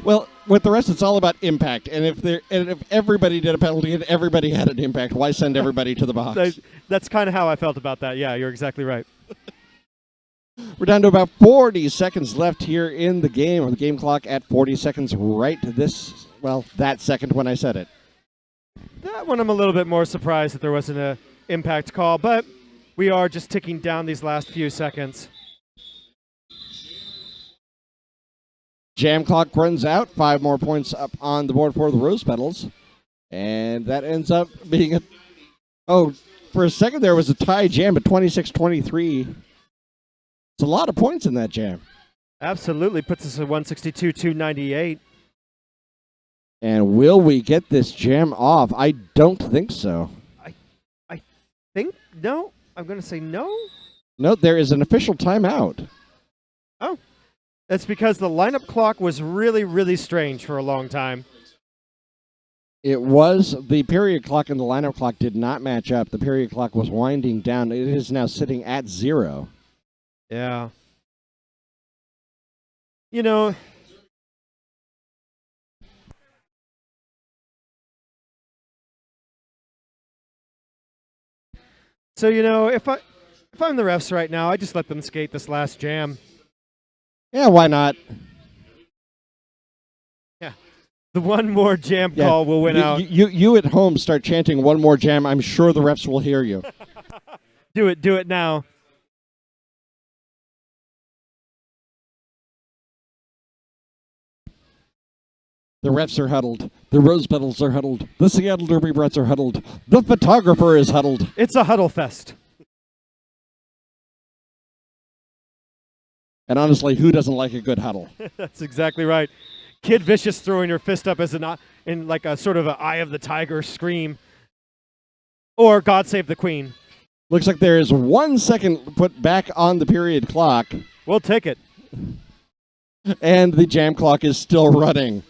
Speaker 2: Well, with the rest, it's all about impact. And if everybody did a penalty and everybody had an impact, why send everybody to the box?
Speaker 1: That's kind of how I felt about that. Yeah, you're exactly right.
Speaker 2: We're down to about 40 seconds left here in the game. The game clock at 40 seconds right that second when I said it.
Speaker 1: That one I'm a little bit more surprised that there wasn't an impact call, but we are just ticking down these last few seconds.
Speaker 2: Jam clock runs out. 5 more points up on the board for the Rose Petals. And that ends up being for a second there was a tie jam at 26-23. It's a lot of points in that jam.
Speaker 1: Absolutely. Puts us at 162-298.
Speaker 2: And will we get this jam off? I don't think so.
Speaker 1: I think no. I'm going to say no.
Speaker 2: No, there is an official timeout.
Speaker 1: Oh. That's because the lineup clock was really, really strange for a long time.
Speaker 2: It was. The period clock and the lineup clock did not match up. The period clock was winding down. It is now sitting at 0.
Speaker 1: Yeah. You know, so if I'm the refs right now, I just let them skate this last jam.
Speaker 2: Yeah, why not?
Speaker 1: Yeah. The one more jam call will win out.
Speaker 2: You at home start chanting one more jam. I'm sure the refs will hear you.
Speaker 1: Do it now.
Speaker 2: The refs are huddled. The Rose Petals are huddled. The Seattle Derby Brats are huddled. The photographer is huddled.
Speaker 1: It's a huddle fest.
Speaker 2: And honestly, who doesn't like a good huddle?
Speaker 1: That's exactly right. Kid Vicious throwing her fist up as in like a sort of an Eye of the Tiger scream. Or God Save the Queen.
Speaker 2: Looks like there is 1 second put back on the period clock.
Speaker 1: We'll take it.
Speaker 2: And the jam clock is still running.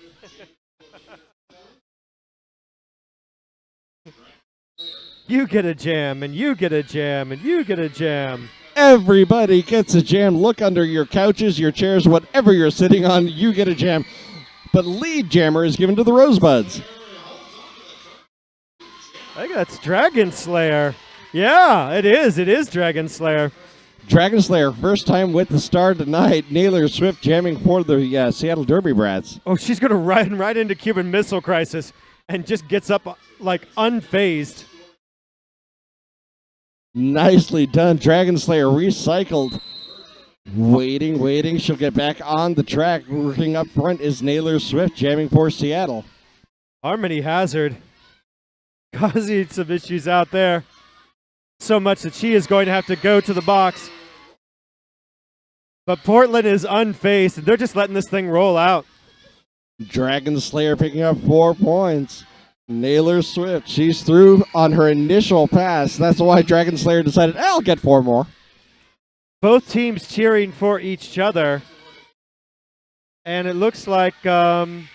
Speaker 1: You get a jam, and you get a jam, and you get a jam.
Speaker 2: Everybody gets a jam. Look under your couches, your chairs, whatever you're sitting on, you get a jam. But lead jammer is given to the Rosebuds.
Speaker 1: I think that's Dragon Slayer. Yeah, it is. It is Dragon Slayer.
Speaker 2: Dragon Slayer, first time with the star tonight. Naylor Swift jamming for the Seattle Derby Brats.
Speaker 1: Oh, she's going to run right into Cuban Missile Crisis and just gets up like unfazed.
Speaker 2: Nicely done. Dragon Slayer recycled. Waiting. She'll get back on the track. Working up front is Naylor Swift jamming for Seattle.
Speaker 1: Harmony Hazard causing some issues out there. So much that she is going to have to go to the box. But Portland is unfazed, and they're just letting this thing roll out.
Speaker 2: Dragon Slayer picking up 4 points. Naylor Swift, she's through on her initial pass. That's why Dragon Slayer decided, I'll get 4 more.
Speaker 1: Both teams cheering for each other. And it looks like the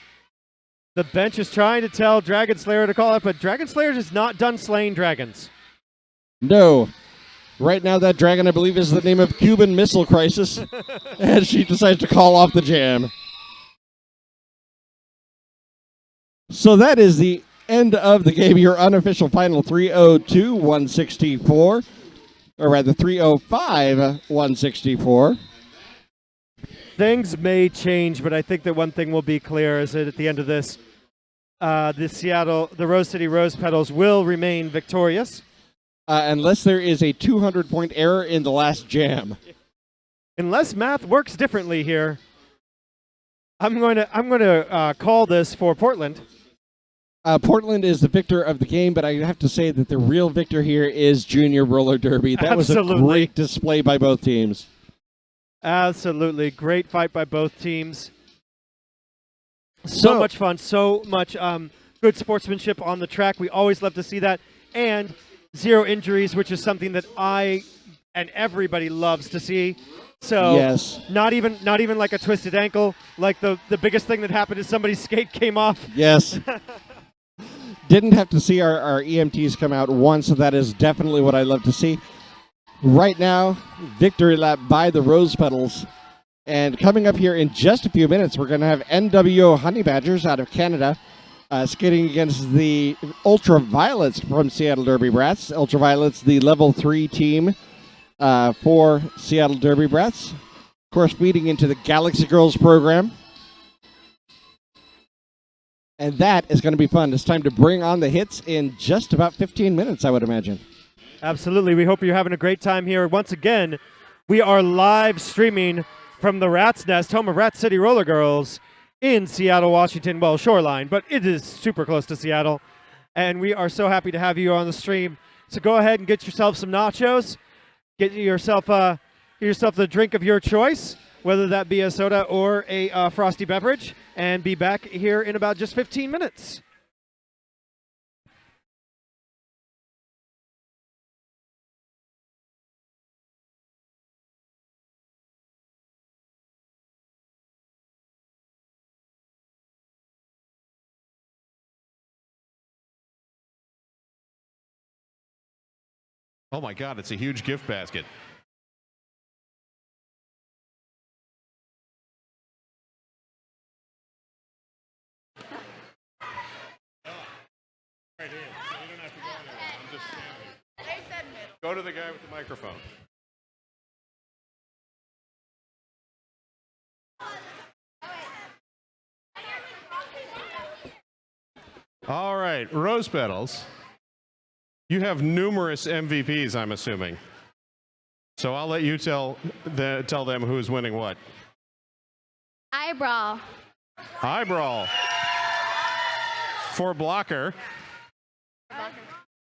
Speaker 1: bench is trying to tell Dragon Slayer to call it, but Dragon Slayer is not done slaying dragons.
Speaker 2: No. Right now, that dragon, I believe, is the name of Cuban Missile Crisis. And she decides to call off the jam. So that is the end of the game. Your unofficial final 302-164. Or rather, 305-164.
Speaker 1: Things may change, but I think that one thing will be clear is that at the end of this, the Rose City Rose Petals will remain victorious.
Speaker 2: Unless there is a 200-point error in the last jam.
Speaker 1: Unless math works differently here, I'm going to call this for Portland.
Speaker 2: Portland is the victor of the game, but I have to say that the real victor here is Junior Roller Derby. That
Speaker 1: Absolutely.
Speaker 2: was a great display by both teams.
Speaker 1: Absolutely. Great fight by both teams. So much fun. So much good sportsmanship on the track. We always love to see that. And 0 injuries, which is something that I and everybody loves to see. So
Speaker 2: yes.
Speaker 1: Not even like a twisted ankle. Like the biggest thing that happened is somebody's skate came off.
Speaker 2: Yes. Didn't have to see our EMTs come out once, so that is definitely what I love to see. Right now, victory lap by the Rose Petals. And coming up here in just a few minutes, we're going to have NWO Honey Badgers out of Canada skating against the Ultraviolets from Seattle Derby Brats. Ultraviolets, the level 3 team for Seattle Derby Brats. Of course, feeding into the Galaxy Girls program. And that is going to be fun. It's time to bring on the hits in just about 15 minutes, I would imagine.
Speaker 1: Absolutely. We hope you're having a great time here. Once again, we are live streaming from the Rat's Nest, home of Rat City Roller Girls in Seattle, Washington. Well, Shoreline, but it is super close to Seattle. And we are so happy to have you on the stream. So go ahead and get yourself some nachos. Get yourself the drink of your choice, whether that be a soda or a frosty beverage, and be back here in about just 15 minutes.
Speaker 4: Oh my God, it's a huge gift basket. Right here, so you don't have to go anywhere. I'm just standing. Go to the guy with the microphone. All right, Rose Petals. You have numerous MVPs, I'm assuming. So I'll let you tell them who's winning what.
Speaker 5: Eyebrow.
Speaker 4: Eyebrow. For blocker.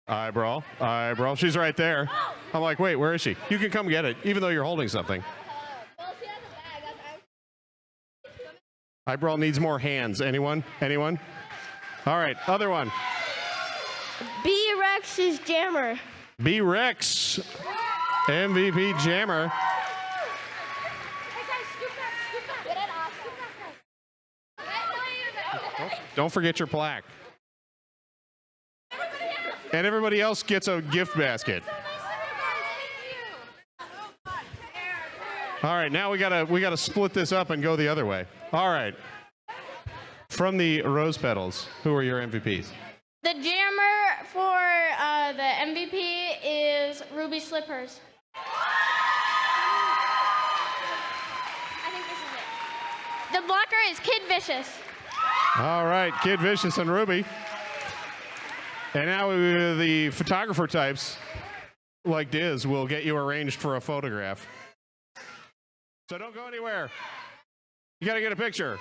Speaker 4: Eyebrow. She's right there. I'm like, wait, where is she? You can come get it, even though you're holding something.
Speaker 5: Well, she has a bag.
Speaker 4: Eyebrow needs more hands. Anyone? All right, other one.
Speaker 5: B-Rex's jammer.
Speaker 4: B-Rex. MVP jammer. Don't forget your plaque. And everybody else gets a gift basket. All right, now we gotta split this up and go the other way. All right. From the Rose Petals, who are your MVPs?
Speaker 5: The jammer for the MVP is Ruby Slippers. I think this is it. The blocker is Kid Vicious.
Speaker 4: All right, Kid Vicious and Ruby. And now the photographer types, like Diz, will get you arranged for a photograph. So don't go anywhere. You got to get a picture.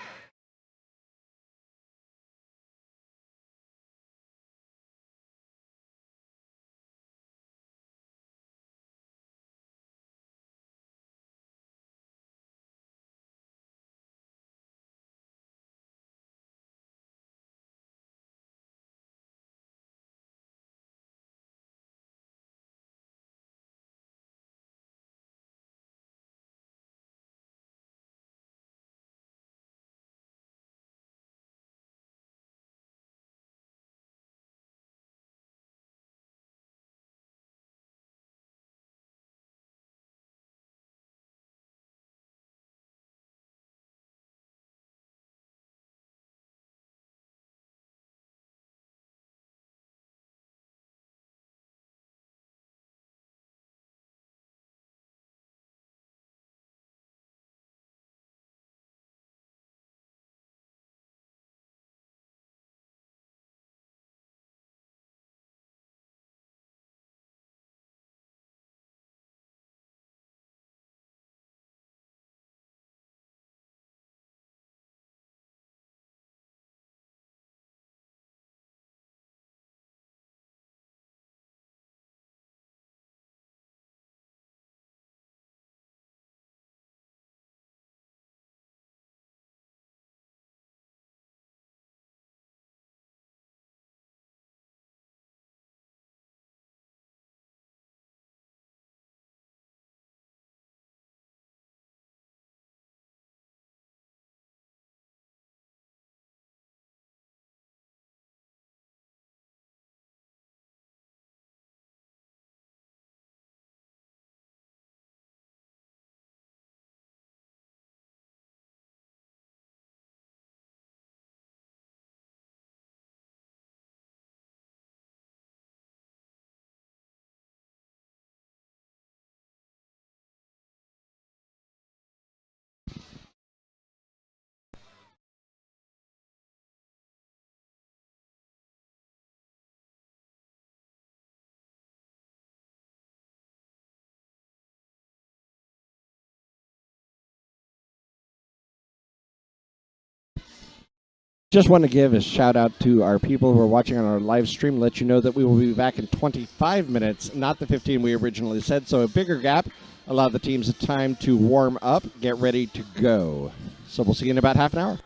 Speaker 2: Just want to give a shout out to our people who are watching on our live stream. Let you know that we will be back in 25 minutes, not the 15 we originally said. So a bigger gap. Allow the teams time to warm up, get ready to go. So we'll see you in about half an hour.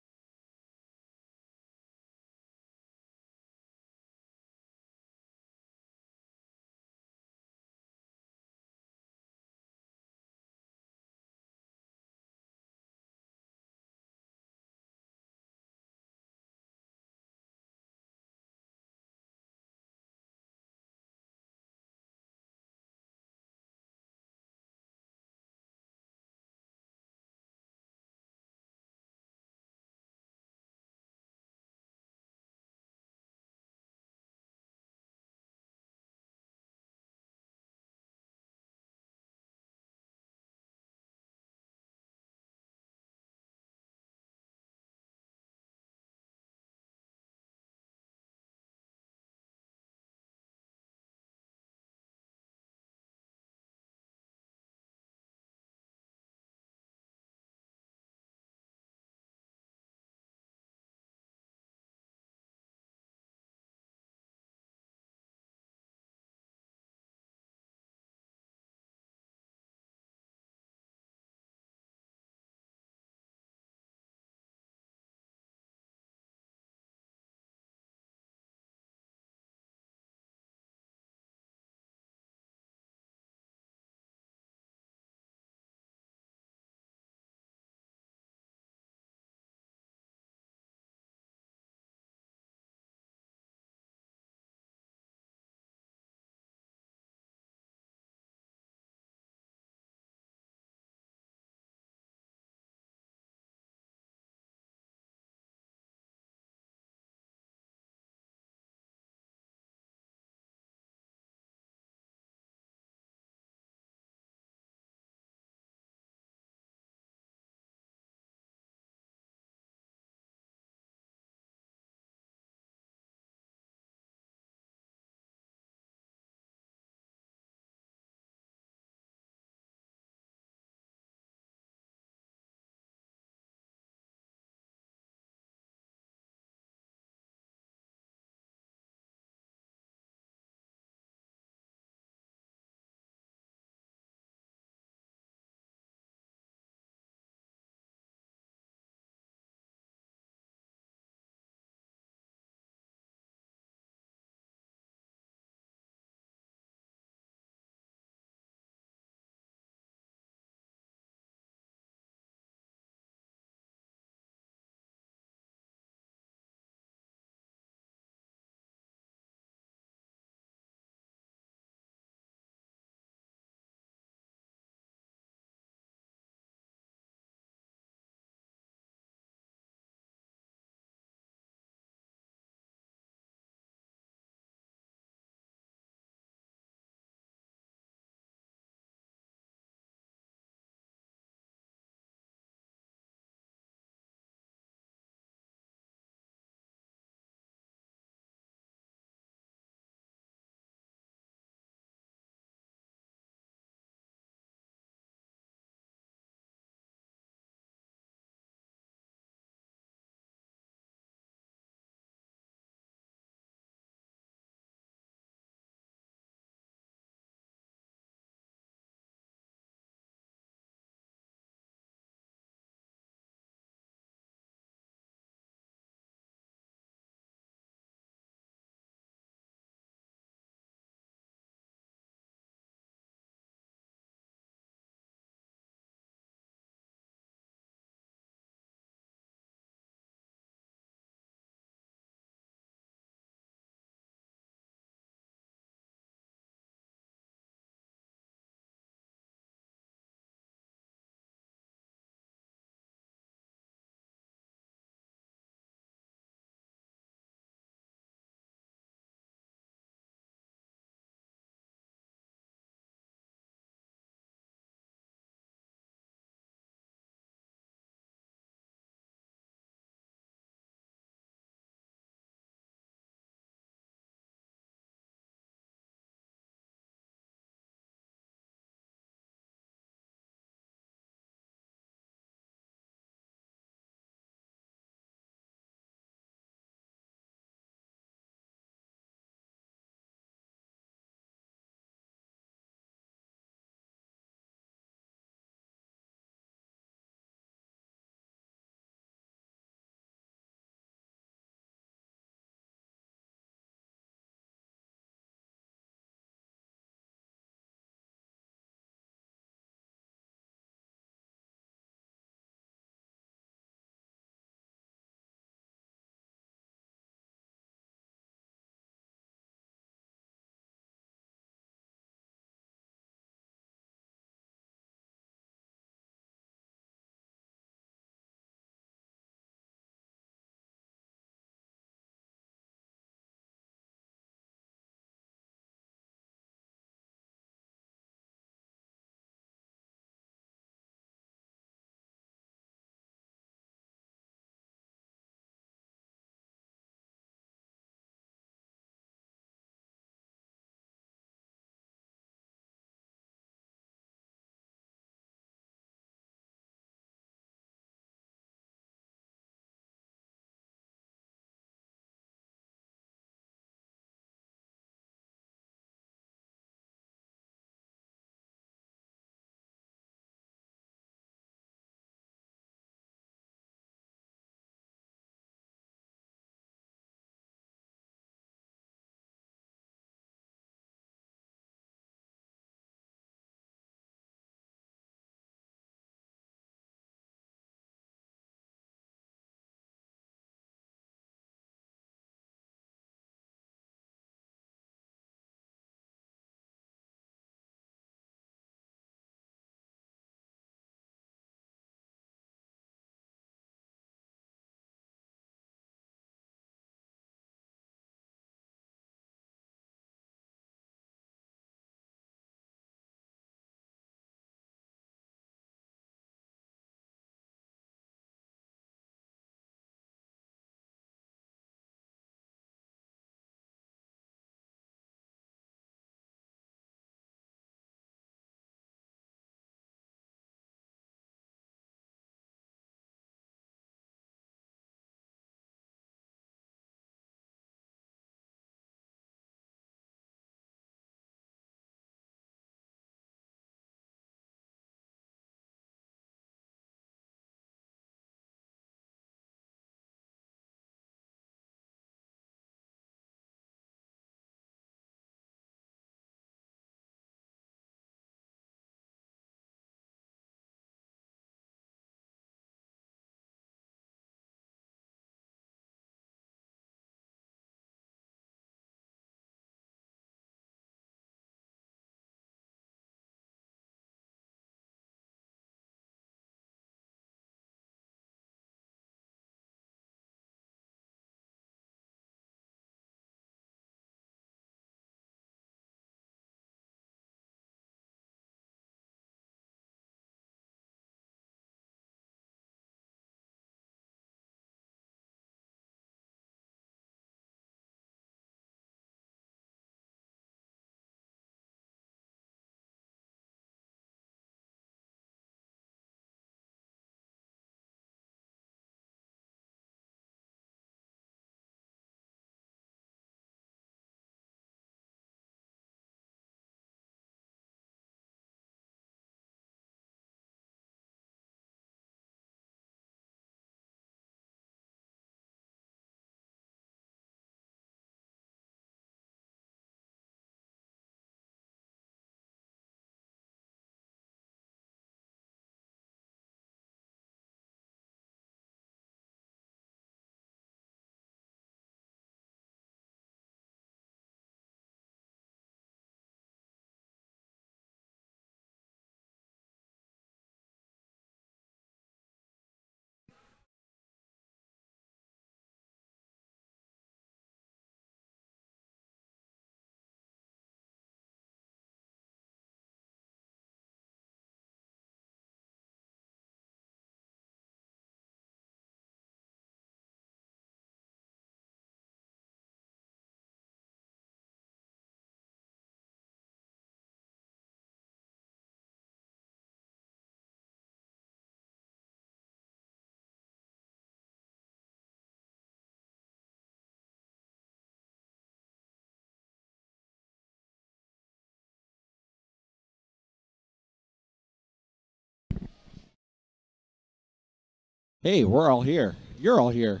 Speaker 2: Hey, we're all here. You're all here.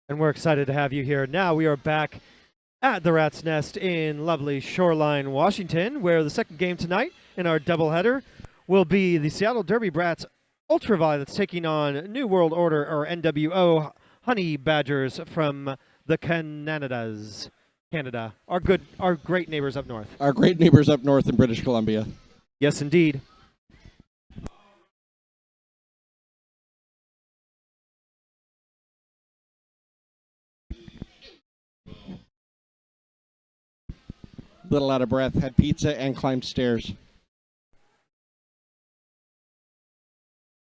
Speaker 1: And we're excited to have you here. Now we are back at the Rat's Nest in lovely Shoreline, Washington, where the second game tonight in our doubleheader will be the Seattle Derby Brats Ultraviolets taking on New World Order, or NWO, Honey Badgers from the Canadas. Canada, our great neighbors up north.
Speaker 2: Our great neighbors up north in British Columbia.
Speaker 1: Yes, indeed.
Speaker 2: Little out of breath, had pizza and climbed stairs.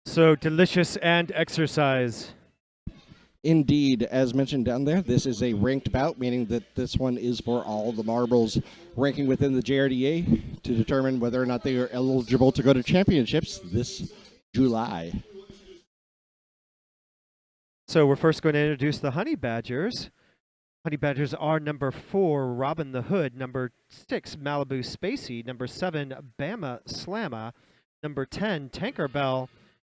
Speaker 1: So delicious and exercise.
Speaker 2: Indeed, as mentioned down there, this is a ranked bout, meaning that this one is for all the marbles ranking within the JRDA to determine whether or not they are eligible to go to championships this July.
Speaker 1: So we're first going to introduce the Honey Badgers. Honey Badgers are number 4, Robin the Hood, number 6, Malibu Spacey, number 7, Bama Slamma, number 10, Tanker Bell,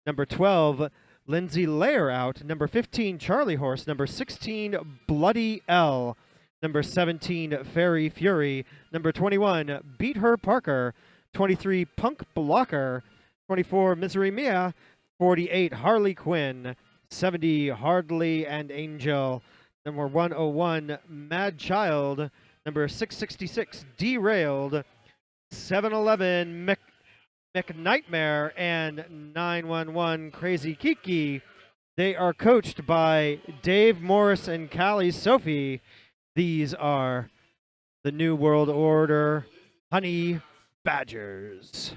Speaker 1: number 12, Lindsay Layer out, number 15, Charlie Horse, number 16, Bloody L, number 17, Fairy Fury, number 21, Beat Her Parker, 23, Punk Blocker, 24, Misery Mia, 48, Harley Quinn, 70, Hardly and Angel, number 101, Mad Child, number 666, Derailed, 711, McNightmare, and 911, Crazy Kiki. They are coached by Dave Morris and Callie Sophie. These are the New World Order Honey Badgers.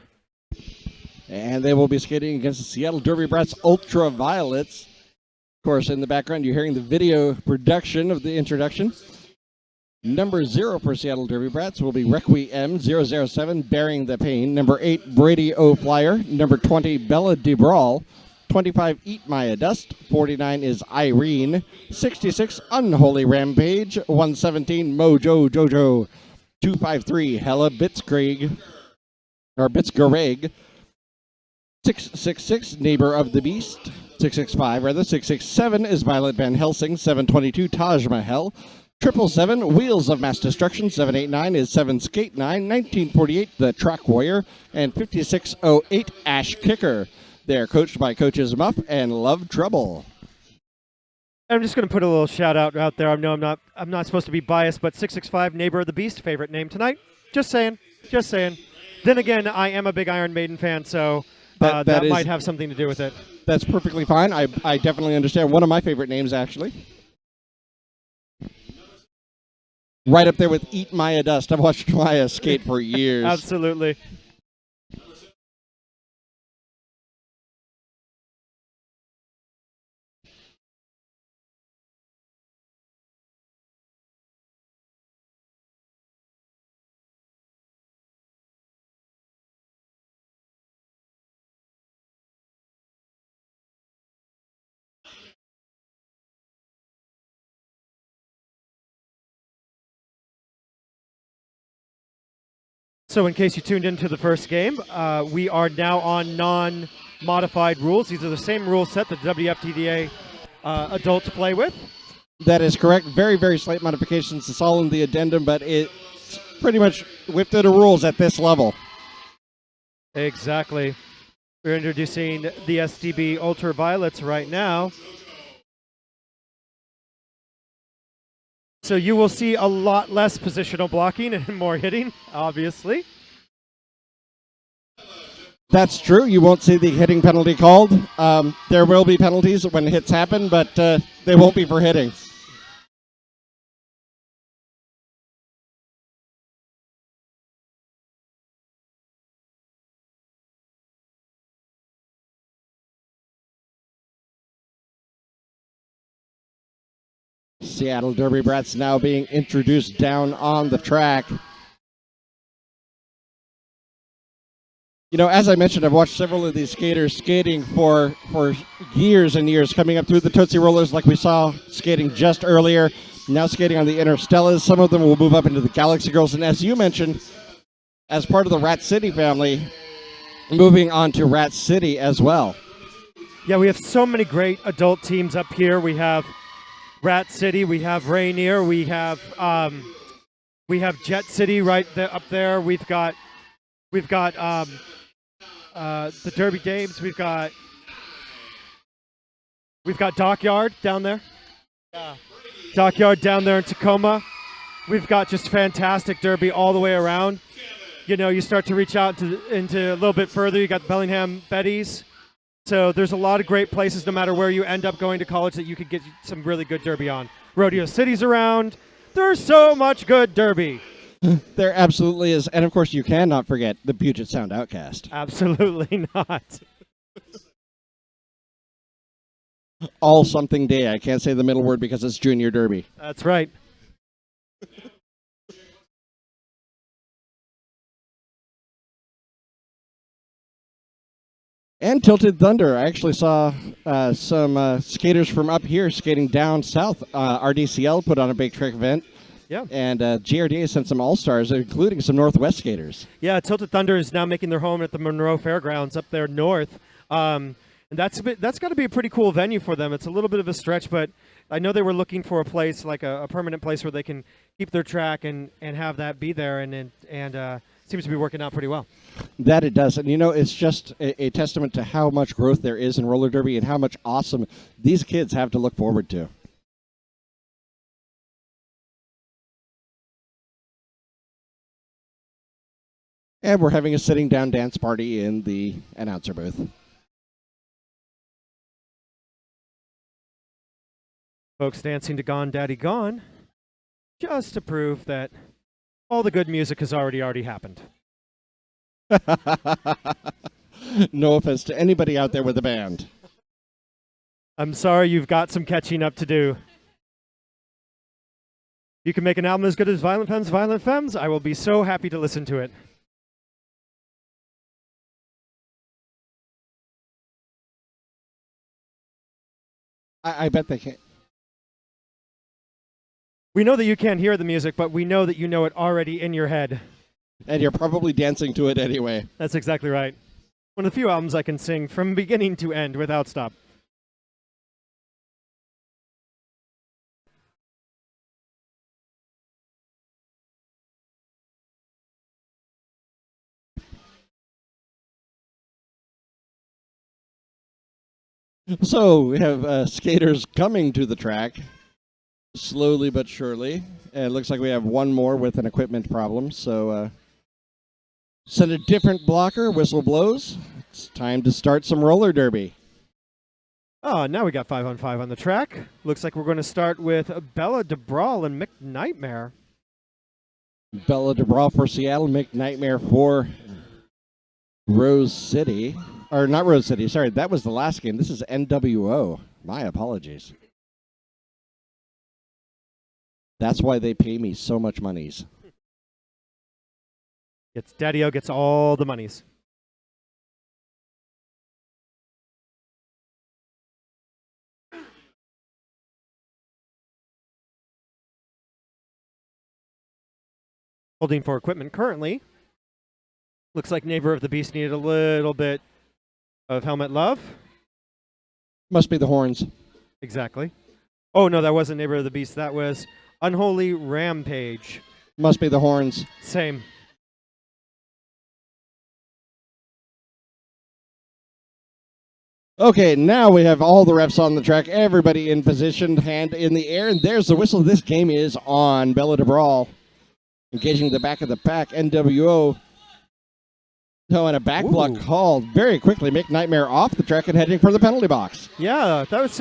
Speaker 2: And they will be skating against the Seattle Derby Brats Ultraviolets. Of course, in the background, you're hearing the video production of the introduction. Number 0 for Seattle Derby Brats will be Requiem 007, Bearing the Pain. Number 8, Brady O'Flyer. Number 20, Bella DeBrawl. 25, Eat Maya Dust. 49 is Irene. 66, Unholy Rampage. 117, Mojo Jojo. 253, Hella Bitzgreg. 666, Neighbor of the Beast. 667 is Violet Van Helsing. 722, Taj Mahal. 777, Wheels of Mass Destruction. 789 is 7 Skate 9. 1948, The Track Warrior. And 5608, Ash Kicker. They're coached by Coaches Muff and Love Trouble.
Speaker 1: I'm just going to put a little shout out there. I know I'm not supposed to be biased, but 665, Neighbor of the Beast, favorite name tonight. Just saying. Then again, I am a big Iron Maiden fan, so that might have something to do with it.
Speaker 2: That's perfectly fine. I definitely understand. One of my favorite names, actually. Right up there with Eat Maya Dust. I've watched Maya skate for years.
Speaker 1: Absolutely. So in case you tuned into the first game, we are now on non-modified rules. These are the same rule set that the WFTDA adults play with.
Speaker 2: That is correct. Very, very slight modifications. It's all in the addendum, but it's pretty much whipped into rules at this level.
Speaker 1: Exactly. We're introducing the SDB Ultraviolets right now. So you will see a lot less positional blocking and more hitting, obviously.
Speaker 2: That's true. You won't see the hitting penalty called. There will be penalties when hits happen, but they won't be for hitting. Seattle Derby Brats now being introduced down on the track. You know, as I mentioned, I've watched several of these skaters skating for years and years, coming up through the Tootsie Rollers like we saw skating just earlier, now skating on the inner Stellas. Some of them will move up into the Galaxy Girls, and as you mentioned, as part of the Rat City family, moving on to Rat City as well.
Speaker 1: Yeah, we have so many great adult teams up here. We have Rat City, we have Rainier, we have Jet City right there, up there. We've got the Derby Games. We've got Dockyard down there. Yeah. Dockyard down there in Tacoma. We've got just fantastic derby all the way around. You know, you start to reach out into a little bit further. You got Bellingham Betty's. So there's a lot of great places, no matter where you end up going to college, that you could get some really good derby on. Rodeo City's around. There's so much good derby.
Speaker 2: There absolutely is. And of course, you cannot forget the Puget Sound Outcast.
Speaker 1: Absolutely not.
Speaker 2: All something day. I can't say the middle word because it's Junior Derby.
Speaker 1: That's right.
Speaker 2: And Tilted Thunder. I actually saw some skaters from up here skating down south. RDCL put on a big trick event.
Speaker 1: Yeah.
Speaker 2: And GRDA sent some all-stars, including some Northwest skaters.
Speaker 1: Yeah, Tilted Thunder is now making their home at the Monroe Fairgrounds up there north. And that's got to be a pretty cool venue for them. It's a little bit of a stretch, but I know they were looking for a place, like a permanent place where they can keep their track and have that be there, and seems to be working out pretty well.
Speaker 2: That it does. And, you know, it's just a testament to how much growth there is in roller derby and how much awesome these kids have to look forward to. And we're having a sitting down dance party in the announcer booth.
Speaker 1: Folks dancing to Gone Daddy Gone, just to prove that all the good music has already happened.
Speaker 2: No offense to anybody out there with a band.
Speaker 1: I'm sorry, you've got some catching up to do. You can make an album as good as Violent Femmes. I will be so happy to listen to it.
Speaker 2: I bet they can't.
Speaker 1: We know that you can't hear the music, but we know that you know it already in your head.
Speaker 2: And you're probably dancing to it anyway.
Speaker 1: That's exactly right. One of the few albums I can sing from beginning to end without stop.
Speaker 2: So we have skaters coming to the track, slowly but surely. And it looks like we have one more with an equipment problem. So send a different blocker, whistle blows. It's time to start some roller derby.
Speaker 1: Oh, now we got 5-on-5 on the track. Looks like we're going to start with Bella DeBrawl and Mick Nightmare.
Speaker 2: Bella DeBraw for Seattle, Mick Nightmare for Rose City. Or not Rose City, sorry, that was the last game. This is NWO. My apologies. That's why they pay me so much monies.
Speaker 1: Daddy-O gets all the monies. Holding for equipment currently. Looks like Neighbor of the Beast needed a little bit of helmet love.
Speaker 2: Must be the horns.
Speaker 1: Exactly. Oh, no, that wasn't Neighbor of the Beast. That was Unholy Rampage.
Speaker 2: Must be the horns.
Speaker 1: Same.
Speaker 2: Okay, now we have all the refs on the track, everybody in position, hand in the air, and there's the whistle. This game is on. Bella DeBrawl engaging the back of the pack. NWO. No, and a back block called very quickly. Mick Nightmare off the track and heading for the penalty box.
Speaker 1: Yeah, that was,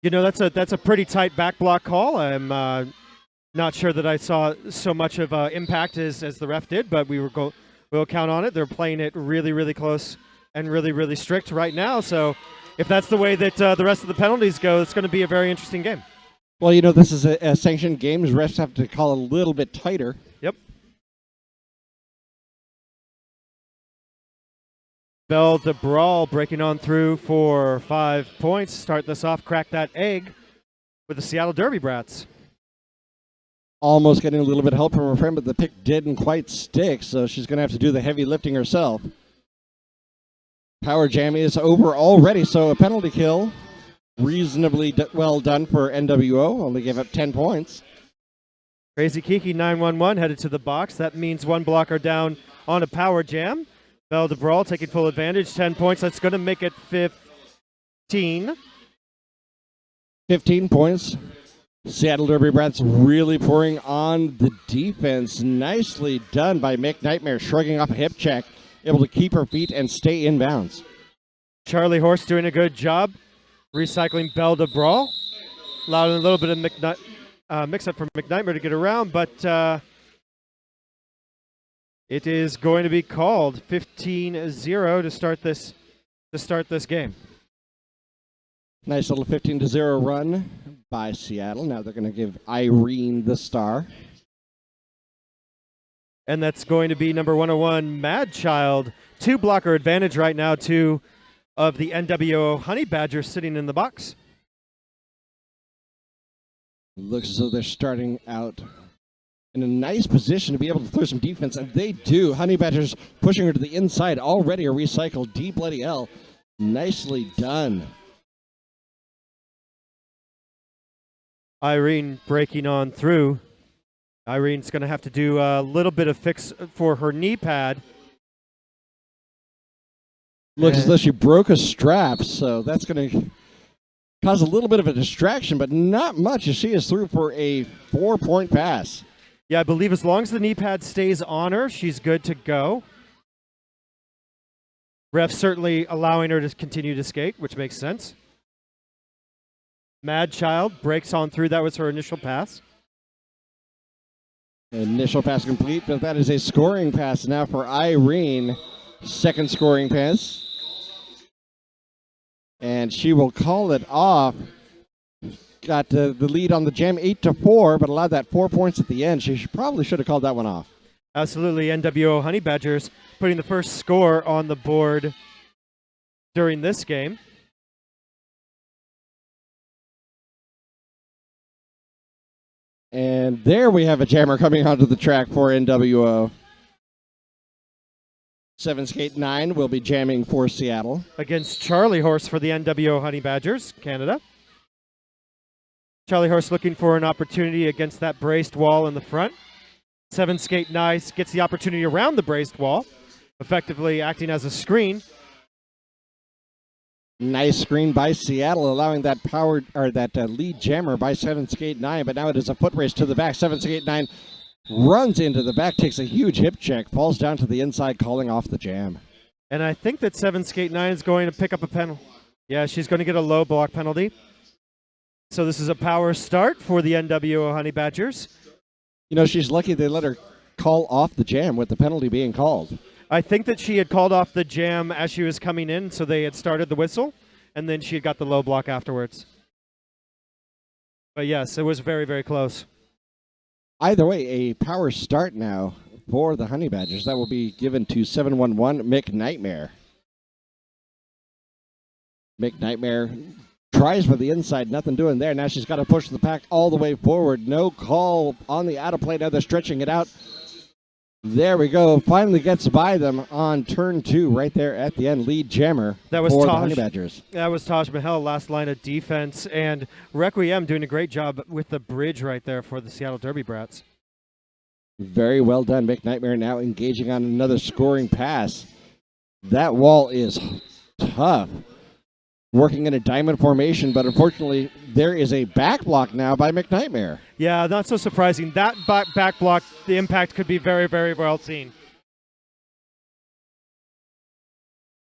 Speaker 1: you know, that's a pretty tight back block call. I'm not sure that I saw so much of impact as the ref did, but we'll count on it. They're playing it really, really close and really, really strict right now. So if that's the way that the rest of the penalties go, it's going to be a very interesting game.
Speaker 2: Well, you know, this is a sanctioned game. Refs have to call a little bit tighter.
Speaker 1: Yep. Belle DeBrawl breaking on through for 5 points. Start this off, crack that egg with the Seattle Derby Brats.
Speaker 2: Almost getting a little bit of help from her friend, but the pick didn't quite stick, so she's going to have to do the heavy lifting herself. Power Jam is over already, so a penalty kill. Reasonably well done for NWO. Only gave up 10 points.
Speaker 1: Crazy Kiki 911 headed to the box. That means one blocker down on a Power Jam. Belle de Brawl taking full advantage. 10 points. That's going to make it 15.
Speaker 2: 15 points. Seattle Derby Brats really pouring on the defense. Nicely done by Mick Nightmare, shrugging off a hip check, able to keep her feet and stay in bounds.
Speaker 1: Charlie Horse doing a good job recycling Belle de Brawl. Allowed a little bit of mix-up from McNightmare to get around, but it is going to be called 15-0 to start this game.
Speaker 2: Nice little 15-0 run by Seattle. Now they're going to give Irene the star.
Speaker 1: And that's going to be number 101, Mad Child. 2 blocker advantage right now, 2 of the NWO Honey Badgers sitting in the box.
Speaker 2: Looks as though they're starting out in a nice position to be able to throw some defense, and they do. Honey Badgers pushing her to the inside. Already a recycled D bloody L. Nicely done.
Speaker 1: Irene breaking on through. Irene's going to have to do a little bit of fix for her knee pad.
Speaker 2: Looks as though she broke a strap, so that's going to cause a little bit of a distraction, but not much as she is through for a 4-point pass.
Speaker 1: Yeah, I believe as long as the knee pad stays on her, she's good to go. Ref certainly allowing her to continue to skate, which makes sense. Mad Child breaks on through. That was her initial pass.
Speaker 2: Initial pass complete, but that is a scoring pass now for Irene. Second scoring pass. And she will call it off. Got the lead on the jam 8-4, but allowed that 4 points at the end. She probably should have called that one off.
Speaker 1: Absolutely. NWO Honey Badgers putting the first score on the board during this game.
Speaker 2: And there we have a jammer coming onto the track for NWO. 7 Skate 9 will be jamming for Seattle.
Speaker 1: Against Charlie Horse for the NWO Honey Badgers, Canada. Charlie Horse looking for an opportunity against that braced wall in the front. 7 Skate Nice gets the opportunity around the braced wall, effectively acting as a screen.
Speaker 2: Nice screen by Seattle, allowing that lead jammer by 7 Skate 9, but now it is a foot race to the back. 7 Skate 9 runs into the back, takes a huge hip check, falls down to the inside, calling off the jam.
Speaker 1: And I think that 7 Skate 9 is going to pick up a penalty. Yeah, she's going to get a low block penalty. So this is a power start for the NWO Honey Badgers.
Speaker 2: You know, she's lucky they let her call off the jam with the penalty being called.
Speaker 1: I think that she had called off the jam as she was coming in, so they had started the whistle, and then she had got the low block afterwards. But yes, it was very, very close.
Speaker 2: Either way, a power start now for the Honey Badgers. That will be given to 711 Mick Nightmare. Mick Nightmare tries for the inside, nothing doing there. Now she's got to push the pack all the way forward. No call on the out of play. Now they're stretching it out. There we go. Finally gets by them on turn 2 right there at the end. Lead jammer
Speaker 1: that was
Speaker 2: for
Speaker 1: Taj,
Speaker 2: the Honey Badgers.
Speaker 1: That was Taj Mahal, last line of defense. And Requiem doing a great job with the bridge right there for the Seattle Derby Brats.
Speaker 2: Very well done. Mick Nightmare now engaging on another scoring pass. That wall is tough. Working in a diamond formation, but unfortunately there is a back block now by Mick Nightmare.
Speaker 1: Yeah, not so surprising. That back block, the impact could be very, very well seen.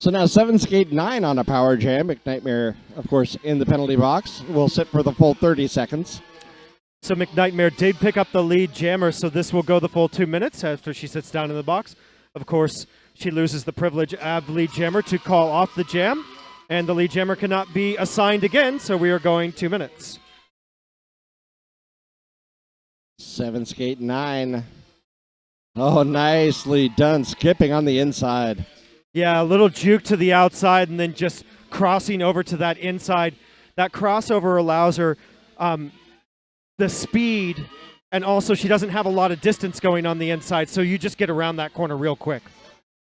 Speaker 2: So now 7 Skate 9 on a power jam. Mick Nightmare, of course, in the penalty box. Will sit for the full 30 seconds.
Speaker 1: So McNightmare did pick up the lead jammer, so this will go the full 2 minutes after she sits down in the box. Of course, she loses the privilege of lead jammer to call off the jam. And the lead jammer cannot be assigned again, so we are going 2 minutes.
Speaker 2: 7 Skate 9. Oh, nicely done. Skipping on the inside.
Speaker 1: Yeah, a little juke to the outside and then just crossing over to that inside. That crossover allows her the speed, and also she doesn't have a lot of distance going on the inside, so you just get around that corner real quick.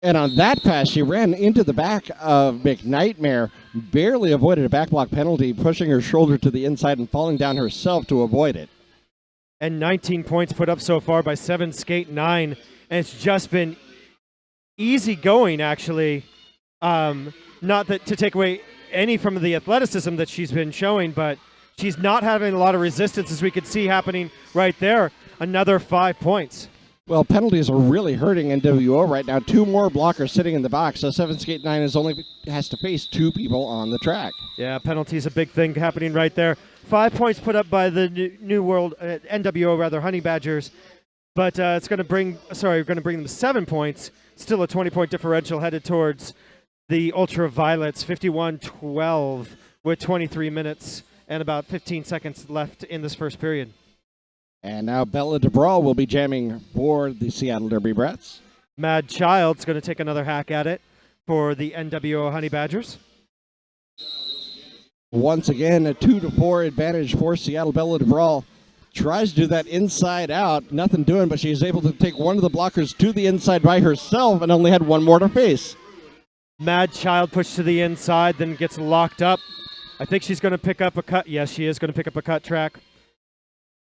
Speaker 2: And on that pass, she ran into the back of McNightmare, barely avoided a back block penalty, pushing her shoulder to the inside and falling down herself to avoid it.
Speaker 1: And 19 points put up so far by 7 Skate 9. And it's just been easy going, actually. Not that to take away any from the athleticism that she's been showing, but she's not having a lot of resistance, as we could see happening right there. Another 5 points.
Speaker 2: Well, penalties are really hurting NWO right now. 2 more blockers sitting in the box, so 7 Skate 9 has to face 2 people on the track.
Speaker 1: Yeah, penalties a big thing happening right there. 5 points put up by the NWO rather, Honey Badgers, but it's going to bring them 7 points. Still a 20-point differential headed towards the Ultraviolets, 51-12 with 23 minutes and about 15 seconds left in this first period.
Speaker 2: And now Bella DeBrawl will be jamming for the Seattle Derby Brats.
Speaker 1: Mad Child's going to take another hack at it for the NWO Honey Badgers.
Speaker 2: Once again, a 2-4 advantage for Seattle. Bella DeBrawl tries to do that inside out. Nothing doing, but she's able to take one of the blockers to the inside by herself and only had one more to face.
Speaker 1: Mad Child pushed to the inside, then gets locked up. I think she's going to pick up a cut. Yes, she is going to pick up a cut track.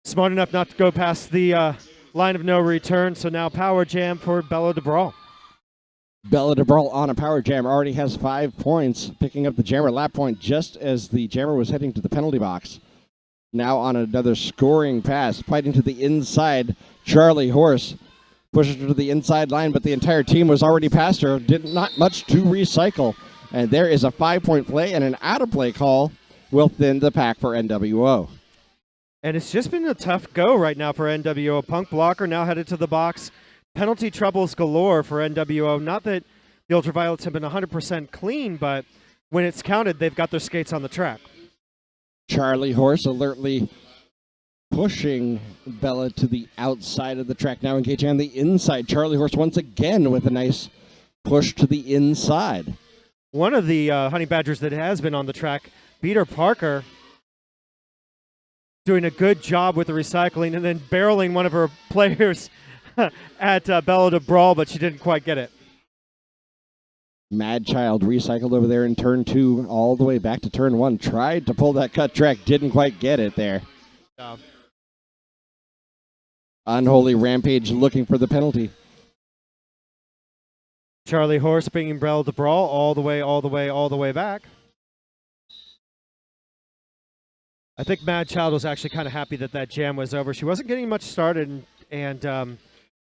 Speaker 1: Smart enough not to go past the line of no return, so now power jam for Bella DeBrawl.
Speaker 2: Bella DeBrawl on a power jam already has 5 points, picking up the jammer lap point just as the jammer was heading to the penalty box. Now on another scoring pass, fighting to the inside, Charlie Horse pushes her to the inside line, but the entire team was already past her. Not much to recycle. And there is a 5-point play, and an out-of-play call will thin the pack for NWO.
Speaker 1: And it's just been a tough go right now for NWO. Punk blocker now headed to the box. Penalty troubles galore for NWO. Not that the Ultraviolets have been 100% clean, but when it's counted, they've got their skates on the track.
Speaker 2: Charlie Horse alertly pushing Bella to the outside of the track, now engaging on the inside. Charlie Horse once again with a nice push to the inside.
Speaker 1: One of the Honey Badgers that has been on the track, Peter Parker, doing a good job with the recycling and then barreling one of her players at Bella DeBrawl, but she didn't quite get it.
Speaker 2: Mad Child recycled over there in turn 2 all the way back to turn 1. Tried to pull that cut track, didn't quite get it there.
Speaker 1: Yeah.
Speaker 2: Unholy Rampage looking for the penalty.
Speaker 1: Charlie Horse bringing Bella DeBrawl all the way back. I think Mad Child was actually kind of happy that jam was over. She wasn't getting much started and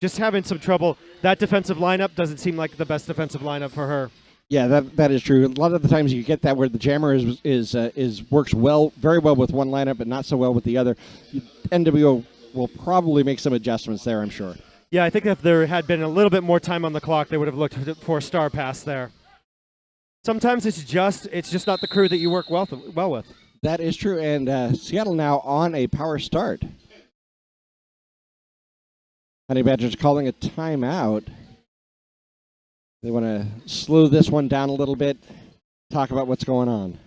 Speaker 1: just having some trouble. That defensive lineup doesn't seem like the best defensive lineup for her.
Speaker 2: Yeah, that is true. A lot of the times you get that where the jammer works very well with one lineup, but not so well with the other. NWO will probably make some adjustments there, I'm sure.
Speaker 1: Yeah, I think if there had been a little bit more time on the clock, they would have looked for a star pass there. Sometimes it's just not the crew that you work well with.
Speaker 2: That is true, and Seattle now on a power start. Honey Badgers calling a timeout. They want to slow this one down a little bit, talk about what's going on.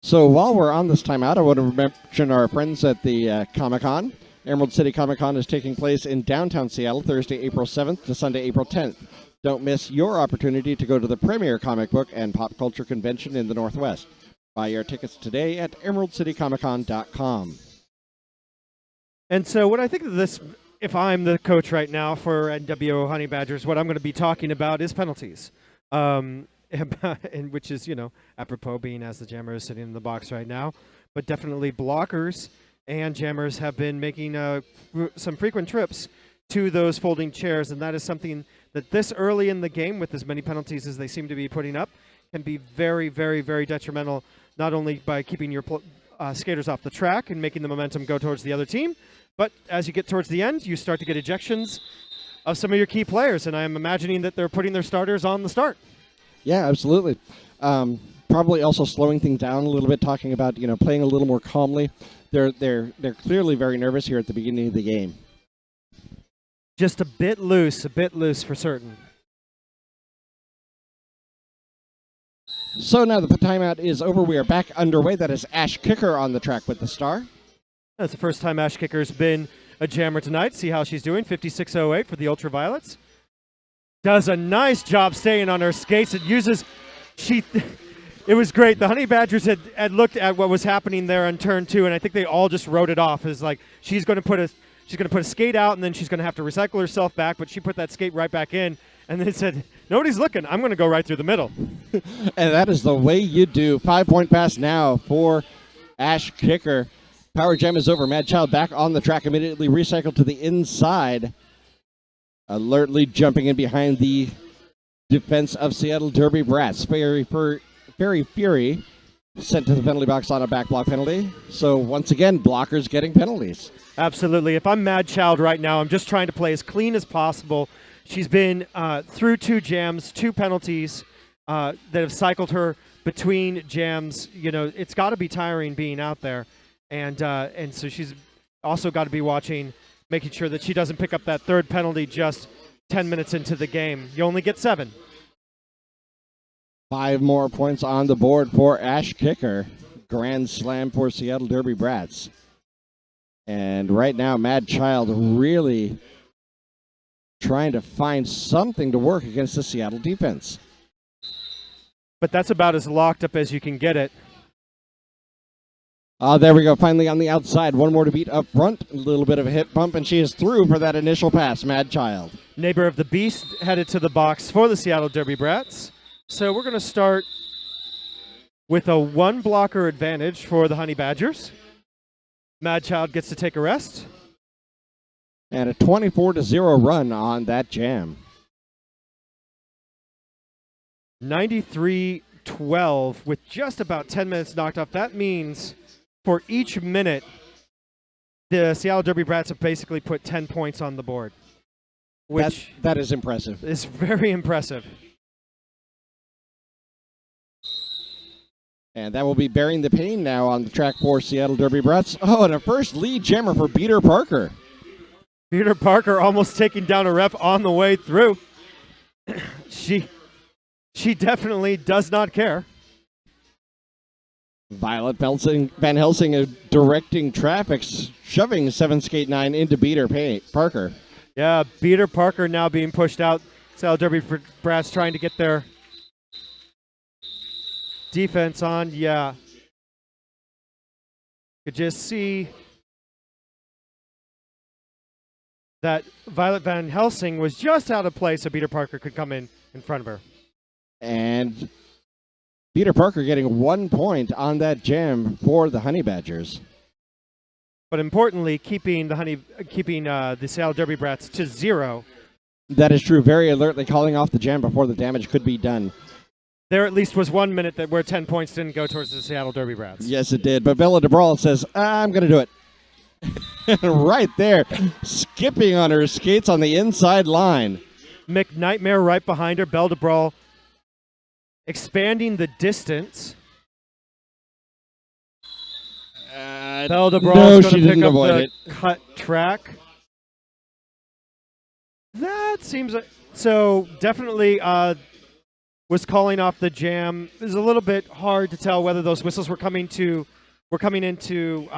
Speaker 2: So while we're on this timeout, I want to mention our friends at the Comic-Con. Emerald City Comic-Con is taking place in downtown Seattle, Thursday, April 7th to Sunday, April 10th. Don't miss your opportunity to go to the premier comic book and pop culture convention in the Northwest. Buy your tickets today at emeraldcitycomiccon.com.
Speaker 1: And so what I think of this, if I'm the coach right now for NWO Honey Badgers, what I'm going to be talking about is penalties. And which is, apropos being as the jammer is sitting in the box right now. But definitely blockers and jammers have been making some frequent trips to those folding chairs, and that is something that this early in the game, with as many penalties as they seem to be putting up, can be very, very, very detrimental, not only by keeping your skaters off the track and making the momentum go towards the other team, but as you get towards the end, you start to get ejections of some of your key players, and I'm imagining that they're putting their starters on the start.
Speaker 2: Yeah, absolutely. Probably also slowing things down a little bit, talking about playing a little more calmly. They're clearly very nervous here at the beginning of the game.
Speaker 1: Just a bit loose for certain.
Speaker 2: So now the timeout is over. We are back underway. That is Ash Kicker on the track with the star.
Speaker 1: That's the first time Ash Kicker's been a jammer tonight. See how she's doing. 56.08 for the Ultraviolets. Does a nice job staying on her skates. It uses, it was great. The Honey Badgers had looked at what was happening there on turn 2, and I think they all just wrote it off as like she's going to put a skate out, and then she's going to have to recycle herself back. But she put that skate right back in, and then said, "Nobody's looking. I'm going to go right through the middle."
Speaker 2: And that is the way you do. 5-point pass now for Ash Kicker. Power Gem is over. Mad Child back on the track, immediately recycled to the inside. Alertly jumping in behind the defense of Seattle Derby Brats. Fairy Fury sent to the penalty box on a back block penalty. So once again, blockers getting penalties.
Speaker 1: Absolutely. If I'm Mad Child right now, I'm just trying to play as clean as possible. She's been through 2 jams, 2 penalties that have cycled her between jams. You know, it's got to be tiring being out there. And so she's also got to be watching, making sure that she doesn't pick up that 3rd penalty just 10 minutes into the game. You only get 7.
Speaker 2: 5 more points on the board for Ash Kicker. Grand slam for Seattle Derby Brats. And right now, Mad Child really trying to find something to work against the Seattle defense.
Speaker 1: But that's about as locked up as you can get it.
Speaker 2: There we go. Finally on the outside. One more to beat up front. A little bit of a hip bump, and she is through for that initial pass. Mad Child.
Speaker 1: Neighbor of the Beast headed to the box for the Seattle Derby Brats. So we're going to start with a 1 blocker advantage for the Honey Badgers. Mad Child gets to take a rest.
Speaker 2: And a 24-0 run on that jam.
Speaker 1: 93-12 with just about 10 minutes knocked off. That means for each minute, the Seattle Derby Brats have basically put 10 points on the board, which
Speaker 2: that is impressive.
Speaker 1: is very impressive.
Speaker 2: And that will be bearing the pain now on the track for Seattle Derby Brats. Oh, and a first lead jammer for Peter Parker.
Speaker 1: Peter Parker almost taking down a ref on the way through. She definitely does not care.
Speaker 2: Violet Van Helsing is directing traffic, shoving 7 Skate 9 into Peter Parker.
Speaker 1: Yeah, Peter Parker now being pushed out. Seattle Derby Brats trying to get their defense on. Yeah. Could just see that Violet Van Helsing was just out of place so Peter Parker could come in front of her.
Speaker 2: And Peter Parker getting 1 point on that jam for the Honey Badgers.
Speaker 1: But importantly, keeping the Seattle Derby Brats to 0.
Speaker 2: That is true. Very alertly calling off the jam before the damage could be done.
Speaker 1: There at least was 1 minute where 10 points didn't go towards the Seattle Derby Brats.
Speaker 2: Yes, it did. But Bella DeBrawl says, I'm going to do it. Right there, skipping on her skates on the inside line.
Speaker 1: McNightmare right behind her. Belle DeBrawl expanding the distance. Belle DeBrawl is going to pick up the cut track. That seems like, so definitely was calling off the jam. It was a little bit hard to tell whether those whistles were coming in to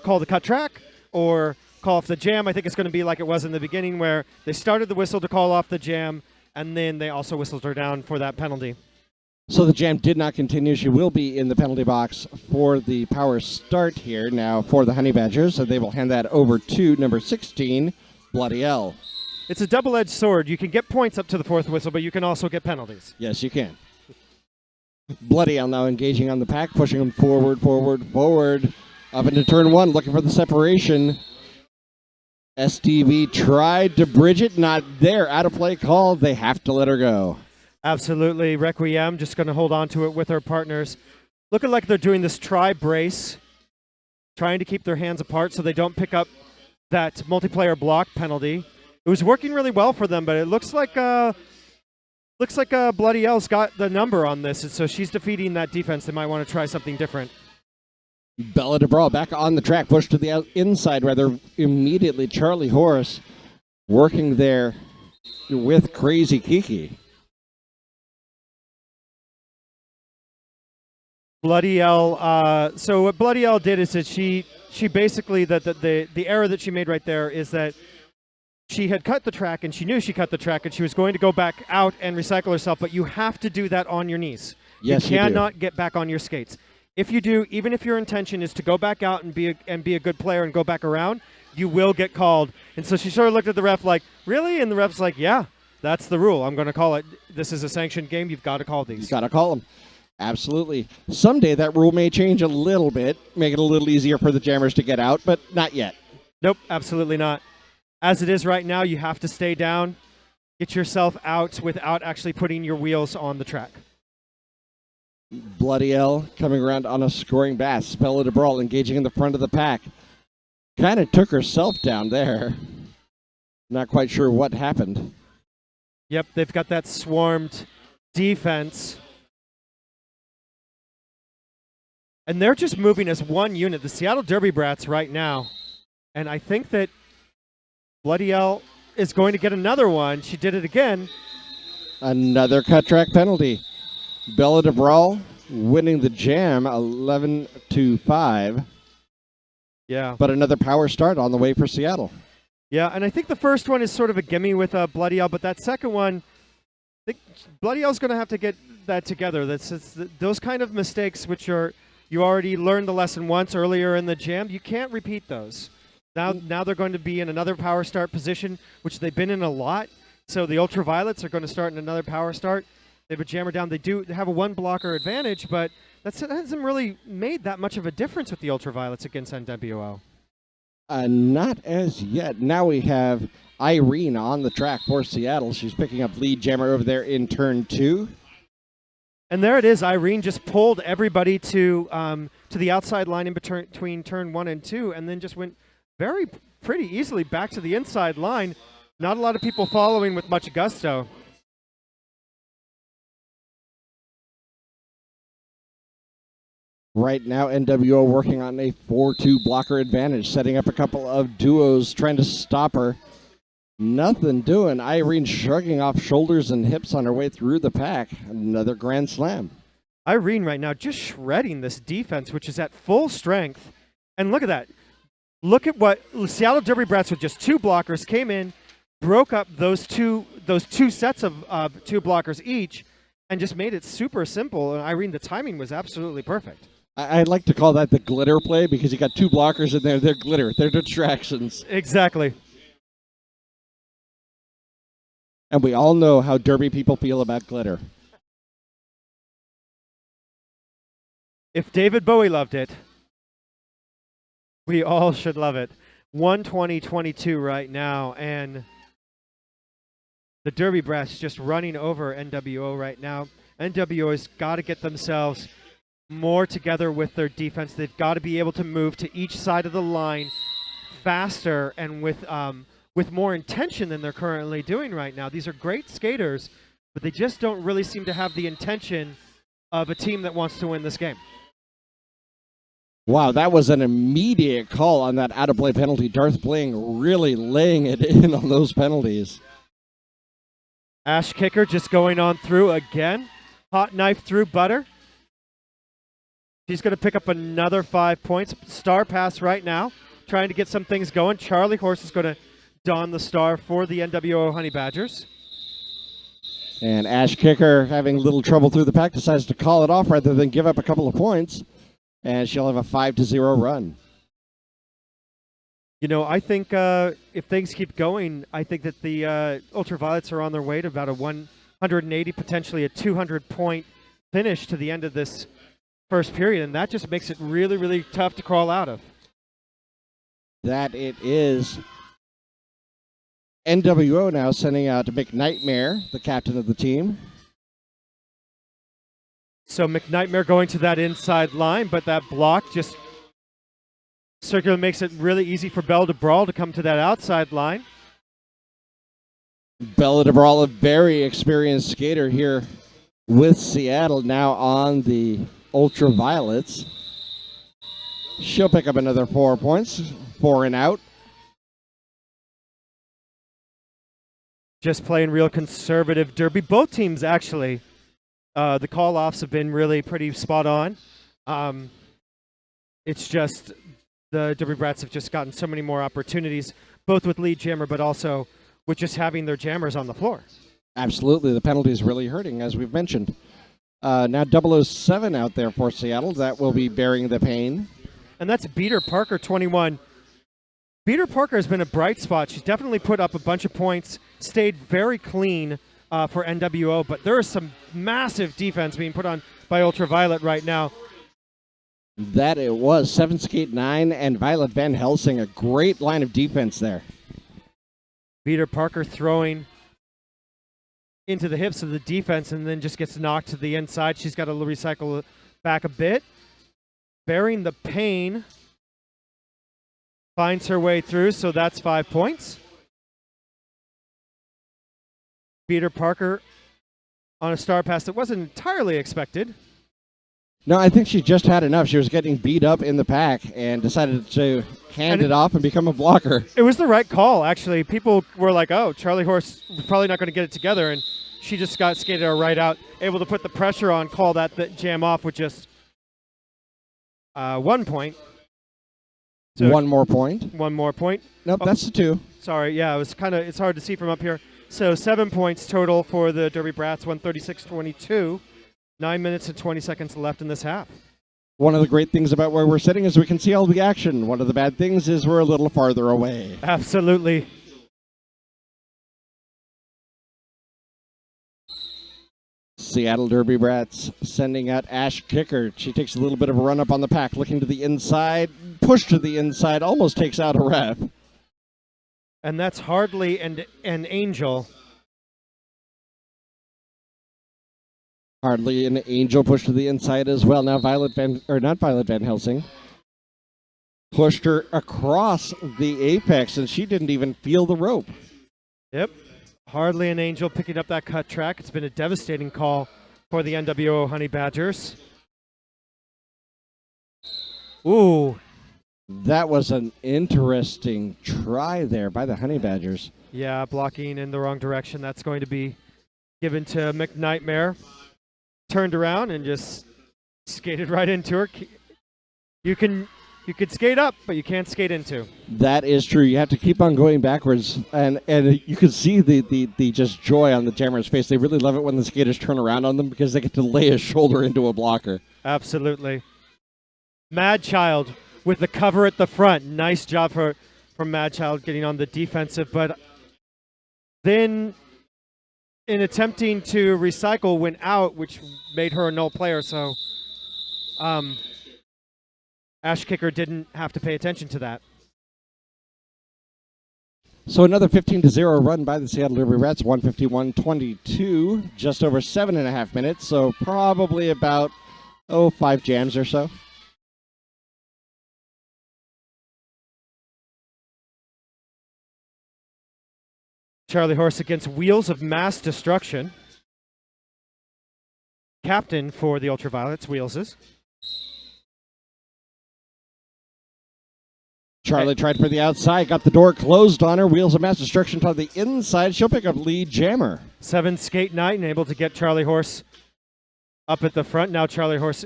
Speaker 1: call the cut track or call off the jam. I think it's going to be like it was in the beginning where they started the whistle to call off the jam, and then they also whistled her down for that penalty.
Speaker 2: So the jam did not continue. She will be in the penalty box for the power start here now for the Honey Badgers. So they will hand that over to number 16, Bloody L.
Speaker 1: It's a double-edged sword. You can get points up to the 4th whistle, but you can also get penalties.
Speaker 2: Yes, you can. Bloody L now engaging on the pack, pushing them forward, up into turn 1, looking for the separation. SDB tried to bridge it, not there. Out of play call. They have to let her go.
Speaker 1: Absolutely. Requiem just going to hold on to it with her partners. Looking like they're doing this tri-brace, trying to keep their hands apart so they don't pick up that multiplayer block penalty. It was working really well for them, but it looks like Bloody L's got the number on this, and so she's defeating that defense. They might want to try something different.
Speaker 2: Bella DeBrawl back on the track, pushed to the inside rather immediately. Charlie Horace working there with Crazy Kiki.
Speaker 1: Bloody L. So what Bloody L did is that she basically the error that she made right there is that she had cut the track and she knew she cut the track and she was going to go back out and recycle herself. But you have to do that on your knees.
Speaker 2: Yes,
Speaker 1: you cannot get back on your skates. If you do, even if your intention is to go back out and be a good player and go back around, you will get called. And so she sort of looked at the ref like, really? And the ref's like, yeah, that's the rule. I'm going to call it. This is a sanctioned game. You've got to call these.
Speaker 2: You've got to call them. Absolutely. Someday that rule may change a little bit, make it a little easier for the jammers to get out, but not yet.
Speaker 1: Nope, absolutely not. As it is right now, you have to stay down, get yourself out without actually putting your wheels on the track.
Speaker 2: Bloody L coming around on a scoring bass. Bella DeBrawl engaging in the front of the pack. Kind of took herself down there. Not quite sure what happened.
Speaker 1: Yep, they've got that swarmed defense. And they're just moving as one unit, the Seattle Derby Brats right now. And I think that Bloody L is going to get another one. She did it again.
Speaker 2: Another cut track penalty. Bella DeBrawl winning the jam 11-5.
Speaker 1: Yeah.
Speaker 2: But another power start on the way for Seattle.
Speaker 1: Yeah, and I think the first one is sort of a gimme with Bloody L, but that second one, I think Bloody L's going to have to get that together. Those kind of mistakes, which are you already learned the lesson once earlier in the jam, you can't repeat those. Now they're going to be in another power start position, which they've been in a lot. So the Ultraviolets are going to start in another power start. They have a jammer down. They do have a one blocker advantage, but that hasn't really made that much of a difference with the Ultraviolets against NWO.
Speaker 2: Not as yet. Now we have Irene on the track for Seattle. She's picking up lead jammer over there in turn 2.
Speaker 1: And there it is. Irene just pulled everybody to the outside line in between turn 1 and 2, and then just went pretty easily back to the inside line. Not a lot of people following with much gusto.
Speaker 2: Right now, NWO working on a 4-2 blocker advantage, setting up a couple of duos trying to stop her. Nothing doing. Irene shrugging off shoulders and hips on her way through the pack. Another grand slam.
Speaker 1: Irene right now just shredding this defense, which is at full strength. And look at that. Look at what Seattle Derby Brats with just 2 blockers came in, broke up those two sets of 2 blockers each, and just made it super simple. And Irene, the timing was absolutely perfect.
Speaker 2: I'd like to call that the glitter play because you got 2 blockers in there. They're glitter. They're distractions.
Speaker 1: Exactly.
Speaker 2: And we all know how Derby people feel about glitter.
Speaker 1: If David Bowie loved it, we all should love it. 120-22 right now, and the Derby Brats just running over NWO right now. NWO has got to get themselves more together with their defense. They've got to be able to move to each side of the line faster and with more intention than they're currently doing right now. These are great skaters, but they just don't really seem to have the intention of a team that wants to win this game.
Speaker 2: Wow, that was an immediate call on that out-of-play penalty. Darth Bling really laying it in on those penalties.
Speaker 1: Ash Kicker just going on through again. Hot knife through butter. She's going to pick up another 5 points. Star pass right now, trying to get some things going. Charlie Horse is going to don the star for the NWO Honey Badgers.
Speaker 2: And Ash Kicker having a little trouble through the pack, decides to call it off rather than give up a couple of points. And she'll have a 5-0 run.
Speaker 1: You know, I think if things keep going, I think that the Ultraviolets are on their way to about a 180, potentially a 200-point finish to the end of this first period, and that just makes it really, really tough to crawl out of.
Speaker 2: That it is. NWO now sending out McNightmare, the captain of the team.
Speaker 1: So McNightmare going to that inside line, but that block just circular makes it really easy for Belle DeBrawl to come to that outside line.
Speaker 2: Bella DeBrawl, a very experienced skater here with Seattle, now on the Ultraviolets. She'll pick up another 4 points, 4 and out.
Speaker 1: Just playing real conservative derby. Both teams, actually, the call-offs have been really pretty spot on. It's just the Derby Brats have just gotten so many more opportunities, both with lead jammer, but also with just having their jammers on the floor.
Speaker 2: Absolutely. The penalty is really hurting, as we've mentioned. Now 007 out there for Seattle. That will be bearing the pain.
Speaker 1: And that's Beater Parker, 21. Beater Parker has been a bright spot. She's definitely put up a bunch of points, stayed very clean for NWO, but there is some massive defense being put on by Ultraviolet right now.
Speaker 2: That it was. 7 Skate 9 and Violet Van Helsing. A great line of defense there.
Speaker 1: Beater Parker throwing into the hips of the defense and then just gets knocked to the inside. She's got to recycle back a bit. Bearing the pain. Finds her way through, so that's 5 points. Beater Parker on a star pass that wasn't entirely expected.
Speaker 2: No, I think she just had enough. She was getting beat up in the pack and decided to hand it off and become a blocker.
Speaker 1: It was the right call, actually. People were like, oh, Charlie Horse was probably not going to get it together, and she just got skated her right out, able to put the pressure on, call that jam off with just 1 point. So
Speaker 2: one more point.
Speaker 1: One more point.
Speaker 2: Nope,
Speaker 1: Oh,
Speaker 2: that's the 2.
Speaker 1: sorry, yeah, it's hard to see from up here. So 7 points total for the Derby Brats, 136-22. 9 minutes and 20 seconds left in this half.
Speaker 2: One of the great things about where we're sitting is we can see all the action. One of the bad things is we're a little farther away.
Speaker 1: Absolutely.
Speaker 2: Seattle Derby Brats sending out Ash Kicker. She takes a little bit of a run up on the pack, looking to the inside, push to the inside, almost takes out a ref.
Speaker 1: And that's Hardly and Angel.
Speaker 2: Hardly an Angel push to the inside as well. Now not Violet Van Helsing, pushed her across the apex, and she didn't even feel the rope.
Speaker 1: Yep. Hardly an Angel picking up that cut track. It's been a devastating call for the NWO Honey Badgers. Ooh.
Speaker 2: That was an interesting try there by the Honey Badgers.
Speaker 1: Yeah, blocking in the wrong direction. That's going to be given to McNightmare. Turned around and just skated right into her. You could skate up, but you can't skate into.
Speaker 2: That is true. You have to keep on going backwards, and you can see the just joy on the jammer's face. They really love it when the skaters turn around on them because they get to lay a shoulder into a blocker.
Speaker 1: Absolutely. Mad Child with the cover at the front. Nice job from Mad Child getting on the defensive, but then in attempting to recycle went out, which made her a null player, so Ash Kicker didn't have to pay attention to that.
Speaker 2: So another 15-0 run by the Seattle Derby Rats, 151-22, just over 7.5 minutes, so probably about 5 jams or so.
Speaker 1: Charlie Horse against Wheels of Mass Destruction. Captain for the Ultraviolets, Wheelses.
Speaker 2: Charlie tried for the outside, got the door closed on her. Wheels of Mass Destruction to the inside. She'll pick up lead jammer.
Speaker 1: 7 Skate Knight and able to get Charlie Horse up at the front. Now Charlie Horse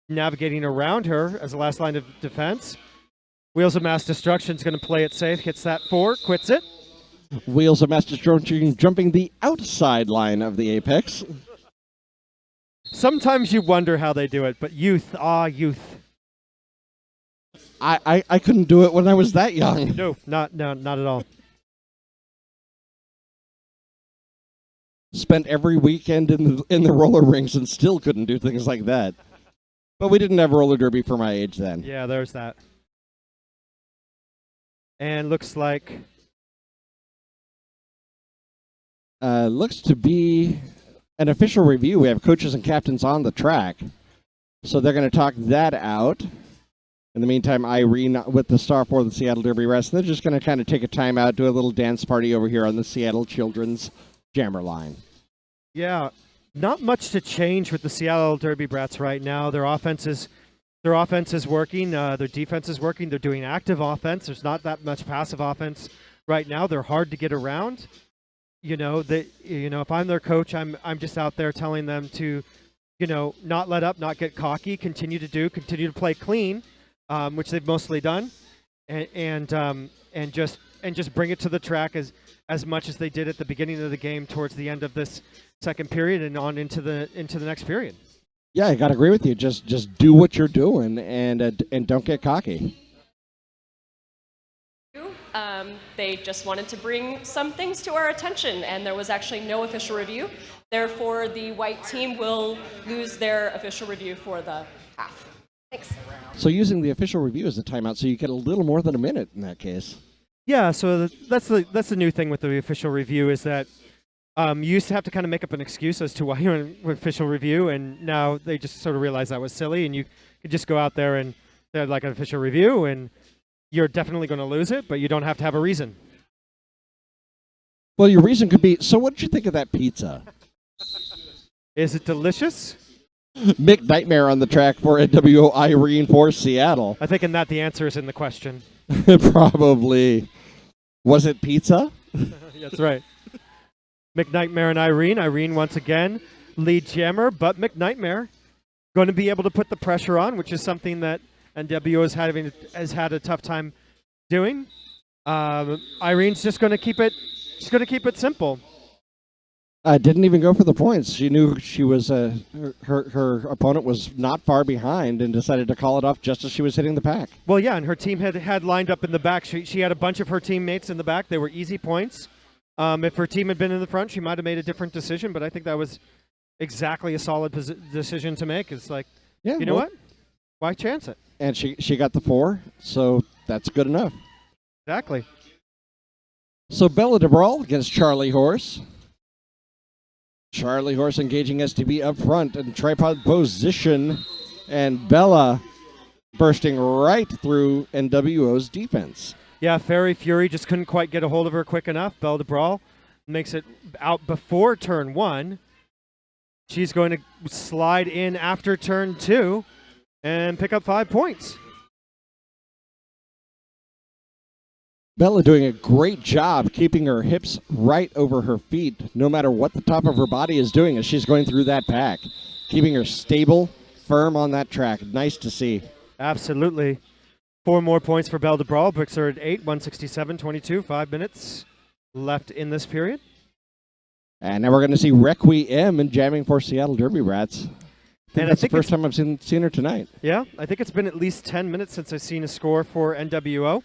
Speaker 1: navigating around her as the last line of defense. Wheels of Mass Destruction is going to play it safe. Hits that 4, quits it.
Speaker 2: Wheels of Mass Destruction jumping the outside line of the apex.
Speaker 1: Sometimes you wonder how they do it, but youth, youth.
Speaker 2: I couldn't do it when I was that young.
Speaker 1: No, not at all.
Speaker 2: Spent every weekend in the roller rinks and still couldn't do things like that. But we didn't have roller derby for my age then.
Speaker 1: Yeah, there's that. And looks like
Speaker 2: looks to be an official review. We have coaches and captains on the track. So they're going to talk that out. In the meantime, Irene with the star for the Seattle Derby Rest. They're just going to kind of take a time out, do a little dance party over here on the Seattle Children's Jammer line.
Speaker 1: Yeah, not much to change with the Seattle Derby Brats right now. Their offense is working. Their defense is working. They're doing active offense. There's not that much passive offense right now. They're hard to get around. If I'm their coach, I'm just out there telling them to not let up, not get cocky, continue to play clean, which they've mostly done, and just bring it to the track as much as they did at the beginning of the game towards the end of this second period and on into the next period.
Speaker 2: Yeah, I got to agree with you. Just do what you're doing and don't get cocky.
Speaker 6: They just wanted to bring some things to our attention, and there was actually no official review. Therefore, the white team will lose their official review for the half. Thanks.
Speaker 2: So using the official review as a timeout, so you get a little more than a minute in that case.
Speaker 1: Yeah, so that's the new thing with the official review is that you used to have to kind of make up an excuse as to why you were in official review, and now they just sort of realize that was silly, and you could just go out there and they're like an official review, and you're definitely going to lose it, but you don't have to have a reason.
Speaker 2: Well, your reason could be, so what did you think of that pizza?
Speaker 1: Is it delicious?
Speaker 2: Mick Nightmare on the track for NWO Irene for Seattle.
Speaker 1: I think in that the answer is in the question.
Speaker 2: Probably. Was it pizza?
Speaker 1: That's right. McNightmare and Irene. Irene once again lead jammer, but McNightmare going to be able to put the pressure on, which is something that NWO has had a tough time doing. Irene's just going to keep it. She's going to keep it simple.
Speaker 2: Didn't even go for the points. She knew she was her opponent was not far behind and decided to call it off just as she was hitting the pack.
Speaker 1: Well, yeah, and her team had lined up in the back. She had a bunch of her teammates in the back. They were easy points. If her team had been in the front, she might have made a different decision, but I think that was exactly a solid decision to make. It's like,
Speaker 2: yeah,
Speaker 1: you know what? Why chance it?
Speaker 2: And she got the 4, so that's good enough.
Speaker 1: Exactly.
Speaker 2: So Bella DeBrawl against Charlie Horse. Charlie Horse engaging SDB up front in tripod position, and Bella bursting right through NWO's defense.
Speaker 1: Yeah, Fairy Fury just couldn't quite get a hold of her quick enough. Belle DeBrawl makes it out before turn 1. She's going to slide in after turn 2 and pick up 5 points.
Speaker 2: Bella doing a great job keeping her hips right over her feet, no matter what the top of her body is doing as she's going through that pack. Keeping her stable, firm on that track. Nice to see.
Speaker 1: Absolutely. 4 more points for Belle DeBrawl. Puts her at 8, 167-22. 5 minutes left in this period.
Speaker 2: And now we're going to see Requiem and jamming for Seattle Derby Rats.
Speaker 1: And
Speaker 2: That's the first time I've seen her tonight.
Speaker 1: Yeah, I think it's been at least 10 minutes since I've seen a score for NWO.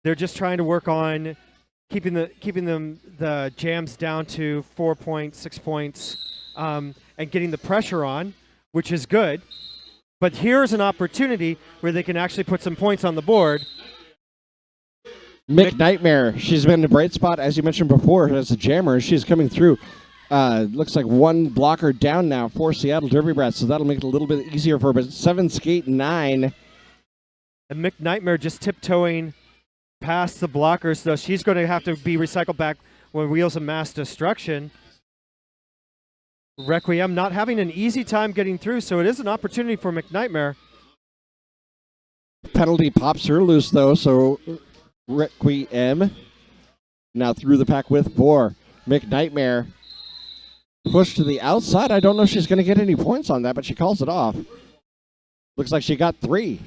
Speaker 1: They're just trying to work on keeping the jams down to 4 points, 6 points, and getting the pressure on, which is good. But here's an opportunity where they can actually put some points on the board.
Speaker 2: Mick Nightmare, she's been in a bright spot, as you mentioned before, as a jammer. She's coming through. Looks like 1 blocker down now for Seattle Derby Rats, so that'll make it a little bit easier for her. But 7 skate 9.
Speaker 1: And Mick Nightmare just tiptoeing past the blockers, though she's going to have to be recycled back when Wheels of Mass Destruction. Requiem not having an easy time getting through, so it is an opportunity for McNightmare.
Speaker 2: Penalty pops her loose, though, so Requiem now through the pack with 4. McNightmare pushed to the outside. I don't know if she's going to get any points on that, but she calls it off. Looks like she got 3.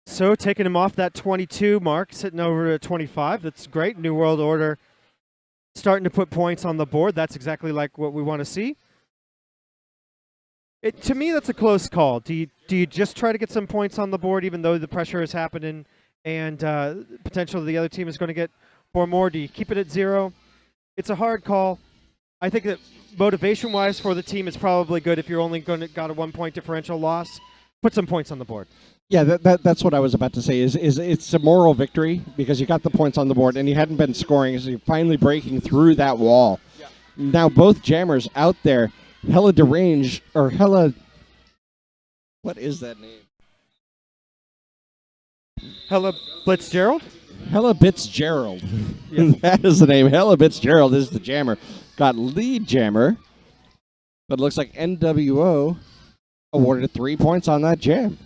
Speaker 1: So taking him off that 22 mark, sitting over to 25. That's great. New World Order starting to put points on the board. That's exactly like what we want to see. To me, that's a close call. Do you just try to get some points on the board, even though the pressure is happening and potentially the other team is going to get 4 more? Do you keep it at 0? It's a hard call. I think that motivation-wise for the team, it's probably good if you're only got a 1-point differential loss. Put some points on the board.
Speaker 2: Yeah, that's what I was about to say. Is it's a moral victory because you got the points on the board and you hadn't been scoring, so you're finally breaking through that wall. Yeah. Now both jammers out there, Hella Deranged or Hella, what is that name?
Speaker 1: Hella Blitzgerald?
Speaker 2: Hella Bitzgerald.
Speaker 1: Yeah.
Speaker 2: That is the name. Hella Bitzgerald is the jammer. Got lead jammer, but it looks like NWO awarded 3 points on that jam.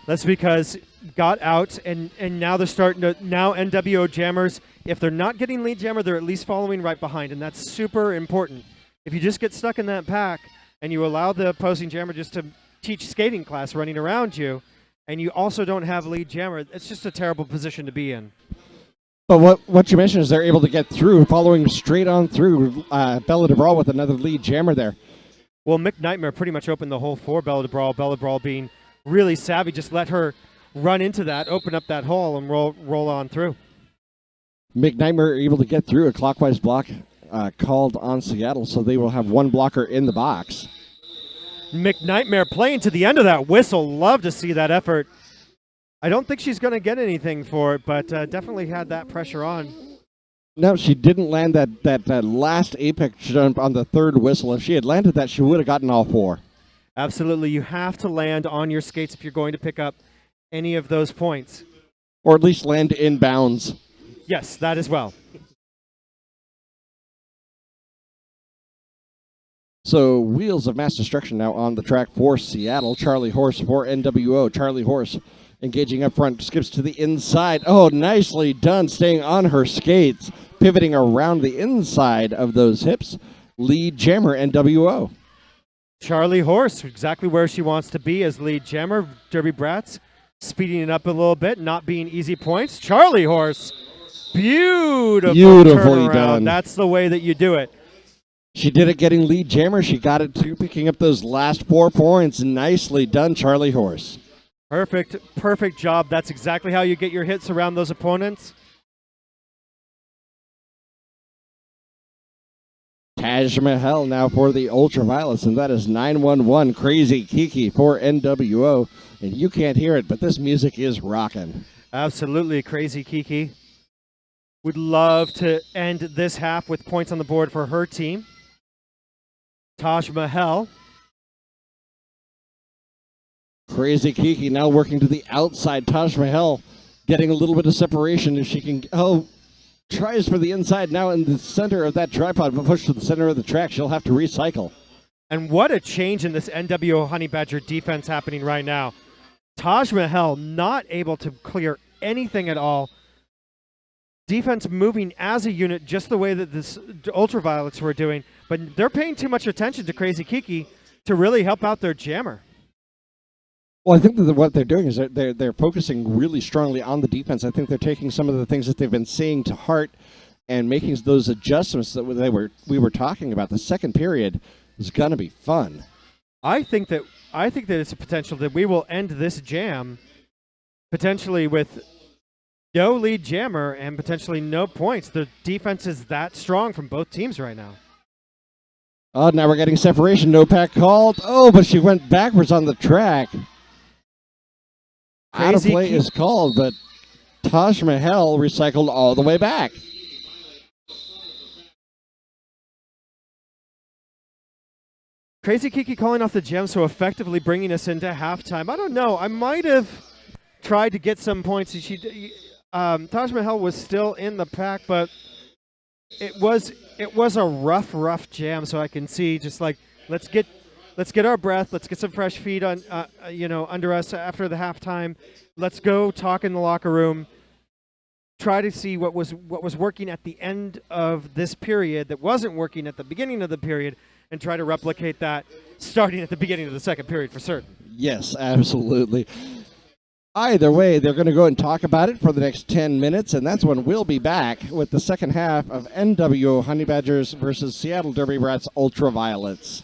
Speaker 1: That's because got out, and now they're starting to. Now NWO jammers If they're not getting lead jammer, they're at least following right behind, and that's super important. If you just get stuck in that pack and you allow the opposing jammer just to teach skating class running around you, and you also don't have lead jammer, it's just a terrible position to be in.
Speaker 2: But what you mentioned is they're able to get through, following straight on through Bella DeBrawl with another lead jammer there.
Speaker 1: Well, Mick Nightmare pretty much opened the hole for Bella DeBrawl. Bella DeBrawl being really savvy, just let her run into that, open up that hole, and roll on through.
Speaker 2: McNightmare able to get through a clockwise block called on Seattle, so they will have one blocker in the box.
Speaker 1: McNightmare playing to the end of that whistle. Love to see that effort. I don't think she's going to get anything for it, but definitely had that pressure on.
Speaker 2: No, she didn't land that last apex jump on the third whistle. If she had landed that, she would have gotten all four.
Speaker 1: Absolutely. You have to land on your skates if you're going to pick up any of those points.
Speaker 2: Or at least land in bounds.
Speaker 1: Yes, that as well.
Speaker 2: So Wheels of Mass Destruction now on the track for Seattle. Charlie Horse for NWO. Charlie Horse engaging up front, skips to the inside. Oh, nicely done, staying on her skates, pivoting around the inside of those hips. Lead jammer NWO.
Speaker 1: Charlie Horse, exactly where she wants to be as lead jammer. Derby Brats speeding it up a little bit, not being easy points. Charlie Horse, beautifully
Speaker 2: Beautifully done.
Speaker 1: That's the way that you do it.
Speaker 2: She did it getting lead jammer. She got it to picking up those last 4 points. Nicely done, Charlie Horse.
Speaker 1: Perfect job. That's exactly how you get your hits around those opponents.
Speaker 2: Taj Mahal now for the Ultraviolets, and that is 911 Crazy Kiki for NWO. And you can't hear it, but this music is rocking.
Speaker 1: Absolutely, Crazy Kiki. Would love to end this half with points on the board for her team. Taj Mahal.
Speaker 2: Crazy Kiki now working to the outside. Taj Mahal getting a little bit of separation if she can. Oh, tries for the inside now in the center of that tripod, but pushed to the center of the track. She'll have to recycle.
Speaker 1: And what a change in this NWO Honey Badger defense happening right now. Taj Mahal not able to clear anything at all. Defense moving as a unit just the way that this Ultraviolets were doing, but they're paying too much attention to Crazy Kiki to really help out their jammer.
Speaker 2: Well, I think that what they're doing is they're focusing really strongly on the defense. I think they're taking some of the things that they've been seeing to heart and making those adjustments that we were talking about. The second period is going to be fun.
Speaker 1: I think that it's a potential that we will end this jam potentially with no lead jammer and potentially no points. The defense is that strong from both teams right now.
Speaker 2: Oh, now we're getting separation. No pack called. Oh, but she went backwards on the track. Out of play is called, but Taj Mahal recycled all the way back.
Speaker 1: Crazy Kiki calling off the gem so effectively bringing us into halftime. I don't know. I might have tried to get some points. Taj Mahal was still in the pack, but it was a rough jam. So I can see just like let's get our breath. Let's get some fresh feet on under us after the halftime. Let's go talk in the locker room. Try to see what was working at the end of this period that wasn't working at the beginning of the period, and try to replicate that starting at the beginning of the second period for certain.
Speaker 2: Yes, absolutely. Either way, they're going to go and talk about it for the next 10 minutes, and that's when we'll be back with the second half of NWO Honey Badgers versus Seattle Derby Brats Ultraviolets.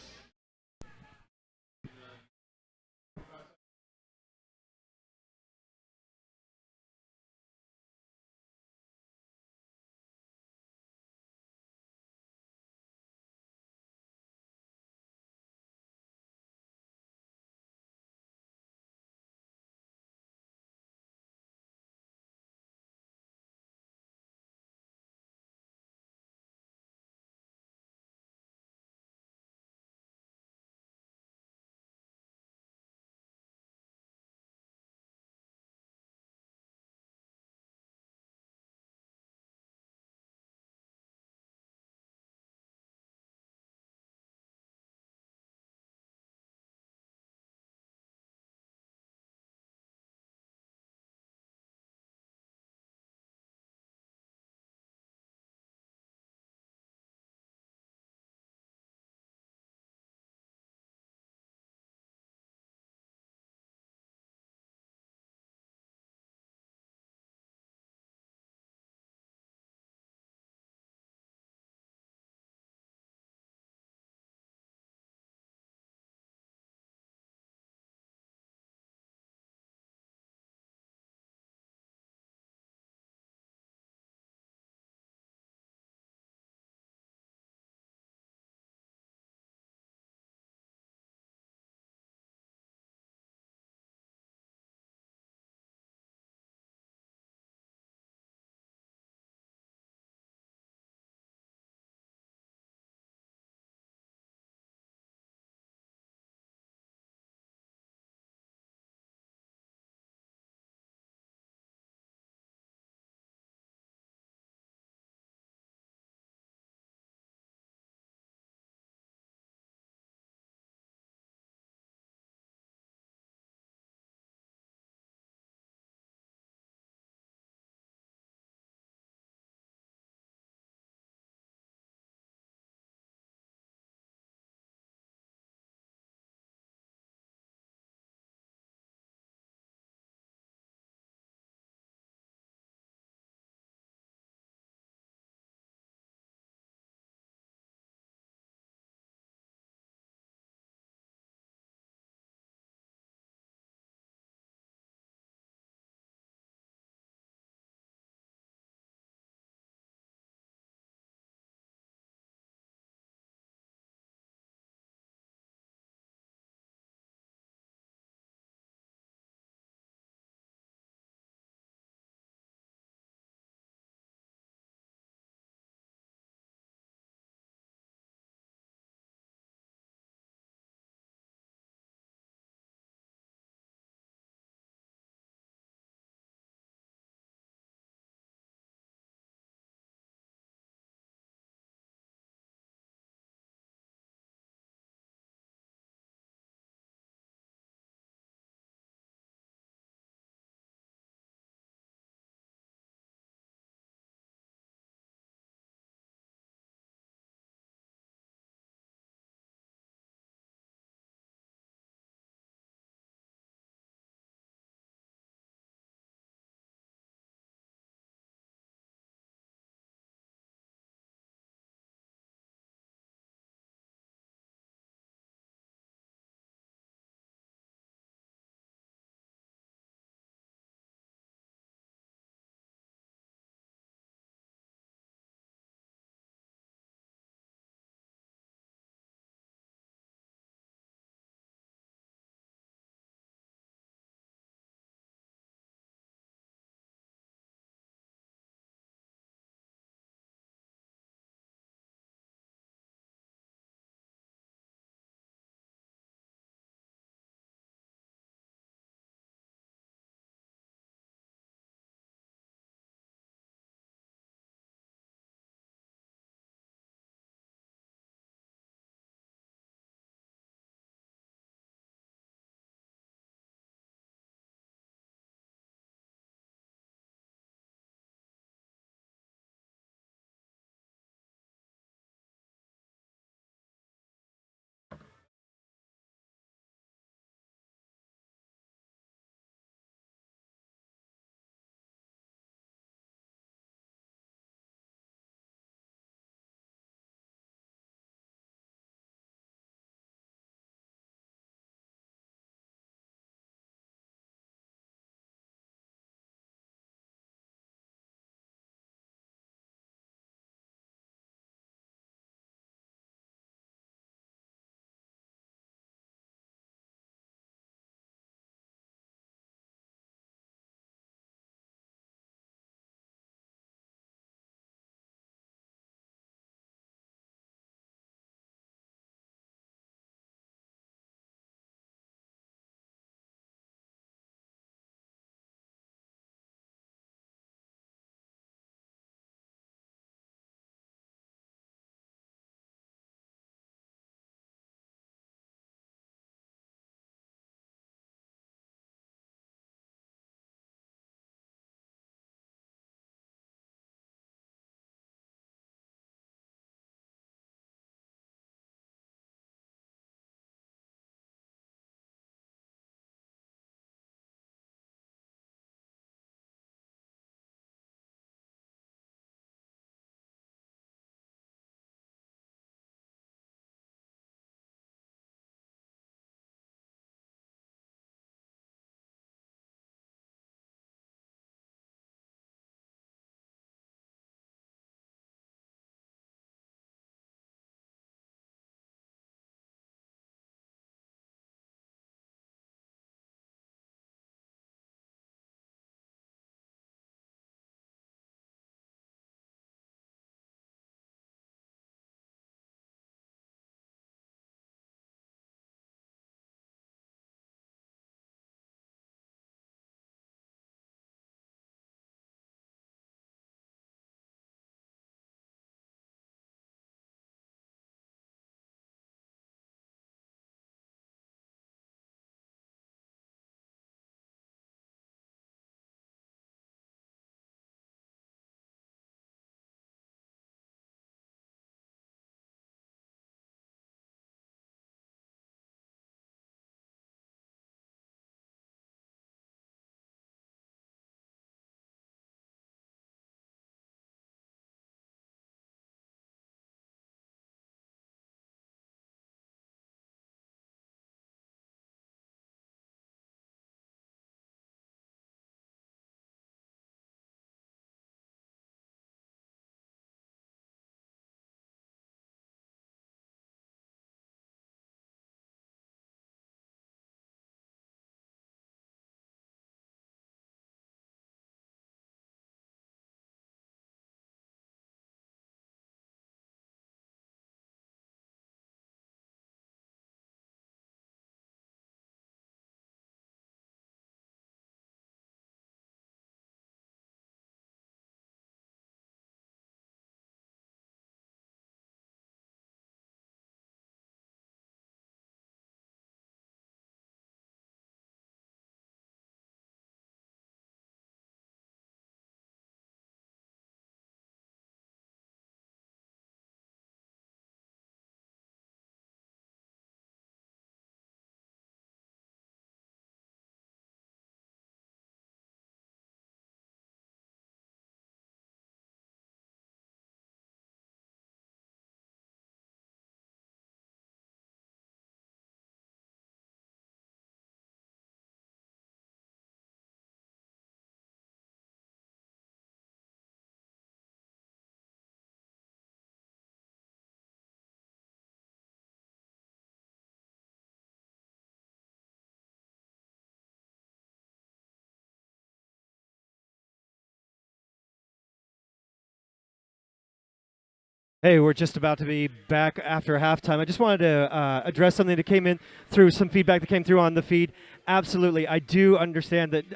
Speaker 1: Hey, we're just about to be back after halftime. I just wanted to address something that came in through some feedback that came through on the feed. Absolutely, I do understand that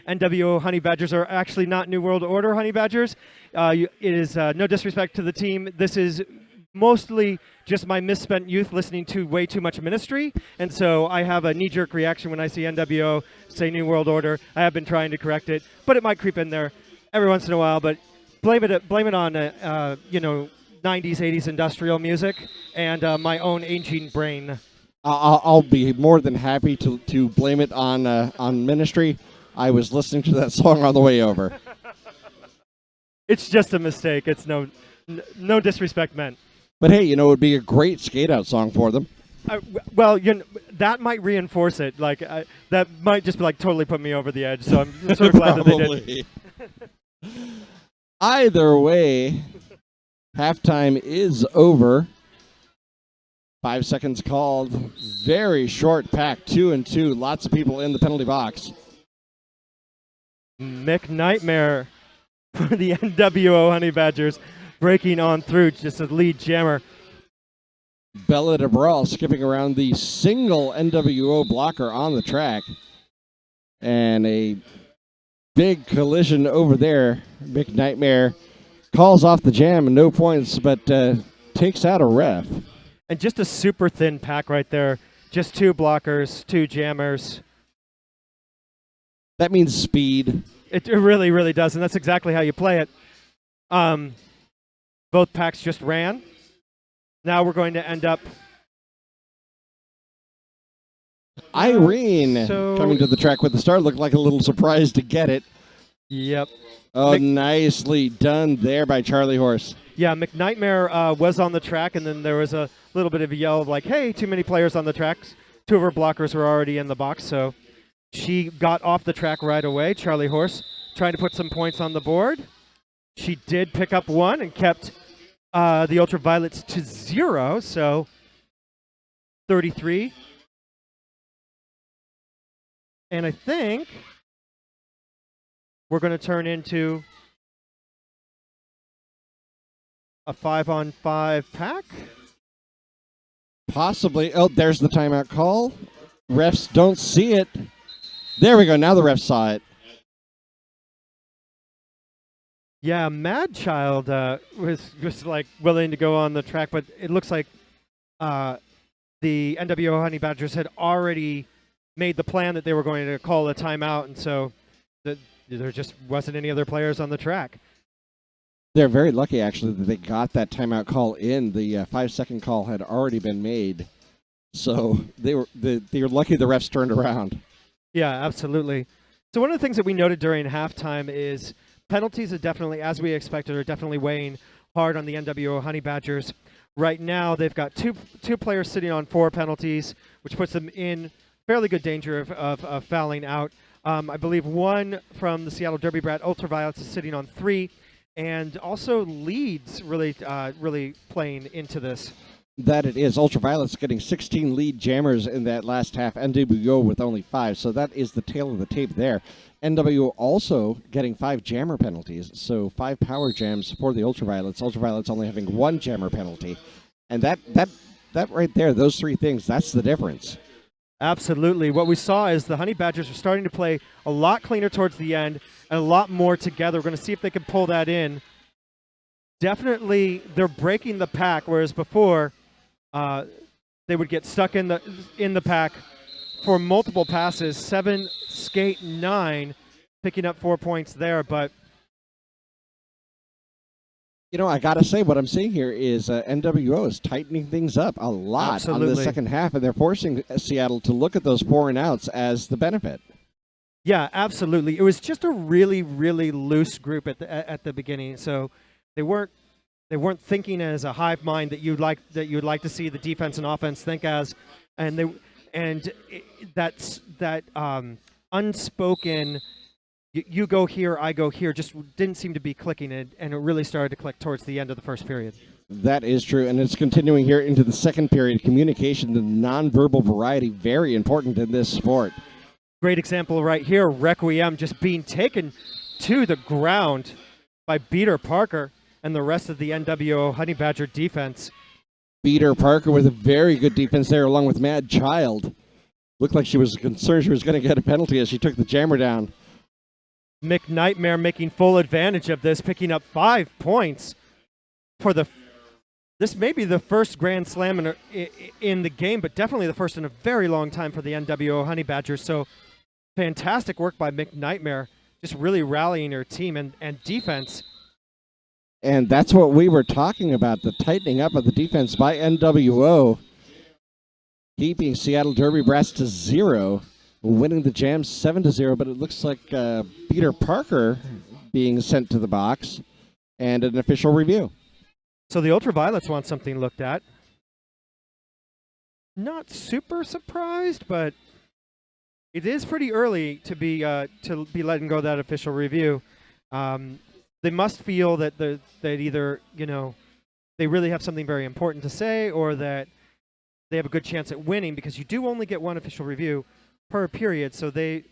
Speaker 1: NWO Honey Badgers are actually not New World Order Honey Badgers. It is no disrespect to the team. This is mostly just my misspent youth listening to way too much Ministry, and so I have a knee-jerk reaction when I see NWO say New World Order. I have been trying to correct it, but it might creep in there every once in a while. But blame it on 90s, 80s industrial music and my own aging brain.
Speaker 2: I'll be more than happy to blame it on Ministry. I was listening to that song on the way over.
Speaker 1: It's just a mistake. It's no disrespect meant.
Speaker 2: But hey, it would be a great skate-out song for them.
Speaker 1: Well, that might reinforce it. Like that might just totally put me over the edge. So I'm sort of glad that they did.
Speaker 2: Either way, halftime is over. 5 seconds called. Very short pack, 2-2. Lots of people in the penalty box.
Speaker 1: Mick Nightmare for the NWO Honey Badgers breaking on through, just a lead jammer.
Speaker 2: Bella DeBrawl skipping around the single NWO blocker on the track. And a big collision over there. Mick Nightmare calls off the jam and no points, but takes out a ref.
Speaker 1: And just a super thin pack right there. Just 2 blockers, 2 jammers.
Speaker 2: That means speed.
Speaker 1: It really, really does, and that's exactly how you play it. Both packs just ran. Now we're going to end up...
Speaker 2: Irene coming to the track with the start. Looked like a little surprised to get it.
Speaker 1: Yep.
Speaker 2: Oh, nicely done there by Charlie Horse.
Speaker 1: Yeah, McNightmare was on the track, and then there was a little bit of a yell of like, hey, too many players on the tracks. 2 of her blockers were already in the box, so she got off the track right away. Charlie Horse trying to put some points on the board. She did pick up 1 and kept the Ultraviolets to 0, so 33. And I think we're going to turn into a 5-on-5 pack.
Speaker 2: Possibly. Oh, there's the timeout call. Refs don't see it. There we go. Now the refs saw it.
Speaker 1: Yeah, Mad Child was like willing to go on the track, but it looks like the NWO Honey Badgers had already made the plan that they were going to call a timeout, and so there just wasn't any other players on the track.
Speaker 2: They're very lucky, actually, that they got that timeout call in. The 5-second call had already been made, so they were lucky the refs turned around.
Speaker 1: Yeah, absolutely. So one of the things that we noted during halftime is penalties are definitely, as we expected, are definitely weighing hard on the NWO Honey Badgers. Right now, they've got two players sitting on 4 penalties, which puts them in fairly good danger of fouling out. I believe 1 from the Seattle Derby Brat Ultraviolets is sitting on 3, and also leads really playing into this.
Speaker 2: That it is. Ultraviolets getting 16 lead jammers in that last half. NWO with only 5, so that is the tail of the tape there. NWO also getting 5 jammer penalties, so 5 power jams for the Ultraviolets. Ultraviolets only having 1 jammer penalty. And that right there, those 3 things, that's the difference.
Speaker 1: Absolutely. What we saw is the Honey Badgers are starting to play a lot cleaner towards the end and a lot more together. We're going to see if they can pull that in. Definitely, they're breaking the pack, whereas before they would get stuck in the pack for multiple passes. 7, skate 9, picking up 4 points there. But
Speaker 2: I got to say, what I'm seeing here is NWO is tightening things up a lot on the second half, and they're forcing Seattle to look at those 4-and-outs as the benefit.
Speaker 1: Yeah, absolutely. It was just a really, really loose group at the beginning, so they weren't thinking as a hive mind that you'd like to see the defense and offense think as, that's that unspoken. You go here, I go here, just didn't seem to be clicking, and it really started to click towards the end of the first period.
Speaker 2: That is true, and it's continuing here into the second period. Communication, the nonverbal variety, very important in this sport.
Speaker 1: Great example right here, Requiem just being taken to the ground by Beater Parker, and the rest of the NWO Honey Badger defense.
Speaker 2: Peter Parker with a very good defense there, along with Mad Child. Looked like she was concerned she was going to get a penalty as she took the jammer down.
Speaker 1: McNightmare making full advantage of this, picking up 5 points for this may be the first Grand Slam in the game, but definitely the first in a very long time for the NWO Honey Badgers. So fantastic work by McNightmare, just really rallying her team and defense.
Speaker 2: And that's what we were talking about, the tightening up of the defense by NWO, keeping Seattle Derby Brats to 0, winning the jam 7-0. But it looks like Peter Parker being sent to the box and an official review.
Speaker 1: So the Ultraviolets want something looked at. Not super surprised, but it is pretty early to be letting go of that official review. They must feel that that either they really have something very important to say, or that they have a good chance at winning, because you do only get one official review per period. So they're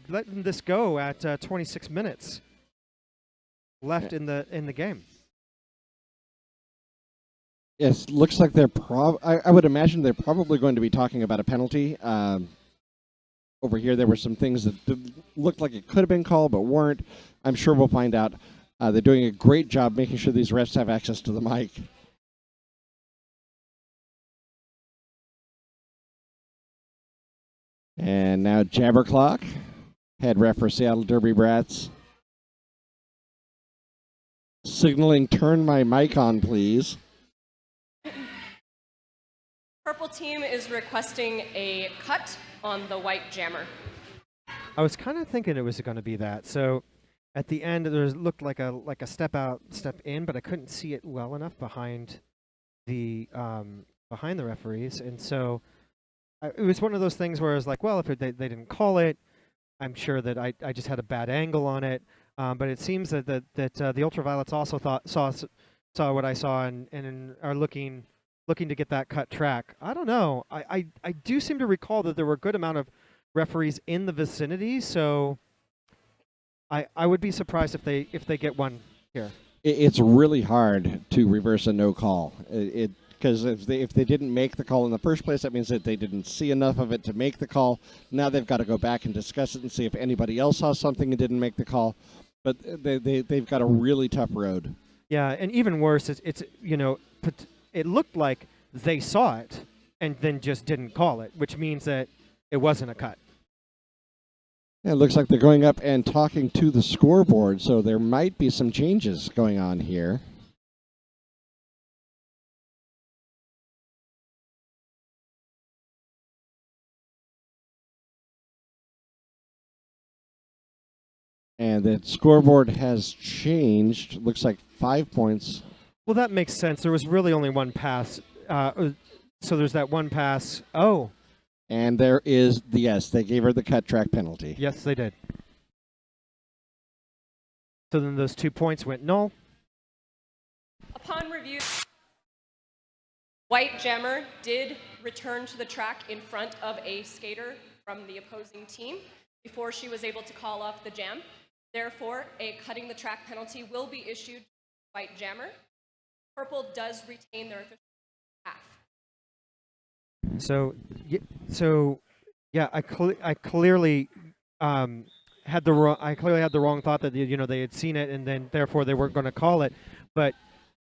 Speaker 1: letting this go at 26 minutes left in the game.
Speaker 2: Yes, looks like they're I would imagine they're probably going to be talking about a penalty. Over here, there were some things that looked like it could have been called, but weren't. I'm sure we'll find out. They're doing a great job making sure these refs have access to the mic. And now Jabberclock, head ref for Seattle Derby Brats, signaling, "Turn my mic on, please."
Speaker 6: Purple team is requesting a cut on the white jammer.
Speaker 1: I was kind of thinking it was going to be that. So at the end, there looked like a step out, step in, but I couldn't see it well enough behind the referees, and so it was one of those things where I was like, well, if they didn't call it, I'm sure that I just had a bad angle on it. But it seems that the Ultraviolets also saw what I saw and are looking to get that cut track. I don't know. I do seem to recall that there were a good amount of referees in the vicinity, so I would be surprised if they get one here.
Speaker 2: It's really hard to reverse a no call. Because if they didn't make the call in the first place, that means that they didn't see enough of it to make the call. Now they've got to go back and discuss it and see if anybody else saw something and didn't make the call. But they've got a really tough road.
Speaker 1: Yeah, and even worse, it's it looked like they saw it and then just didn't call it, which means that it wasn't a cut.
Speaker 2: Yeah, it looks like they're going up and talking to the scoreboard, so there might be some changes going on here. And the scoreboard has changed. Looks like 5 points.
Speaker 1: Well, that makes sense. There was really only one pass. So there's that one pass. Oh.
Speaker 2: And there is yes, they gave her the cut track penalty.
Speaker 1: Yes, they did. So then those 2 points went null.
Speaker 6: Upon review, white jammer did return to the track in front of a skater from the opposing team before she was able to call off the jam. Therefore, a cutting the track penalty will be issued to white jammer. Purple does retain their official half.
Speaker 1: So yeah, I clearly had the wrong thought that they had seen it and then therefore they weren't going to call it, but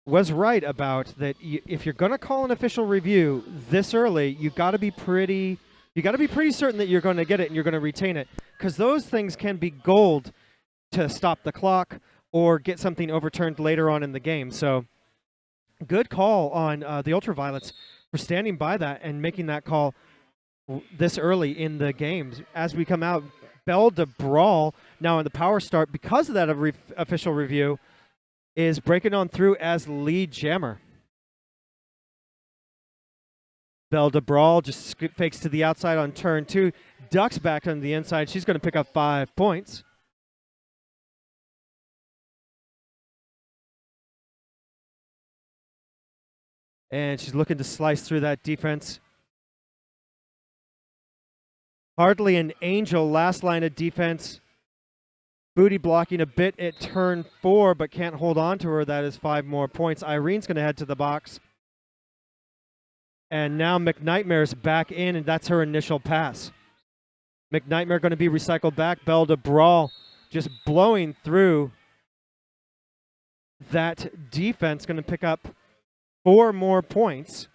Speaker 1: was right about that. If you're going to call an official review this early, you got to be pretty certain that you're going to get it and you're going to retain it, because those things can be gold to stop the clock or get something overturned later on in the game. So good call on the Ultraviolets for standing by that and making that call this early in the games. As we come out, Belle de Brawl now in the power start, because of that official review, is breaking on through as lead jammer. Belle de Brawl just fakes to the outside on turn 2, ducks back on the inside. She's going to pick up 5 points. And she's looking to slice through that defense. Hardly an Angel last line of defense. Booty blocking a bit at turn 4, but can't hold on to her. That is 5 more points. Irene's going to head to the box. And now McNightmare's back in, and that's her initial pass. McNightmare going to be recycled back. Belle de Brawl just blowing through that defense, going to pick up 4 more points.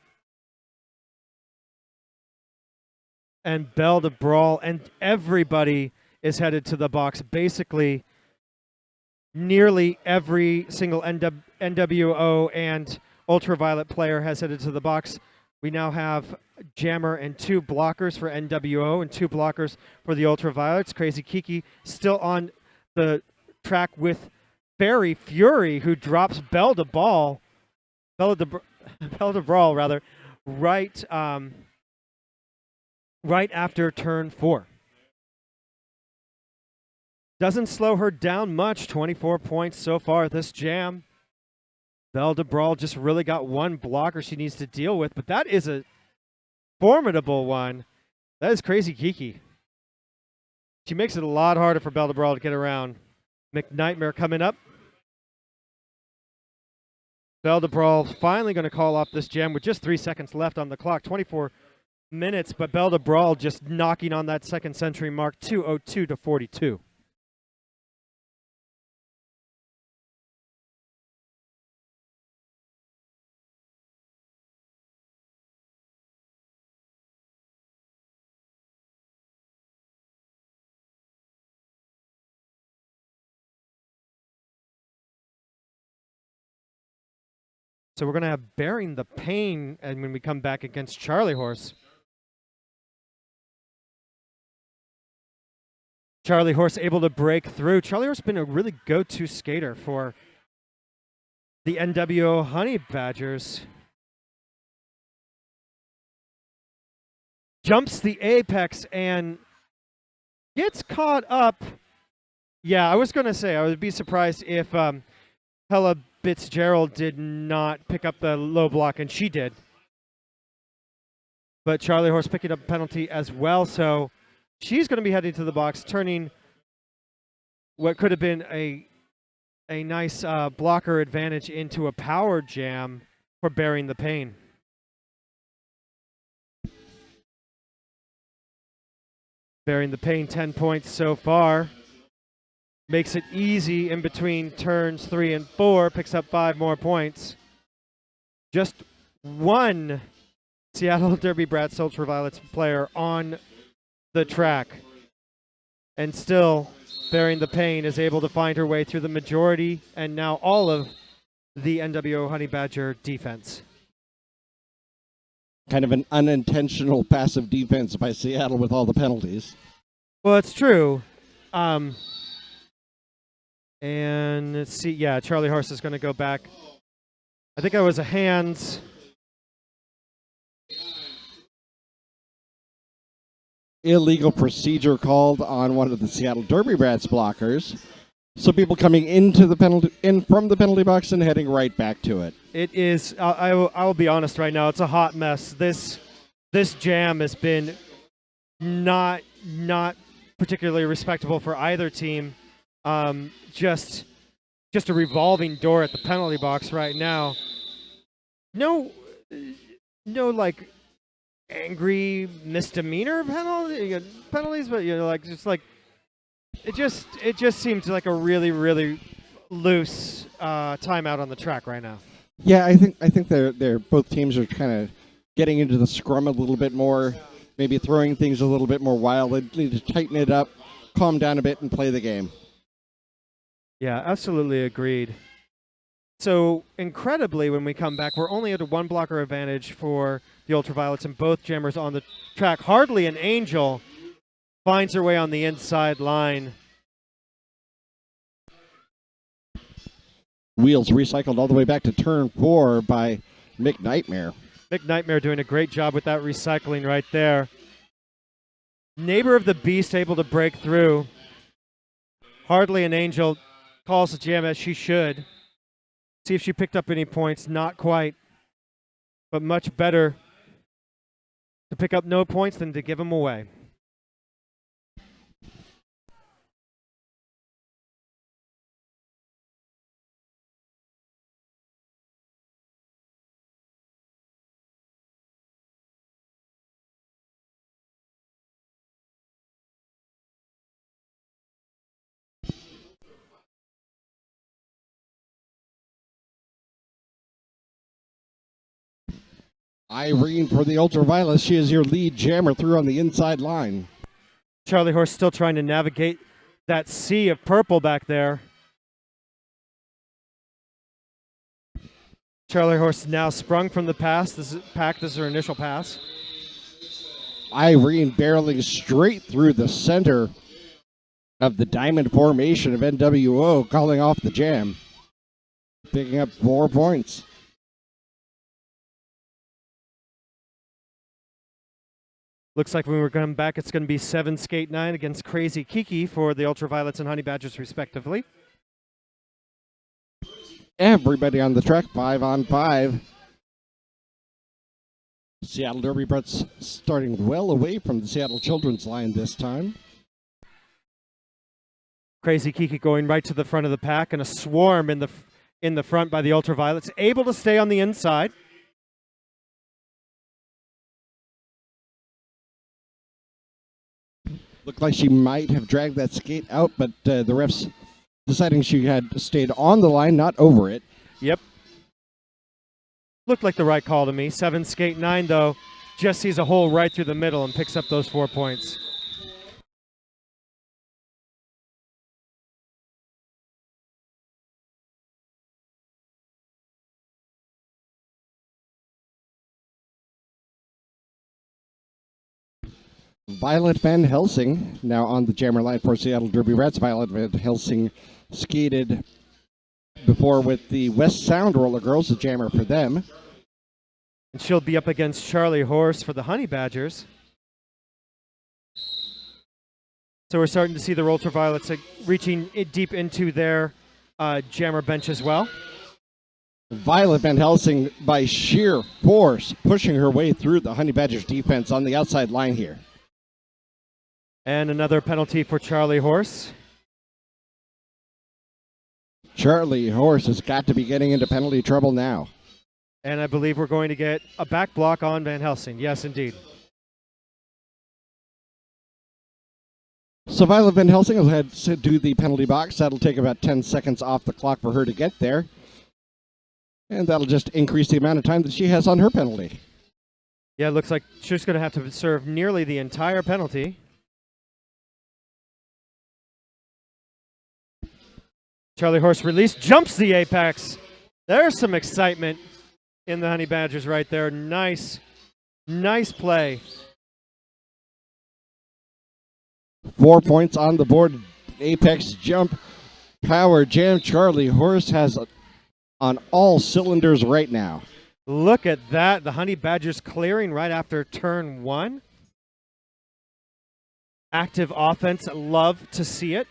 Speaker 1: And Belle de Brawl and everybody is headed to the box. Basically, nearly every single NWO and Ultraviolet player has headed to the box. We now have Jammer and 2 blockers for NWO and 2 blockers for the Ultraviolets. Crazy Kiki still on the track with Fairy Fury, who drops Belle de Brawl, right right after turn 4. Doesn't slow her down much. 24 points so far this jam. Belle de Brawl just really got 1 blocker she needs to deal with, but that is a formidable one. That is Crazy Kiki. She makes it a lot harder for Belle de Brawl to get around. McNightmare coming up. Belle de Brawl finally going to call off this jam with just 3 seconds left on the clock. 24 minutes, but Belle de Brawl just knocking on that second century mark, 2:02 to 42. So we're going to have Bearing the Pain and when we come back against Charlie Horse. Charlie Horse able to break through. Charlie Horse has been a really go-to skater for the NWO Honey Badgers. Jumps the apex and gets caught up. Yeah, I was going to say, I would be surprised if Hella Fitzgerald did not pick up the low block, and she did. But Charlie Horse picking up a penalty as well, so she's going to be heading to the box, turning what could have been a nice blocker advantage into a power jam for Bearing the Pain. Bearing the Pain, 10 points so far. Makes it easy in between turns 3 and 4, picks up 5 more points. Just 1 Seattle Derby Brats Ultraviolets player on the track. And still, Bearing the Pain is able to find her way through the majority and now all of the NWO Honey Badger defense.
Speaker 2: Kind of an unintentional passive defense by Seattle with all the penalties.
Speaker 1: Well, it's true. And let's see, yeah, Charlie Horse is going to go back. I think it was a hands.
Speaker 2: Illegal procedure called on one of the Seattle Derby Brats blockers. So people coming into the penalty, in from the penalty box and heading right back to it.
Speaker 1: It is. I will be honest right now. It's a hot mess. This jam has been not particularly respectable for either team. Just a revolving door at the penalty box right now. No like angry misdemeanor penalties, but it just seems like a really loose timeout on the track right now.
Speaker 2: Yeah, I think they're both teams are kind of getting into the scrum a little bit more, maybe throwing things a little bit more wild. They need to tighten it up, calm down a bit, and play the game.
Speaker 1: Yeah, absolutely agreed. So, incredibly, when we come back, we're only at a 1 blocker advantage for the Ultraviolets and both jammers on the track. Hardly an Angel finds her way on the inside line.
Speaker 2: Wheels recycled all the way back to turn 4 by McNightmare.
Speaker 1: McNightmare doing a great job with that recycling right there. Neighbor of the Beast able to break through. Hardly an Angel calls the jam as she should. See if she picked up any points. Not quite. But much better to pick up no points than to give them away.
Speaker 2: Irene for the Ultraviolet. She is your lead jammer through on the inside line.
Speaker 1: Charlie Horse still trying to navigate that sea of purple back there. Charlie Horse now sprung from the pass. This is her initial pass.
Speaker 2: Irene barreling straight through the center of the diamond formation of NWO, calling off the jam. Picking up 4 points.
Speaker 1: Looks like when we're coming back, it's going to be 7 Skate 9 against Crazy Kiki for the Ultraviolets and Honey Badgers, respectively.
Speaker 2: Everybody on the track, 5-on-5. Seattle Derby Brett's starting well away from the Seattle Children's line this time.
Speaker 1: Crazy Kiki going right to the front of the pack, and a swarm in the front by the Ultraviolets, able to stay on the inside.
Speaker 2: Looked like she might have dragged that skate out, but the refs deciding she had stayed on the line, not over it.
Speaker 1: Yep. Looked like the right call to me. 7 Skate 9, though, just sees a hole right through the middle and picks up those 4 points.
Speaker 2: Violet Van Helsing now on the jammer line for Seattle Derby Rats. Violet Van Helsing skated before with the West Sound Roller Girls, the jammer for them.
Speaker 1: And she'll be up against Charlie Horse for the Honey Badgers. So we're starting to see the Ultraviolets reaching deep into their jammer bench as well.
Speaker 2: Violet Van Helsing, by sheer force, pushing her way through the Honey Badgers defense on the outside line here.
Speaker 1: And another penalty for Charlie Horse.
Speaker 2: Charlie Horse has got to be getting into penalty trouble now.
Speaker 1: And I believe we're going to get a back block on Van Helsing. Yes, indeed.
Speaker 2: So Violet Van Helsing will head to do the penalty box. That'll take about 10 seconds off the clock for her to get there. And that'll just increase the amount of time that she has on her penalty.
Speaker 1: Yeah, it looks like she's going to have to serve nearly the entire penalty. Charlie Horse release, jumps the apex. There's some excitement in the Honey Badgers right there. Nice play.
Speaker 2: 4 points on the board. Apex jump, power jam. Charlie Horse has on all cylinders right now.
Speaker 1: Look at that. The Honey Badgers clearing right after turn 1. Active offense. Love to see it.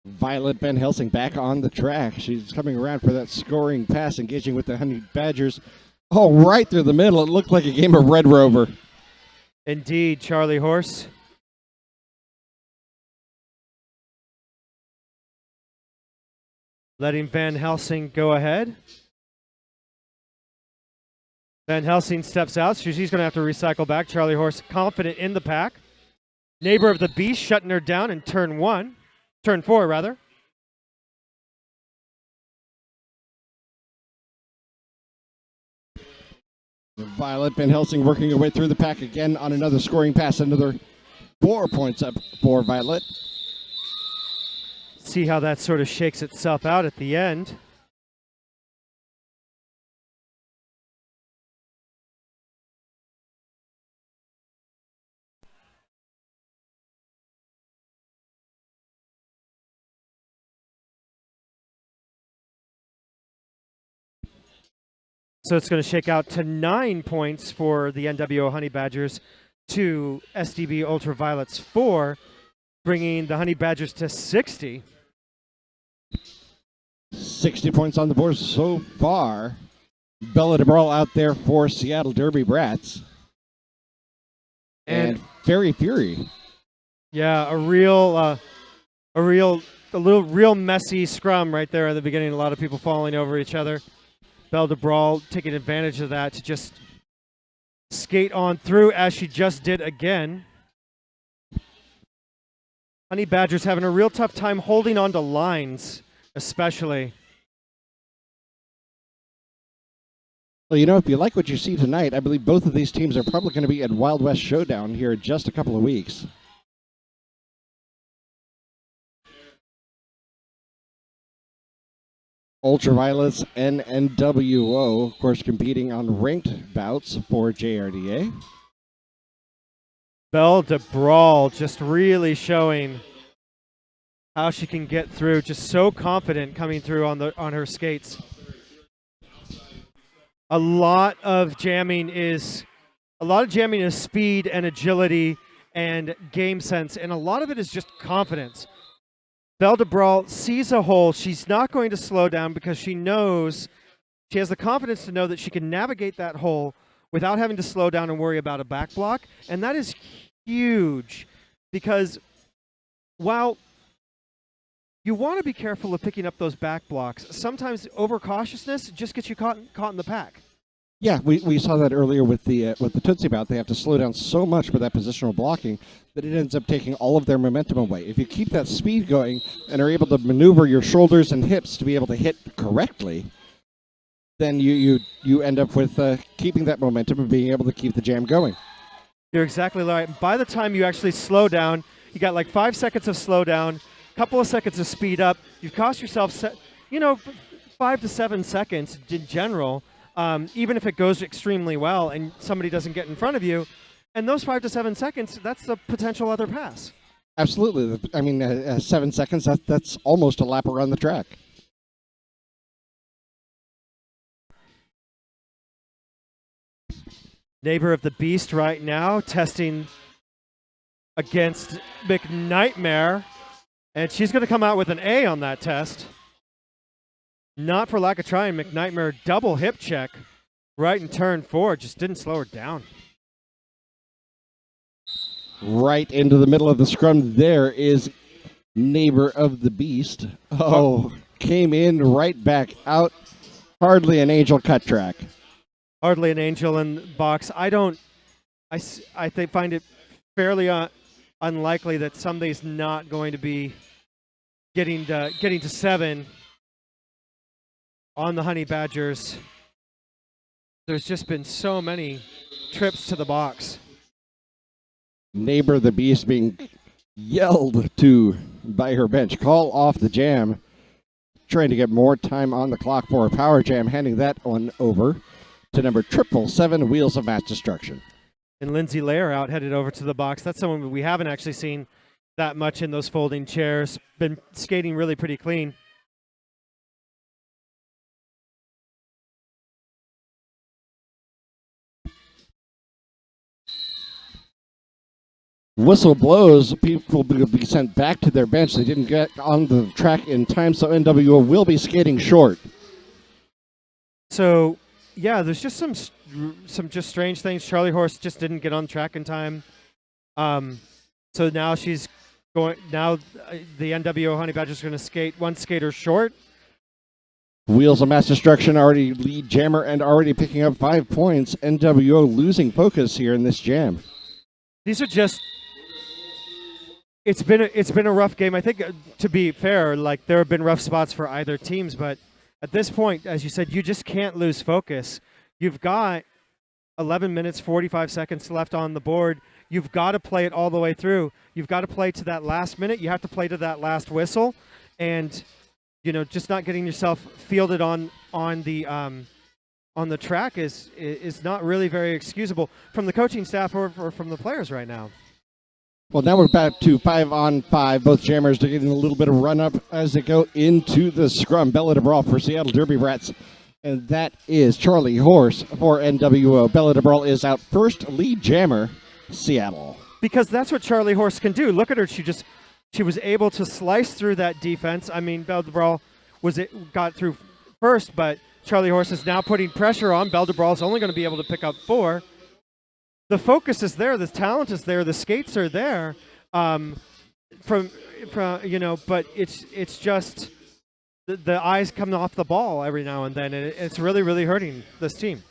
Speaker 2: Violet Van Helsing back on the track. She's coming around for that scoring pass, engaging with the Honey Badgers. Oh, right through the middle. It looked like a game of Red Rover.
Speaker 1: Indeed, Charlie Horse. Letting Van Helsing go ahead. Van Helsing steps out. She's going to have to recycle back. Charlie Horse confident in the pack. Neighbor of the Beast shutting her down in turn 4, rather.
Speaker 2: Violet Van Helsing working her way through the pack again on another scoring pass. Another 4 points up for Violet.
Speaker 1: See how that sort of shakes itself out at the end. So it's going to shake out to 9 points for the NWO Honey Badgers to SDB Ultraviolets 4, bringing the Honey Badgers to 60.
Speaker 2: 60 points on the board so far. Bella DeBrawl out there for Seattle Derby Brats. And Fairy Fury.
Speaker 1: Yeah, a real messy scrum right there at the beginning. A lot of people falling over each other. Belle DeBrawl taking advantage of that to just skate on through as she just did again. Honey Badgers having a real tough time holding on to lines, especially.
Speaker 2: Well, you know, if you like what you see tonight, I believe both of these teams are probably going to be at Wild West Showdown here in just a couple of weeks. Ultraviolets and NWO, of course, competing on ranked bouts for JRDA.
Speaker 1: Belle de Brawl just really showing how she can get through, just so confident coming through on her skates. A lot of jamming is speed and agility and game sense, and a lot of it is just confidence. Belle de Brawl sees a hole. She's not going to slow down because she knows, she has the confidence to know that she can navigate that hole without having to slow down and worry about a back block. And that is huge because while you want to be careful of picking up those back blocks, sometimes overcautiousness just gets you caught in the pack.
Speaker 2: Yeah, we saw that earlier with the Tootsie Bout. They have to slow down so much with that positional blocking that it ends up taking all of their momentum away. If you keep that speed going and are able to maneuver your shoulders and hips to be able to hit correctly, then you end up with keeping that momentum and being able to keep the jam going.
Speaker 1: You're exactly right. By the time you actually slow down, you got like 5 seconds of slow down, a couple of seconds of speed up. You've cost yourself, 5 to 7 seconds in general. Even if it goes extremely well and somebody doesn't get in front of you, and those 5 to 7 seconds, that's a potential other pass.
Speaker 2: Absolutely. I mean, 7 seconds, that's almost a lap around the track.
Speaker 1: Neighbor of the Beast right now testing against McNightmare, and she's going to come out with an A on that test. Not for lack of trying. McNightmare double hip check right in turn 4. Just didn't slow her down.
Speaker 2: Right into the middle of the scrum there is Neighbor of the Beast. Oh, came in right back out. Hardly an angel cut track.
Speaker 1: Hardly an angel in the box. I find it fairly unlikely that somebody's not going to be getting to 7 on the Honey Badgers. There's just been so many trips to the box.
Speaker 2: Neighbor the Beast being yelled to by her bench. Call off the jam. Trying to get more time on the clock for a power jam. Handing that one over to number 777, Wheels of Mass Destruction.
Speaker 1: And Lindsay Lair out headed over to the box. That's someone we haven't actually seen that much in those folding chairs. Been skating really pretty clean.
Speaker 2: Whistle blows, people will be sent back to their bench. They didn't get on the track in time, so NWO will be skating short.
Speaker 1: So, yeah, there's just some just strange things. Charlie Horse just didn't get on track in time. So now she's going. Now the NWO Honey Badgers are going to skate one skater short.
Speaker 2: Wheels of Mass Destruction already lead jammer and already picking up 5 points. NWO losing focus here in this jam.
Speaker 1: These are just. It's been a rough game. I think, to be fair, like there have been rough spots for either teams, but at this point, as you said, you just can't lose focus. You've got 11 minutes, 45 seconds left on the board. You've got to play it all the way through. You've got to play to that last minute. You have to play to that last whistle, and just not getting yourself fielded on the track is not really very excusable from the coaching staff or from the players right now.
Speaker 2: Well, now we're back to 5-on-5. Both jammers are getting a little bit of run-up as they go into the scrum. Bella de Brawl for Seattle Derby Rats. And that is Charlie Horse for NWO. Bella de Brawl is out first. Lead jammer, Seattle.
Speaker 1: Because that's what Charlie Horse can do. Look at her. She was able to slice through that defense. I mean, Bella de Brawl got through first, but Charlie Horse is now putting pressure on. Bella de Brawl is only going to be able to pick up 4. The focus is there, the talent is there, the skates are there, but it's just the eyes come off the ball every now and then, and it's really, really hurting this team.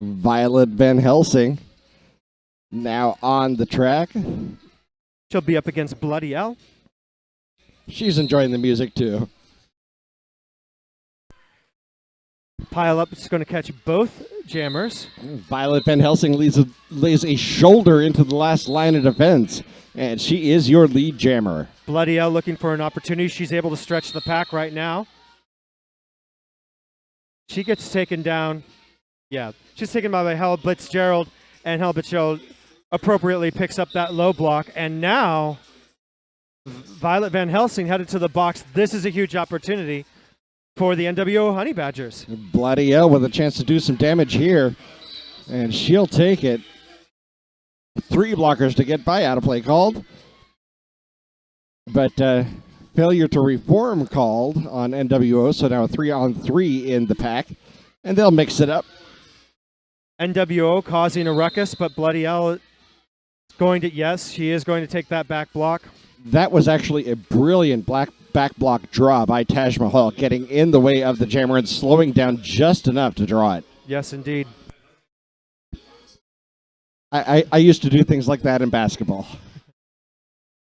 Speaker 2: Violet Van Helsing now on the track.
Speaker 1: She'll be up against Bloody L.
Speaker 2: She's enjoying the music too.
Speaker 1: Pile up is going to catch both jammers.
Speaker 2: Violet Van Helsing lays a shoulder into the last line of defense, and she is your lead jammer.
Speaker 1: Bloody L looking for an opportunity. She's able to stretch the pack right now. She gets taken down. Yeah, she's taken by Hell Blitzgerald, and Hell Blitzgerald appropriately picks up that low block. And now, Violet Van Helsing headed to the box. This is a huge opportunity for the NWO Honey Badgers.
Speaker 2: Bloody L with a chance to do some damage here, and she'll take it. 3 blockers to get by, out of play called. But failure to reform called on NWO, so now a 3-on-3 in the pack, and they'll mix it up.
Speaker 1: NWO causing a ruckus, but Bloody L is going to, yes, she is going to take that back block.
Speaker 2: That was actually a brilliant back block draw by Taj Mahal, getting in the way of the jammer and slowing down just enough to draw it.
Speaker 1: Yes, indeed.
Speaker 2: I used to do things like that in basketball.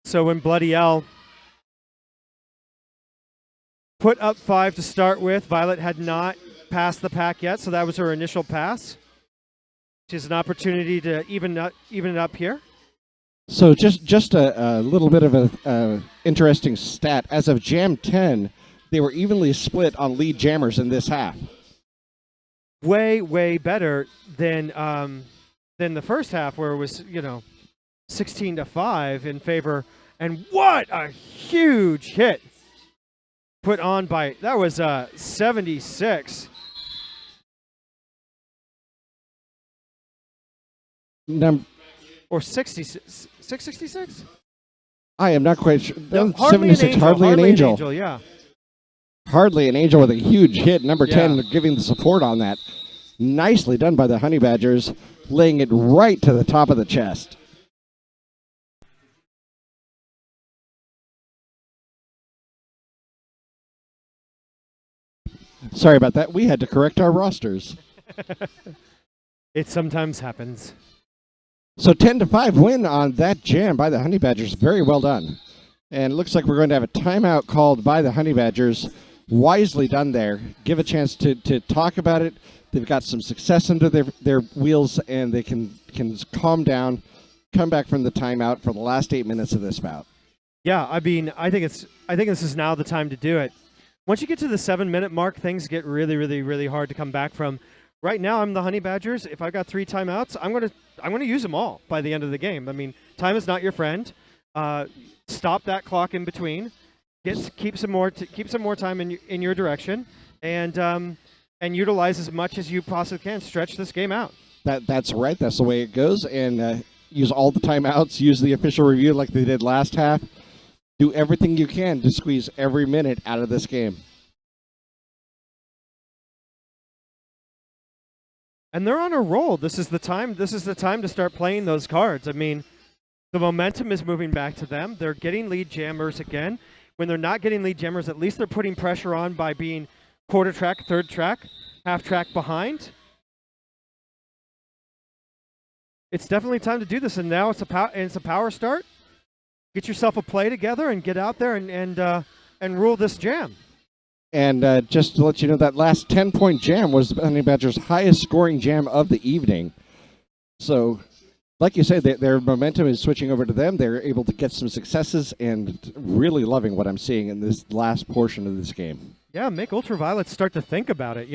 Speaker 1: So when Bloody L put up 5 to start with, Violet had not passed the pack yet, so that was her initial pass. She has an opportunity to even it up here.
Speaker 2: So just a little bit of a interesting stat. As of Jam 10, they were evenly split on lead jammers in this half.
Speaker 1: Way better than the first half, where it was 16-5 in favor. And what a huge hit put on by, that was 76. Or 66. 666?
Speaker 2: I am not quite sure.
Speaker 1: No, hardly
Speaker 2: 76,
Speaker 1: an angel.
Speaker 2: hardly an angel.
Speaker 1: Yeah.
Speaker 2: Hardly an angel with a huge hit. Number 10
Speaker 1: Yeah.
Speaker 2: giving the support on that. Nicely done by the Honey Badgers, laying it right to the top of the chest. Sorry about that. We had to correct our rosters.
Speaker 1: It sometimes happens.
Speaker 2: So 10-5 win on that jam by the Honey Badgers. Very well done. And it looks like we're going to have a timeout called by the Honey Badgers. Wisely done there. Give a chance to talk about it. They've got some success under their wheels, and they can calm down, come back from the timeout for the last 8 minutes of this bout.
Speaker 1: Yeah, I mean, I think this is now the time to do it. Once you get to the 7-minute mark, things get really hard to come back from. Right now, I'm the Honey Badgers. If I've got 3 timeouts, I'm gonna use them all by the end of the game. I mean, time is not your friend. Stop that clock in between. Keep some more time in your direction, and utilize as much as you possibly can. Stretch this game out.
Speaker 2: That's right. That's the way it goes. And use all the timeouts. Use the official review like they did last half. Do everything you can to squeeze every minute out of this game.
Speaker 1: And they're on a roll. This is the time to start playing those cards. I mean, the momentum is moving back to them. They're getting lead jammers again. When they're not getting lead jammers, at least they're putting pressure on by being quarter track, third track, half track behind. It's definitely time to do this, and now it's a power start. Get yourself a play together and get out there and rule this jam.
Speaker 2: And just to let you know, that last 10-point jam was the Honey Badgers' highest scoring jam of the evening. So, like you said, their momentum is switching over to them. They're able to get some successes, and really loving what I'm seeing in this last portion of this game.
Speaker 1: Yeah, make Ultraviolets start to think about it,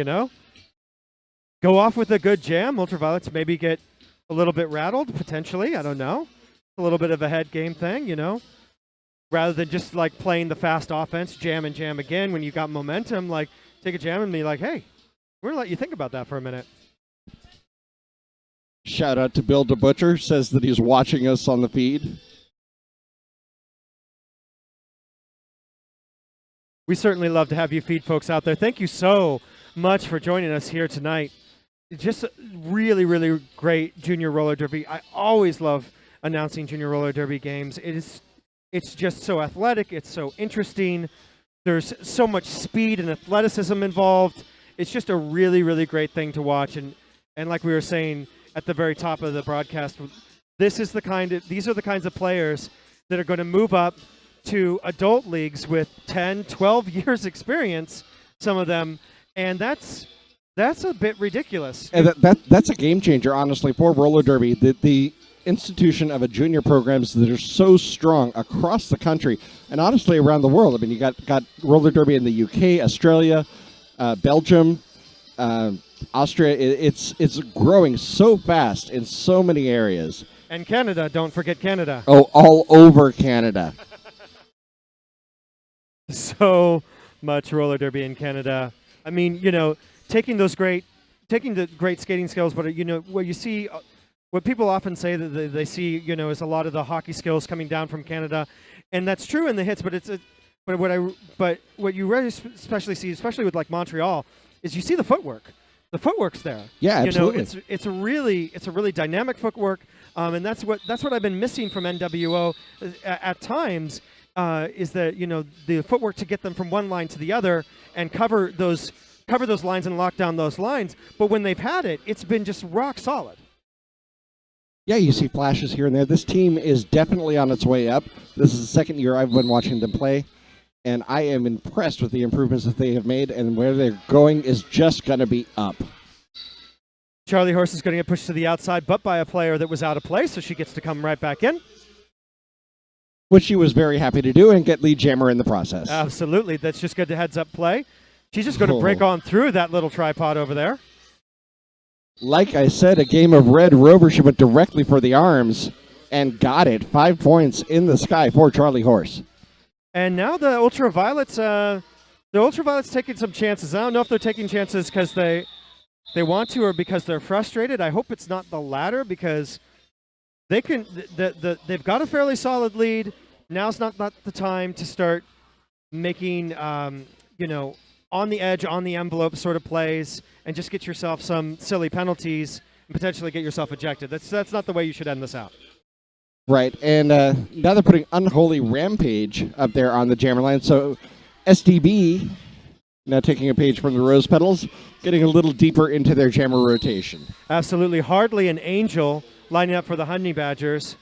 Speaker 1: Go off with a good jam. Ultraviolets maybe get a little bit rattled, potentially. I don't know. A little bit of a head game thing, Rather than just like playing the fast offense, jam and jam again. When you got momentum, like take a jam and be like, hey, we're going to let you think about that for a minute.
Speaker 2: Shout out to Bill DeButcher, says that he's watching us on the feed.
Speaker 1: We certainly love to have you feed folks out there. Thank you so much for joining us here tonight. Just really great junior roller derby. I always love announcing junior roller derby games. It's just so athletic. It's so interesting. There's so much speed and athleticism involved. It's just a really great thing to watch. And like we were saying at the very top of the broadcast, these are the kinds of players that are going to move up, to adult leagues with 10, 12 years experience, some of them, and that's a bit ridiculous.
Speaker 2: And that's a game changer, honestly, for roller derby. The institution of a junior programs that are so strong across the country and honestly around the world. I mean, you got roller derby in the UK, Australia, Belgium, Austria. It's growing so fast in so many areas.
Speaker 1: And Canada, don't forget Canada.
Speaker 2: Oh, all over Canada.
Speaker 1: So much roller derby in Canada. I mean, taking the great skating skills, but what you see, what people often say that they see, is a lot of the hockey skills coming down from Canada, and that's true in the hits. But what you really especially see, especially with like Montreal, is you see the footwork. The footwork's there.
Speaker 2: Yeah, absolutely.
Speaker 1: It's a really dynamic footwork, and that's what I've been missing from NWO at times. Is that the footwork to get them from one line to the other and cover those lines and lock down those lines. But when they've had it, it's been just rock solid.
Speaker 2: Yeah, you see flashes here and there. This team is definitely on its way up. This is the second year I've been watching them play, and I am impressed with the improvements that they have made, and where they're going is just going to be up.
Speaker 1: Charlie Horse is going to get pushed to the outside, but by a player that was out of play, so she gets to come right back in.
Speaker 2: Which she was very happy to do and get lead jammer in the process.
Speaker 1: Absolutely. That's just good to heads-up play. She's just going to break on through that little tripod over there.
Speaker 2: Like I said, a game of Red Rover. She went directly for the arms and got it. 5 points in the sky for Charlie Horse.
Speaker 1: And now the Ultraviolets, taking some chances. I don't know if they're taking chances because they want to or because they're frustrated. I hope it's not the latter because they can. They've got a fairly solid lead. Now's not the time to start making on the edge, on the envelope sort of plays and just get yourself some silly penalties and potentially get yourself ejected. That's not the way you should end this out.
Speaker 2: Right, and now they're putting Unholy Rampage up there on the jammer line. So SDB, now taking a page from the Rose Petals, getting a little deeper into their jammer rotation.
Speaker 1: Absolutely. Hardly an Angel lining up for the Honey Badgers.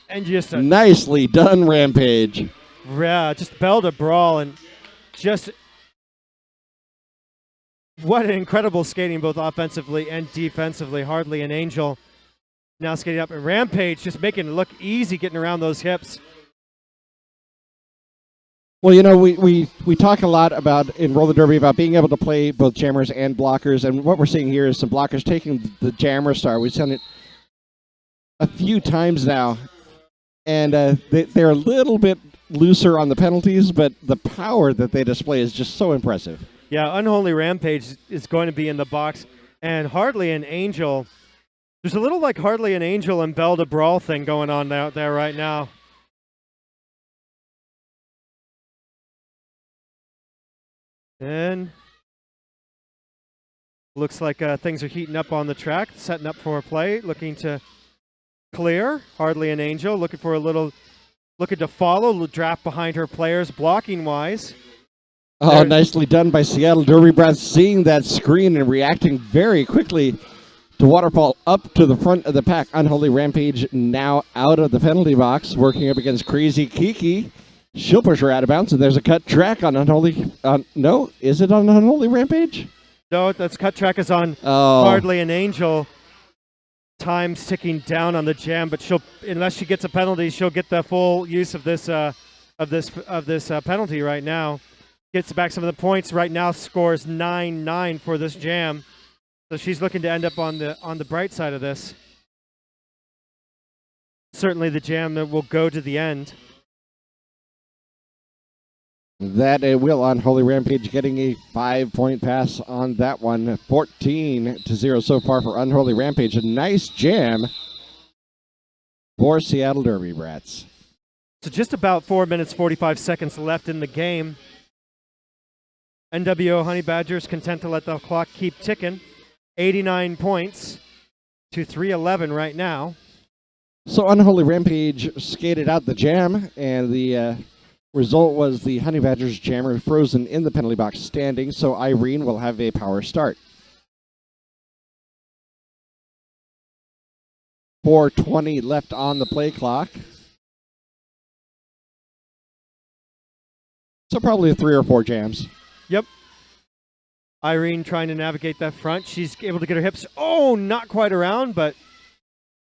Speaker 1: And just
Speaker 2: nicely done, Rampage.
Speaker 1: Yeah, just bell to brawl and just what an incredible skating both offensively and defensively. Hardly an Angel now skating up, and Rampage just making it look easy getting around those hips.
Speaker 2: Well, we talk a lot about in roller derby about being able to play both jammers and blockers, and what we're seeing here is some blockers taking the jammer star. We've seen it a few times now, and they're a little bit looser on the penalties, but the power that they display is just so impressive.
Speaker 1: Yeah, Unholy Rampage is going to be in the box, and Hardly an Angel. There's a little like Hardly an Angel and Bell to Brawl thing going on out there right now. And looks like things are heating up on the track, setting up for a play, looking to clear. Hardly an Angel, looking to follow, draft behind her players, blocking-wise.
Speaker 2: Oh, nicely done by Seattle Derby Brats, seeing that screen and reacting very quickly to waterfall up to the front of the pack. Unholy Rampage now out of the penalty box, working up against Crazy Kiki. She'll push her out of bounds, and there's a cut track on Unholy. No, is it on Unholy Rampage?
Speaker 1: No, that's cut track is on Hardly an Angel. Time's ticking down on the jam, but unless she gets a penalty, she'll get the full use of this penalty right now. Gets back some of the points right now. Scores 9-9 for this jam, so she's looking to end up on the bright side of this. Certainly, the jam that will go to the end.
Speaker 2: That it will. Unholy Rampage getting a 5-point pass on that one. 14-0 so far for Unholy Rampage. A nice jam for Seattle Derby Brats.
Speaker 1: So just about 4 minutes, 45 seconds left in the game. NWO Honey Badgers content to let the clock keep ticking. 89 points to 311 right now.
Speaker 2: So Unholy Rampage skated out the jam, and the result was the Honey Badgers jammer frozen in the penalty box standing, so Irene will have a power start. 4:20 left on the play clock. So probably 3 or 4 jams.
Speaker 1: Yep. Irene trying to navigate that front. She's able to get her hips. Oh, not quite around, but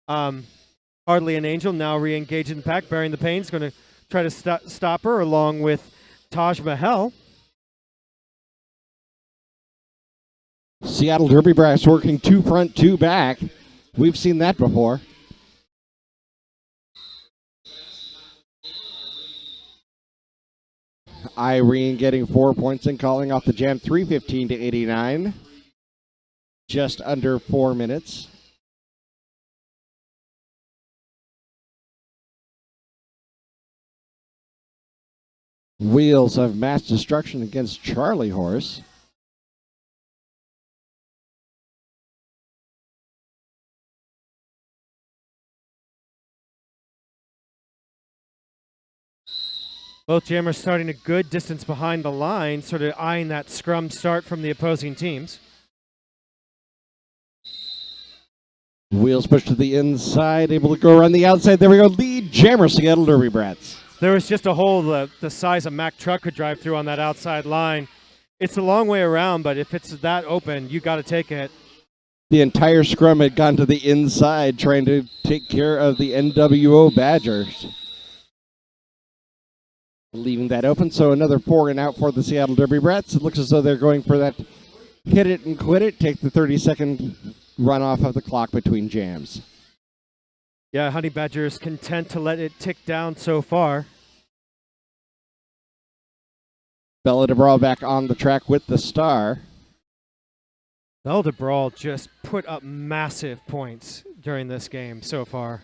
Speaker 1: hardly an angel. Now re-engaging the pack. Bearing the Pain's going to try to stop her along with Taj Mahal.
Speaker 2: Seattle Derby Brass working 2 front, 2 back. We've seen that before. Irene getting 4 points and calling off the jam, 3:15 to 89. Just under 4 minutes. Wheels of Mass Destruction against Charlie Horse.
Speaker 1: Both jammers starting a good distance behind the line, sort of eyeing that scrum start from the opposing teams.
Speaker 2: Wheels pushed to the inside, able to go around the outside. There we go, lead jammer, Seattle Derby Brats.
Speaker 1: There was just a hole the size of Mack truck could drive through on that outside line. It's a long way around, but if it's that open, you got to take it.
Speaker 2: The entire scrum had gone to the inside, trying to take care of the NWO Badgers. Leaving that open, so another 4 and out for the Seattle Derby Brats. It looks as though they're going for that hit it and quit it, take the 30-second run off of the clock between jams.
Speaker 1: Yeah, Honey Badger is content to let it tick down so far.
Speaker 2: Bella DeBrawl back on the track with the star.
Speaker 1: Belle DeBrawl just put up massive points during this game so far.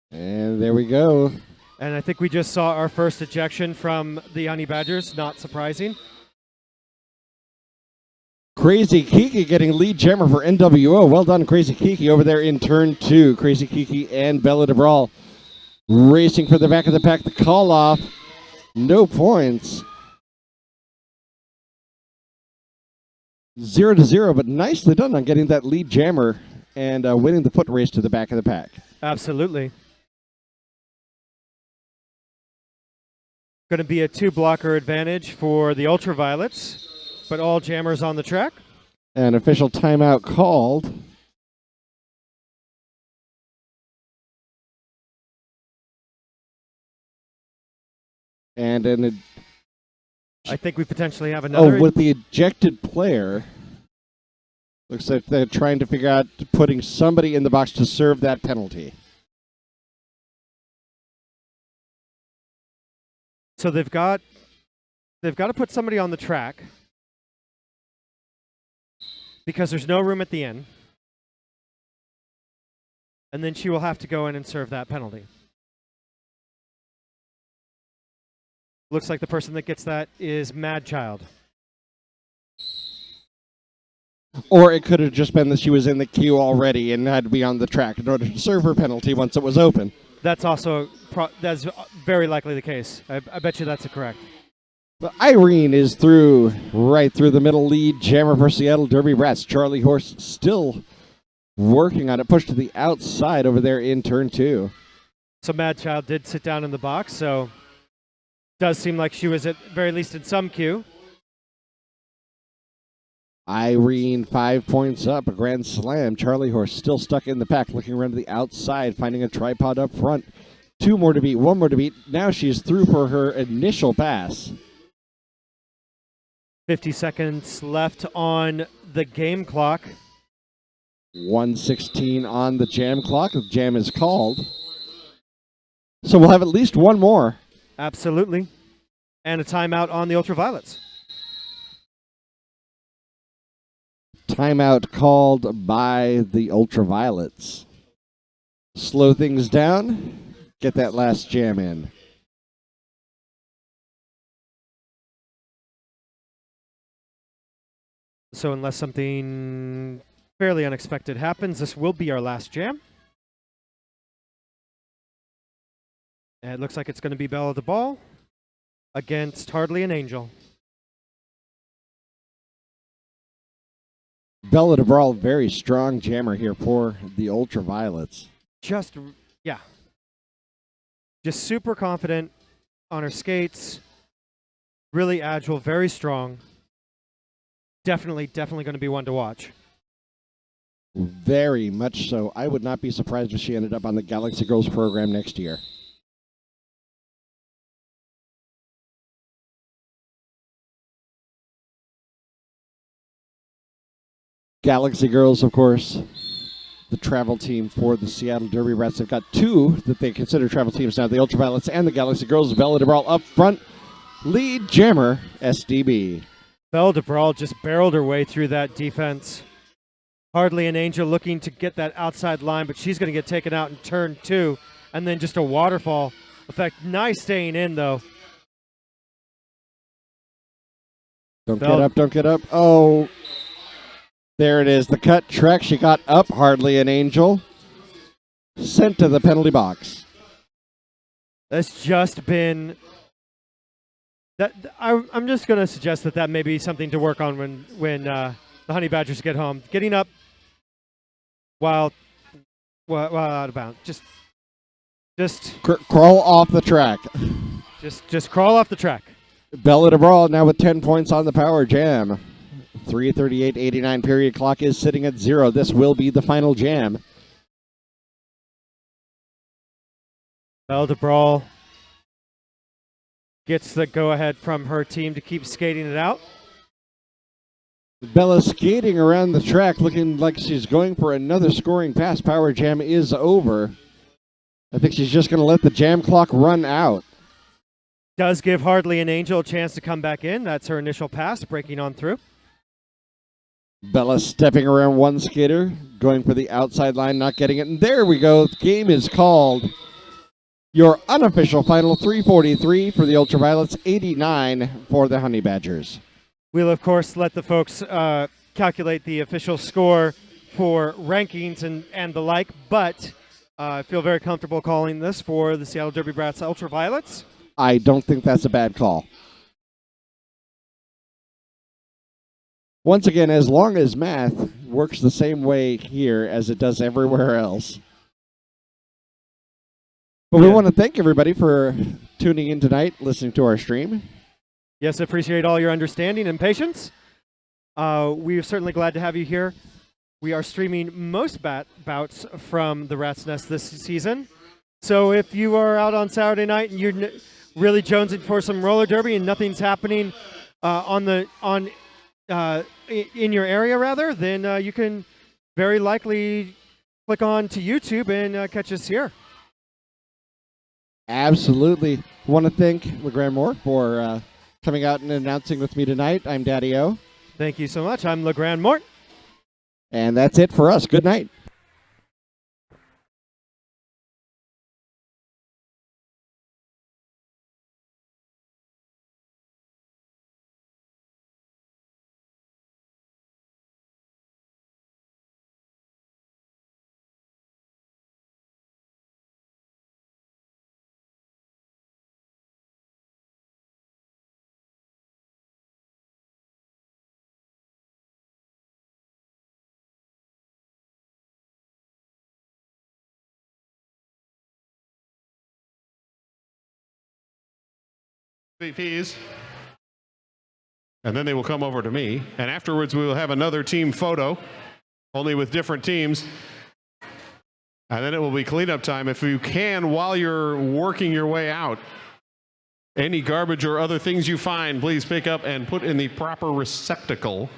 Speaker 2: And there we go.
Speaker 1: And I think we just saw our first ejection from the Honey Badgers, not surprising.
Speaker 2: Crazy Kiki getting lead jammer for NWO. Well done, Crazy Kiki, over there in turn 2. Crazy Kiki and Bella DeBrawl racing for the back of the pack. The call off. No points. 0-0, but nicely done on getting that lead jammer and winning the foot race to the back of the pack.
Speaker 1: Absolutely. Going to be a 2-blocker advantage for the Ultraviolets, but all jammers on the track.
Speaker 2: An official timeout called. And
Speaker 1: I think we potentially have another.
Speaker 2: with the ejected player. Looks like they're trying to figure out putting somebody in the box to serve that penalty.
Speaker 1: So they've got to put somebody on the track because there's no room at the end. And then she will have to go in and serve that penalty. Looks like the person that gets that is Mad Child.
Speaker 2: Or it could have just been that she was in the queue already and had to be on the track in order to serve her penalty once it was open.
Speaker 1: That's also that's very likely the case. I bet you that's correct.
Speaker 2: But Irene is through, right through the middle lead jammer for Seattle Derby Brats. Charlie Horse still working on it, pushed to the outside over there in turn 2.
Speaker 1: So Mad Child did sit down in the box, so does seem like she was at very least in some queue.
Speaker 2: Irene 5 points up, a grand slam. Charlie Horse still stuck in the pack, looking around to the outside, finding a tripod up front. 2 more to beat, 1 more to beat. Now she's through for her initial pass.
Speaker 1: 50 seconds left on the game clock.
Speaker 2: 1:16 on the jam clock. The jam is called. So we'll have at least 1 more.
Speaker 1: Absolutely. And a timeout on the Ultraviolets.
Speaker 2: Timeout called by the Ultraviolets. Slow things down. Get that last jam in.
Speaker 1: So unless something fairly unexpected happens, this will be our last jam. And it looks like it's going to be Bella DeBrawl against Hardly an Angel.
Speaker 2: Bella DeBrawl, very strong jammer here for the Ultraviolets.
Speaker 1: Just super confident on her skates. Really agile, very strong. Definitely going to be one to watch.
Speaker 2: Very much so. I would not be surprised if she ended up on the Galaxy Girls program next year. Galaxy Girls, of course, the travel team for the Seattle Derby Rats. They've got two that they consider travel teams now, the Ultraviolets and the Galaxy Girls. Bella DeBrawl up front, lead jammer, SDB.
Speaker 1: Belle DeBrawl just barreled her way through that defense. Hardly an Angel looking to get that outside line, but she's going to get taken out in turn 2, and then just a waterfall effect. Nice staying in, though.
Speaker 2: Don't get up, don't get up. Oh, there it is. The cut track. She got up, hardly an Angel. Sent to the penalty box.
Speaker 1: That's just been... I'm just going to suggest that may be something to work on when the Honey Badgers get home. Getting up while out of bounds. Just
Speaker 2: Crawl off the track.
Speaker 1: Just crawl off the track.
Speaker 2: Bella DeBrawl now with 10 points on the power jam. 3:38.89 period clock is sitting at 0. This will be the final jam.
Speaker 1: Belle DeBrawl gets the go-ahead from her team to keep skating it out.
Speaker 2: Bella skating around the track looking like she's going for another scoring pass. Power jam is over. I think she's just going to let the jam clock run out.
Speaker 1: Does give Hardly an Angel a chance to come back in. That's her initial pass, breaking on through.
Speaker 2: Bella stepping around one skater, going for the outside line, not getting it. And there we go. The game is called. Your unofficial final, 343 for the Ultraviolets, 89 for the Honey Badgers.
Speaker 1: We'll, of course, let the folks calculate the official score for rankings and the like, but I feel very comfortable calling this for the Seattle Derby Brats Ultraviolets.
Speaker 2: I don't think that's a bad call. Once again, as long as math works the same way here as it does everywhere else. But we want to thank everybody for tuning in tonight, listening to our stream.
Speaker 1: Yes, appreciate all your understanding and patience. We are certainly glad to have you here. We are streaming most bouts from the Rat's Nest this season. So if you are out on Saturday night and you're really jonesing for some roller derby and nothing's happening in your area, rather, then you can very likely click on to YouTube and catch us here.
Speaker 2: Absolutely. I want to thank LeGrand Moore for coming out and announcing with me tonight. I'm Daddy O.
Speaker 1: Thank you so much. I'm LeGrand Mort.
Speaker 2: And that's it for us. Good night.
Speaker 4: MVPs, and then they will come over to me, and afterwards we will have another team photo, only with different teams, and then it will be cleanup time. If you can, while you're working your way out, any garbage or other things you find, please pick up and put in the proper receptacle.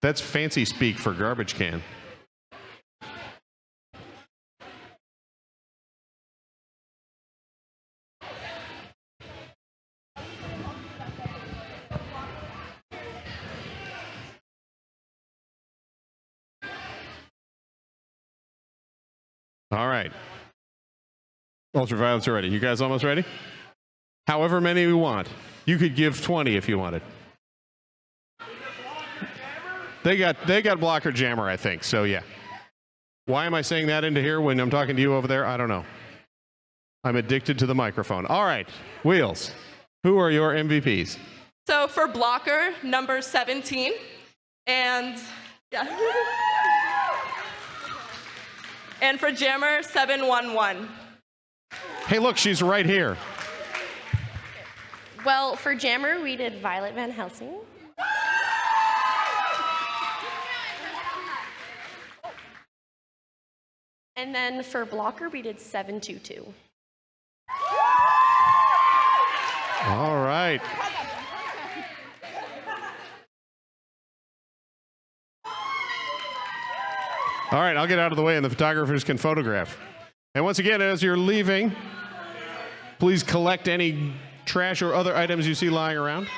Speaker 4: That's fancy speak for garbage can. All right. Ultraviolets are ready. You guys almost ready? However many we want. You could give 20 if you wanted. They got blocker jammer, I think. So yeah. Why am I saying that into here when I'm talking to you over there? I don't know. I'm addicted to the microphone. All right. Wheels. Who are your MVPs?
Speaker 7: So for blocker, number 17, And yeah. And for Jammer, 711.
Speaker 4: Hey, look, she's right here.
Speaker 5: Well, for Jammer, we did Violet Van Helsing. And then for Blocker, we did 722.
Speaker 4: All right. All right, I'll get out of the way and the photographers can photograph. And once again, as you're leaving, please collect any trash or other items you see lying around.